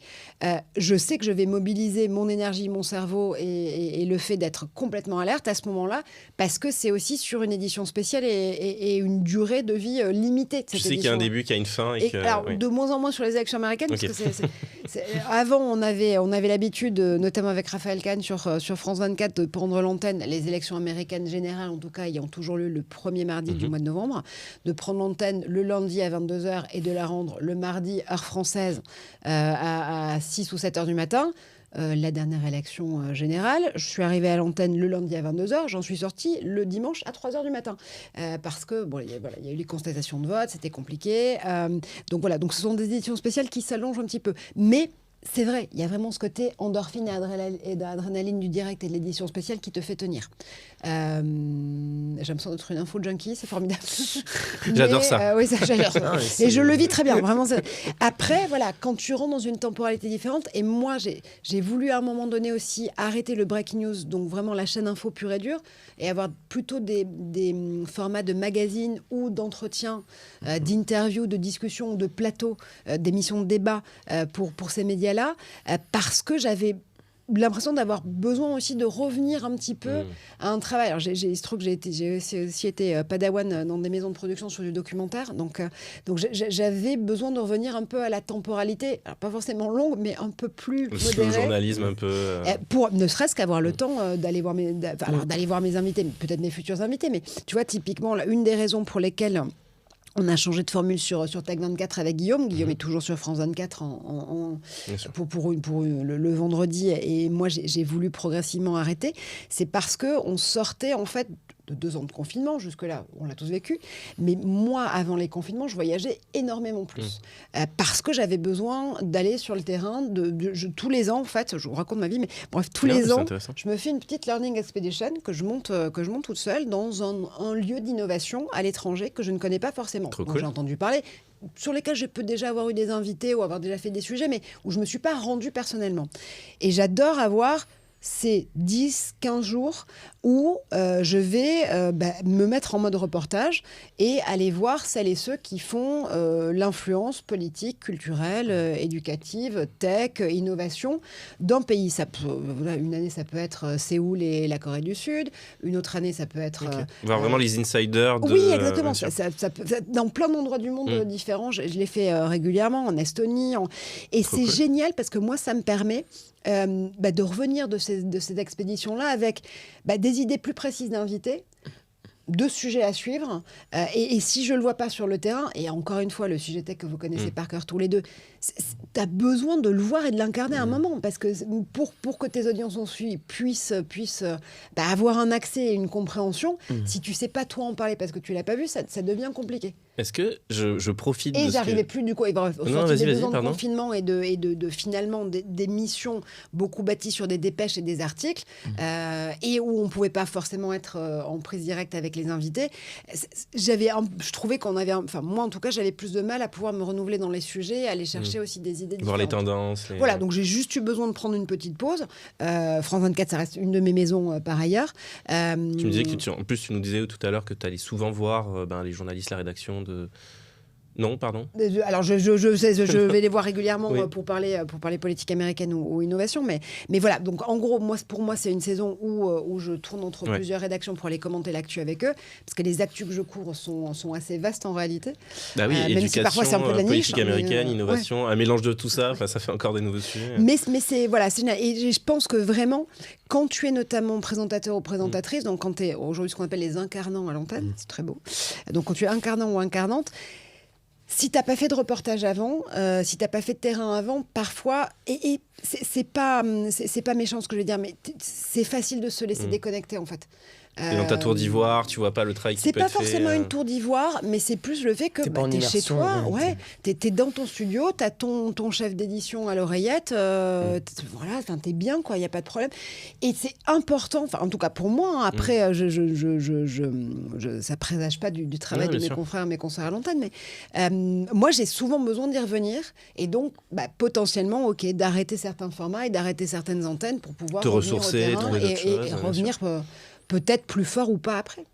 je sais que je vais mobiliser mon énergie, mon cerveau et le fait d'être complètement alerte à ce moment-là, parce que c'est aussi sur une édition spéciale et une durée de vie limitée. Tu sais qu'il y a un début, qu'il y a une fin. De moins en moins sur les élections américaines, parce que avant, on avait l'habitude, notamment avec Raphaël Kahn sur France 24, de prendre l'antenne, les élections américaines générales, en tout cas, ayant toujours lieu le premier mardi du mois de novembre, de prendre l'antenne le lundi à 22h et de la rendre le mardi, heure française, à 6 ou 7 heures du matin. La dernière élection générale, je suis arrivée à l'antenne le lundi à 22h, j'en suis sortie le dimanche à 3h du matin. Parce que il y a eu les constatations de vote, c'était compliqué. Donc ce sont des éditions spéciales qui s'allongent un petit peu. Mais c'est vrai, il y a vraiment ce côté endorphine et d'adrénaline du direct et de l'édition spéciale qui te fait tenir. J'ai l'impression d'être une info junkie, c'est formidable. J'adore ça. Oui, j'adore ça. Et je le vis très bien, vraiment. Après, voilà, quand tu rentres dans une temporalité différente, et moi, j'ai voulu à un moment donné aussi arrêter le breaking news, donc vraiment la chaîne info pure et dure, et avoir plutôt des formats de magazine ou d'entretien, d'interviews, de discussions, de plateaux, d'émissions de débat pour ces médias-là, parce que j'avais l'impression d'avoir besoin aussi de revenir un petit peu à un travail. Alors, il se trouve que j'ai aussi été padawan dans des maisons de production sur du documentaire, donc j'avais besoin de revenir un peu à la temporalité, alors pas forcément longue, mais un peu plus modérée. Le journalisme un peu... Pour ne serait-ce qu'avoir le temps d'aller voir mes invités, peut-être mes futurs invités, mais tu vois, typiquement, une des raisons pour lesquelles... On a changé de formule sur TAC 24 avec Guillaume. Guillaume est toujours sur France 24 pour le vendredi. Et moi, j'ai voulu progressivement arrêter. C'est parce qu'on sortait, en fait, de 2 ans de confinement. Jusque-là, on l'a tous vécu. Mais moi, avant les confinements, je voyageais énormément plus. Parce que j'avais besoin d'aller sur le terrain. Tous les ans, en fait, je vous raconte ma vie, mais bref, tous les ans, je me fais une petite learning expedition que je monte toute seule dans un lieu d'innovation à l'étranger que je ne connais pas forcément. Cool. J'ai entendu parler, sur lesquels je peux déjà avoir eu des invités ou avoir déjà fait des sujets, mais où je ne me suis pas rendue personnellement. Et j'adore avoir ces 10-15 jours où je vais me mettre en mode reportage et aller voir celles et ceux qui font l'influence politique, culturelle, éducative, tech, innovation d'un pays. Une année, ça peut être Séoul et la Corée du Sud. Une autre année, ça peut être... voir vraiment les insiders. Oui, exactement. Dans plein d'endroits du monde différents. Je l'ai fait régulièrement en Estonie. Et c'est génial parce que moi, ça me permet... de revenir de ces expéditions-là avec des idées plus précises d'invités, de sujets à suivre. Et si je ne le vois pas sur le terrain, et encore une fois, le sujet tech que vous connaissez par cœur tous les deux, tu as besoin de le voir et de l'incarner à un moment. Parce que pour que tes audiences puissent avoir un accès et une compréhension, si tu ne sais pas toi en parler parce que tu ne l'as pas vu, ça devient compliqué. Est-ce que je profite de... Et j'arrivais plus du coup, au sortir des 2 ans de pardon. confinement et de finalement des missions beaucoup bâties sur des dépêches et des articles, et où on ne pouvait pas forcément être en prise directe avec les invités. Je trouvais qu'on avait... moi en tout cas, j'avais plus de mal à pouvoir me renouveler dans les sujets, aller chercher aussi des idées différentes. Voir les tendances. Voilà, donc j'ai juste eu besoin de prendre une petite pause. France 24, ça reste une de mes maisons par ailleurs. Tu me disais en plus, tu nous disais tout à l'heure que tu allais souvent voir les journalistes, la rédaction de... Non, pardon. Alors, je vais les voir régulièrement pour parler politique américaine ou innovation. Mais voilà, donc en gros, pour moi, c'est une saison où je tourne entre plusieurs rédactions pour aller commenter l'actu avec eux. Parce que les actus que je couvre sont assez vastes en réalité. Bah oui, même si parfois c'est un peu de la niche. Politique américaine, innovation, un mélange de tout ça, ça fait encore des nouveaux sujets. Mais c'est génial. Et je pense que vraiment, quand tu es notamment présentateur ou présentatrice, donc quand tu es aujourd'hui ce qu'on appelle les incarnants à l'antenne, c'est très beau. Donc quand tu es incarnant ou incarnante, si t'as pas fait de reportage avant, si t'as pas fait de terrain avant, parfois, et c'est pas méchant ce que je veux dire, mais c'est facile de se laisser déconnecter en fait. Et dans ta tour d'ivoire, tu vois pas le travail qui peut être fait. C'est pas forcément une tour d'ivoire, mais c'est plus le fait que t'es chez toi, t'es dans ton studio, t'as ton chef d'édition à l'oreillette, voilà, t'es bien quoi, y a pas de problème. Et c'est important, en tout cas pour moi. Après, ça présage pas du travail de mes confrères, mes consoeurs à l'antenne, mais moi j'ai souvent besoin d'y revenir, et donc potentiellement, d'arrêter certains formats et d'arrêter certaines antennes pour pouvoir te ressourcer, trouver d'autres choses, et revenir. Peut-être plus fort ou pas après.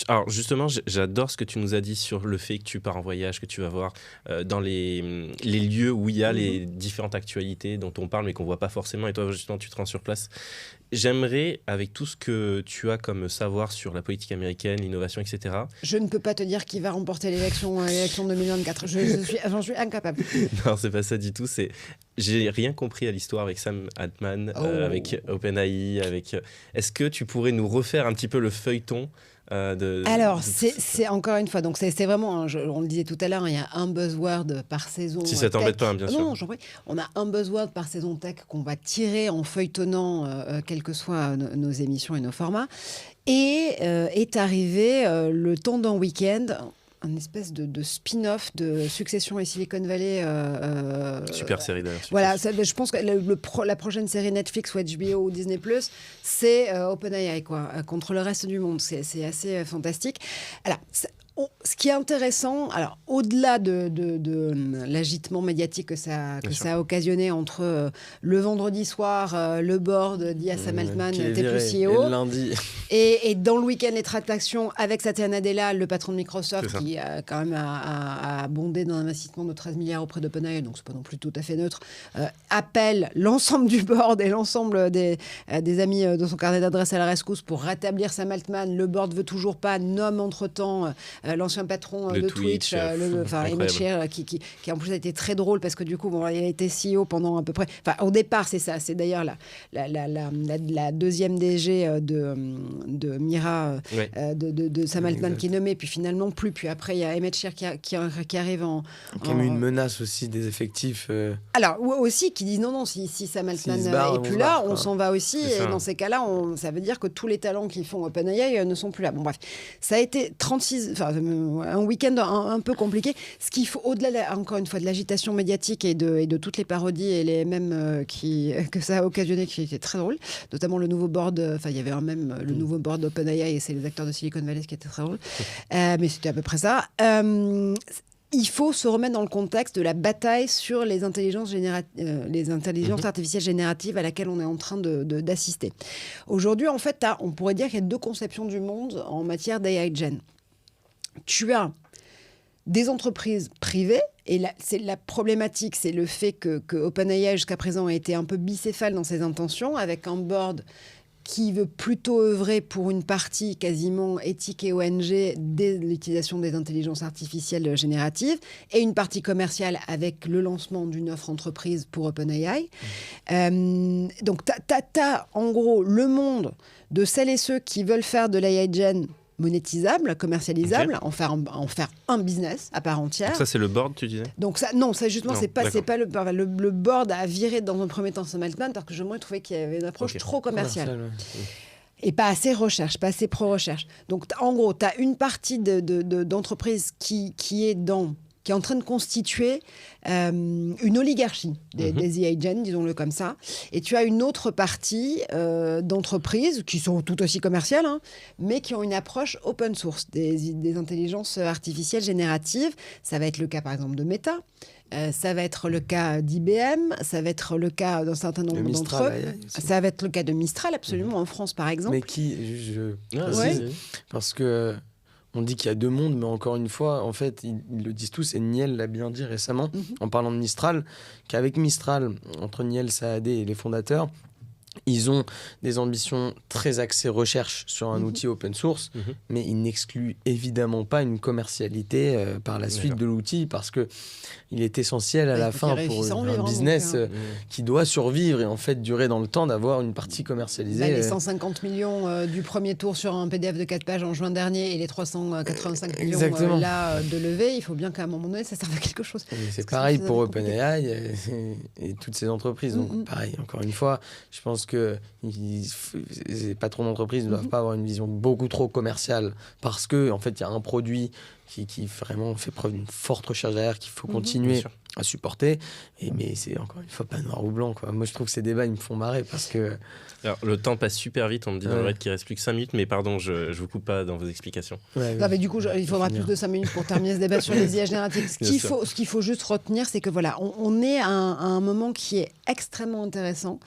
Alors justement, j'adore ce que tu nous as dit sur le fait que tu pars en voyage, que tu vas voir dans les lieux où il y a les différentes actualités dont on parle mais qu'on ne voit pas forcément, et toi justement tu te rends sur place. J'aimerais, avec tout ce que tu as comme savoir sur la politique américaine, l'innovation, etc. Je ne peux pas te dire qui va remporter l'élection 2024. J'en suis incapable. Non, c'est pas ça du tout. J'ai rien compris à l'histoire avec Sam Altman, avec OpenAI, Est-ce que tu pourrais nous refaire un petit peu le feuilleton Alors, c'est encore une fois, donc c'est vraiment, on le disait tout à l'heure, il y a un buzzword par saison. Si ça t'embête pas, bien sûr. Non, j'en prie. On a un buzzword par saison tech qu'on va tirer en feuilletonnant, quelles que soient nos émissions et nos formats. Et est arrivé le temps d'un week-end un espèce de spin-off de Succession et Silicon Valley. Super série d'ailleurs. Voilà, je pense que la prochaine série Netflix ou HBO ou Disney+, c'est OpenAI, quoi, contre le reste du monde. C'est assez fantastique. Alors, ce qui est intéressant, alors au-delà de l'agitement médiatique que ça a occasionné entre le vendredi soir, le board dit à Sam Altman, t'es plus CEO, et le lundi. Et dans le week-end, les tractations avec Satya Nadella, le patron de Microsoft, qui quand même a bondé d'un investissement de 13 milliards auprès d'OpenAI, donc c'est pas non plus tout à fait neutre, appelle l'ensemble du board et l'ensemble des amis de son carnet d'adresse à la rescousse pour rétablir Sam Altman. Le board veut toujours pas, nomme entre-temps l'ancien patron de Twitch, Emmett Shear, qui en plus a été très drôle parce que du coup, il a été CEO pendant à peu près... Au départ, c'est ça. C'est d'ailleurs la deuxième DG de Mira, de Sam Altman qui est nommée, puis finalement plus. Puis après, il y a Emmett Shear qui arrive en... Il y a eu une menace aussi des effectifs. Alors, aussi, qui disent non, si Sam Altman n'est plus là, on s'en va aussi. Et dans ces cas-là, ça veut dire que tous les talents qui font OpenAI ne sont plus là. Bon, bref. Ça a été un week-end un peu compliqué. Ce qu'il faut, au-delà, encore une fois, de l'agitation médiatique et de toutes les parodies et les mèmes que ça a occasionné, qui étaient très drôles, notamment le nouveau board, il y avait même le nouveau board d'OpenAI et c'est les acteurs de Silicon Valley qui étaient très drôles. Mais c'était à peu près ça. Il faut se remettre dans le contexte de la bataille sur les intelligences artificielles génératives à laquelle on est en train d'assister. Aujourd'hui, en fait, on pourrait dire qu'il y a deux conceptions du monde en matière d'AI Gen. Tu as des entreprises privées, et la problématique, c'est le fait que OpenAI, jusqu'à présent, a été un peu bicéphale dans ses intentions, avec un board qui veut plutôt œuvrer pour une partie quasiment éthique et ONG de l'utilisation des intelligences artificielles génératives et une partie commerciale avec le lancement d'une offre entreprise pour OpenAI. Donc, t'as en gros le monde de celles et ceux qui veulent faire de l'AI Gen monétisable, commercialisable, en faire un business à part entière. Donc ça, c'est le board, tu disais ? Donc ça, non, ça justement, c'est pas le board a viré dans un premier temps Sam Altman parce que je trouvais qu'il y avait une approche trop commerciale. Et pas assez recherche, pas assez pro-recherche. Donc en gros, tu as une partie d'entreprise qui est en train de constituer une oligarchie des AI Gen, disons-le comme ça. Et tu as une autre partie d'entreprises qui sont tout aussi commerciales, mais qui ont une approche open source des intelligences artificielles génératives. Ça va être le cas, par exemple, de Meta. Ça va être le cas d'IBM, ça va être le cas d'un certain nombre d'entre eux. Ça va être le cas de Mistral, absolument, en France, par exemple. Mais qui, parce que... On dit qu'il y a deux mondes, mais encore une fois, en fait, ils le disent tous, et Niel l'a bien dit récemment, en parlant de Mistral, qu'avec Mistral, entre Niel Saadé et les fondateurs, ils ont des ambitions très axées recherche sur un outil open source, mais ils n'excluent évidemment pas une commercialité par la suite de l'outil, parce que il est essentiel à la fin pour un business qui doit survivre et en fait durer dans le temps, d'avoir une partie commercialisée. Les 150 millions du premier tour sur un PDF de 4 pages en juin dernier et les 385 millions de levée, il faut bien qu'à un moment donné ça serve à quelque chose. C'est pareil pour OpenAI et toutes ces entreprises. Donc pareil, encore une fois, je pense que les patrons d'entreprise ne doivent pas avoir une vision beaucoup trop commerciale parce que en fait il y a un produit qui vraiment fait preuve d'une forte recherche derrière qu'il faut continuer à supporter. Mais c'est encore une fois pas noir ou blanc, quoi. Moi je trouve que ces débats ils me font marrer parce que... Alors le temps passe super vite, on me dit dans le raid qu'il reste plus que 5 minutes, mais pardon, je vous coupe pas dans vos explications. Non, mais du coup il faudra plus de 5 minutes pour terminer ce débat sur les IA génératives. Ce qu'il faut juste retenir, c'est que voilà, on est à un moment qui est extrêmement intéressant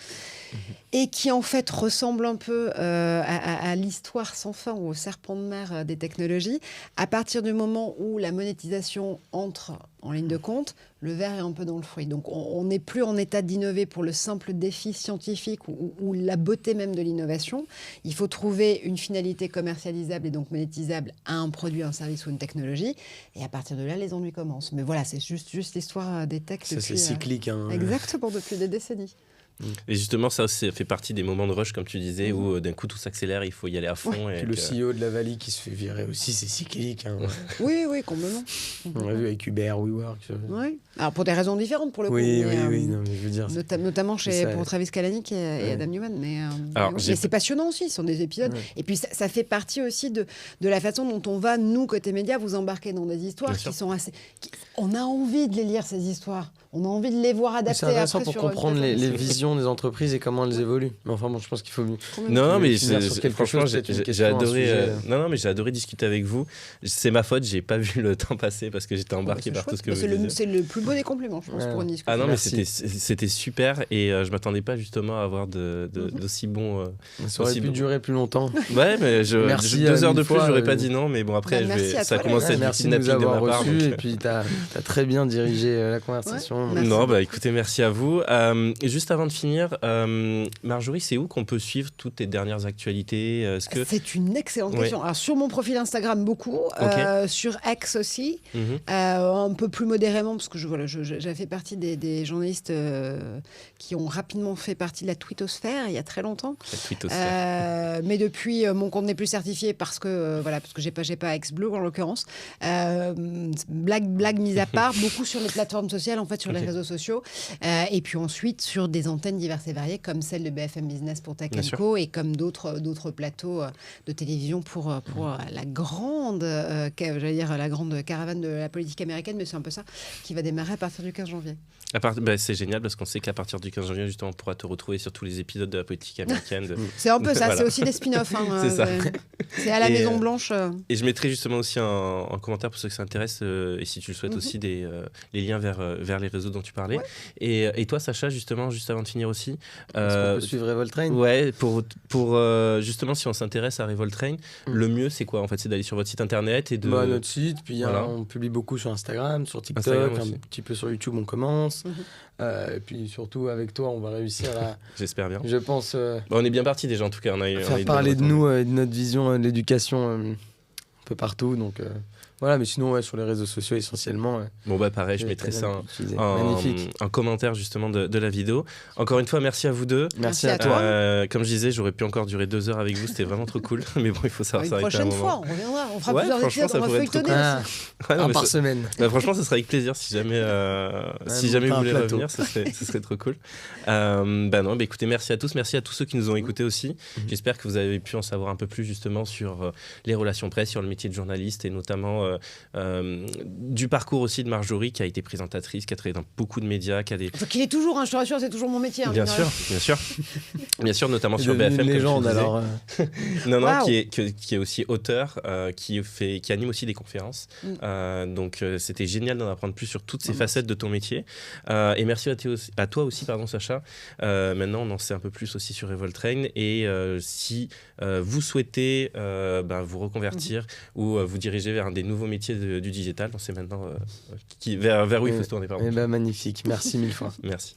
et qui en fait ressemble un peu à l'histoire sans fin ou au serpent de mer des technologies. À partir du moment où la monétisation entre en ligne de compte, le verre est un peu dans le fruit. Donc on n'est plus en état d'innover pour le simple défi scientifique ou la beauté même de l'innovation. Il faut trouver une finalité commercialisable et donc monétisable à un produit, un service ou une technologie. Et à partir de là, les ennuis commencent. Mais voilà, c'est juste l'histoire des techs. Ça, c'est cyclique. Exactement, depuis des décennies. Et justement, ça fait partie des moments de rush, comme tu disais, où d'un coup tout s'accélère, il faut y aller à fond. Et puis le CEO de la Vallée qui se fait virer aussi, c'est cyclique. Hein. Oui, complètement. On l'a vu avec Uber, WeWork. Oui. Alors pour des raisons différentes pour le coup. Oui, non, mais je veux dire. Notamment pour Travis Kalanick et Adam Newman. Mais c'est passionnant aussi, ce sont des épisodes. Ouais. Et puis ça fait partie aussi de la façon dont on va, nous, côté médias, vous embarquer dans des histoires qui sont assez... On a envie de les lire, ces histoires. On a envie de les voir adaptées. C'est intéressant pour comprendre les visions des entreprises et comment elles évoluent. Mais enfin, bon, je pense qu'il faut mieux. Non, mais franchement, j'ai adoré discuter avec vous. C'est ma faute, j'ai pas vu le temps passer parce que j'étais embarqué par tout ce que vous disiez. C'est le plus beau des compliments, je pense, pour une discussion. Ah non, mais c'était super et je m'attendais pas justement à avoir d'aussi bons. Ça aurait pu durer plus longtemps. Ouais, mais 2 heures de plus, j'aurais pas dit non, mais bon, après, ça a commencé à être merci de nous avoir reçus et puis t'as très bien dirigé la conversation. Non, bah écoutez, merci à vous. Et juste avant de finir, Marjorie, c'est où qu'on peut suivre toutes tes dernières actualités? C'est une excellente question. Alors, sur mon profil Instagram, beaucoup. Sur X aussi. Un peu plus modérément, parce que j'ai fait partie des journalistes qui ont rapidement fait partie de la twittosphère il y a très longtemps. La twittosphère. Mais depuis, mon compte n'est plus certifié parce que j'ai pas X Bleu en l'occurrence. Blague mise à part, beaucoup sur les plateformes sociales, en fait, sur les réseaux sociaux. Et puis ensuite, sur des antennes diverses et variées, comme celle de BFM Business pour Tech & Co. et comme d'autres plateaux de télévision pour la grande, la grande caravane de la politique américaine, mais c'est un peu ça, qui va démarrer à partir du 15 janvier. C'est génial parce qu'on sait qu'à partir du 15 janvier, justement, on pourra te retrouver sur tous les épisodes de la politique américaine. C'est un peu ça, voilà. C'est aussi des spin-offs. C'est ça. C'est à la Maison Blanche. Et je mettrai justement aussi en commentaire pour ceux que ça intéresse, et si tu le souhaites aussi, les liens vers les réseaux dont tu parlais. Ouais. Et toi, Sacha, justement, juste avant de finir aussi. Est-ce qu'on peut suivre Revoltrain ? Ouais, pour justement, si on s'intéresse à Revoltrain, le mieux, c'est quoi en fait? C'est d'aller sur votre site internet et de. Notre site, puis on publie beaucoup sur Instagram, sur TikTok, un petit peu sur YouTube, on commence. Et puis surtout avec toi, on va réussir à. J'espère bien. Je pense. On est bien parti déjà en tout cas. Faire parler de nous et de notre vision de l'éducation un peu partout. Donc voilà, mais sinon sur les réseaux sociaux essentiellement. Bon bah pareil, je mettrai ça en commentaire justement de la vidéo. Encore une fois, merci à vous deux. Merci à toi. Comme je disais, j'aurais pu encore durer 2 heures avec vous. C'était vraiment trop cool. Mais bon, il faut savoir s'arrêter à un moment. Une prochaine fois, on reviendra. On fera plusieurs épisodes. On va feuilletonner un par semaine. Franchement, ça serait avec plaisir si jamais vous voulez revenir. Ce serait trop cool. Écoutez, merci à tous. Merci à tous ceux qui nous ont écoutés aussi. J'espère que vous avez pu en savoir un peu plus justement sur les relations presse, sur le métier de journaliste et notamment du parcours aussi de Marjorie qui a été présentatrice, qui a travaillé dans beaucoup de médias, qui a des... Qu'il est toujours, je te rassure, c'est toujours mon métier. Bien sûr, notamment sur BFM. Une légende alors. Wow. qui est aussi auteur, qui anime aussi des conférences. Donc c'était génial d'en apprendre plus sur toutes ces facettes de ton métier. Et merci à toi aussi, Sacha. Maintenant, on en sait un peu plus aussi sur Revoltrain. Et si vous souhaitez vous reconvertir ou vous diriger vers un des nouveaux métiers du digital, on sait maintenant vers où il faut se tourner. Magnifique, merci 1000 fois. Merci.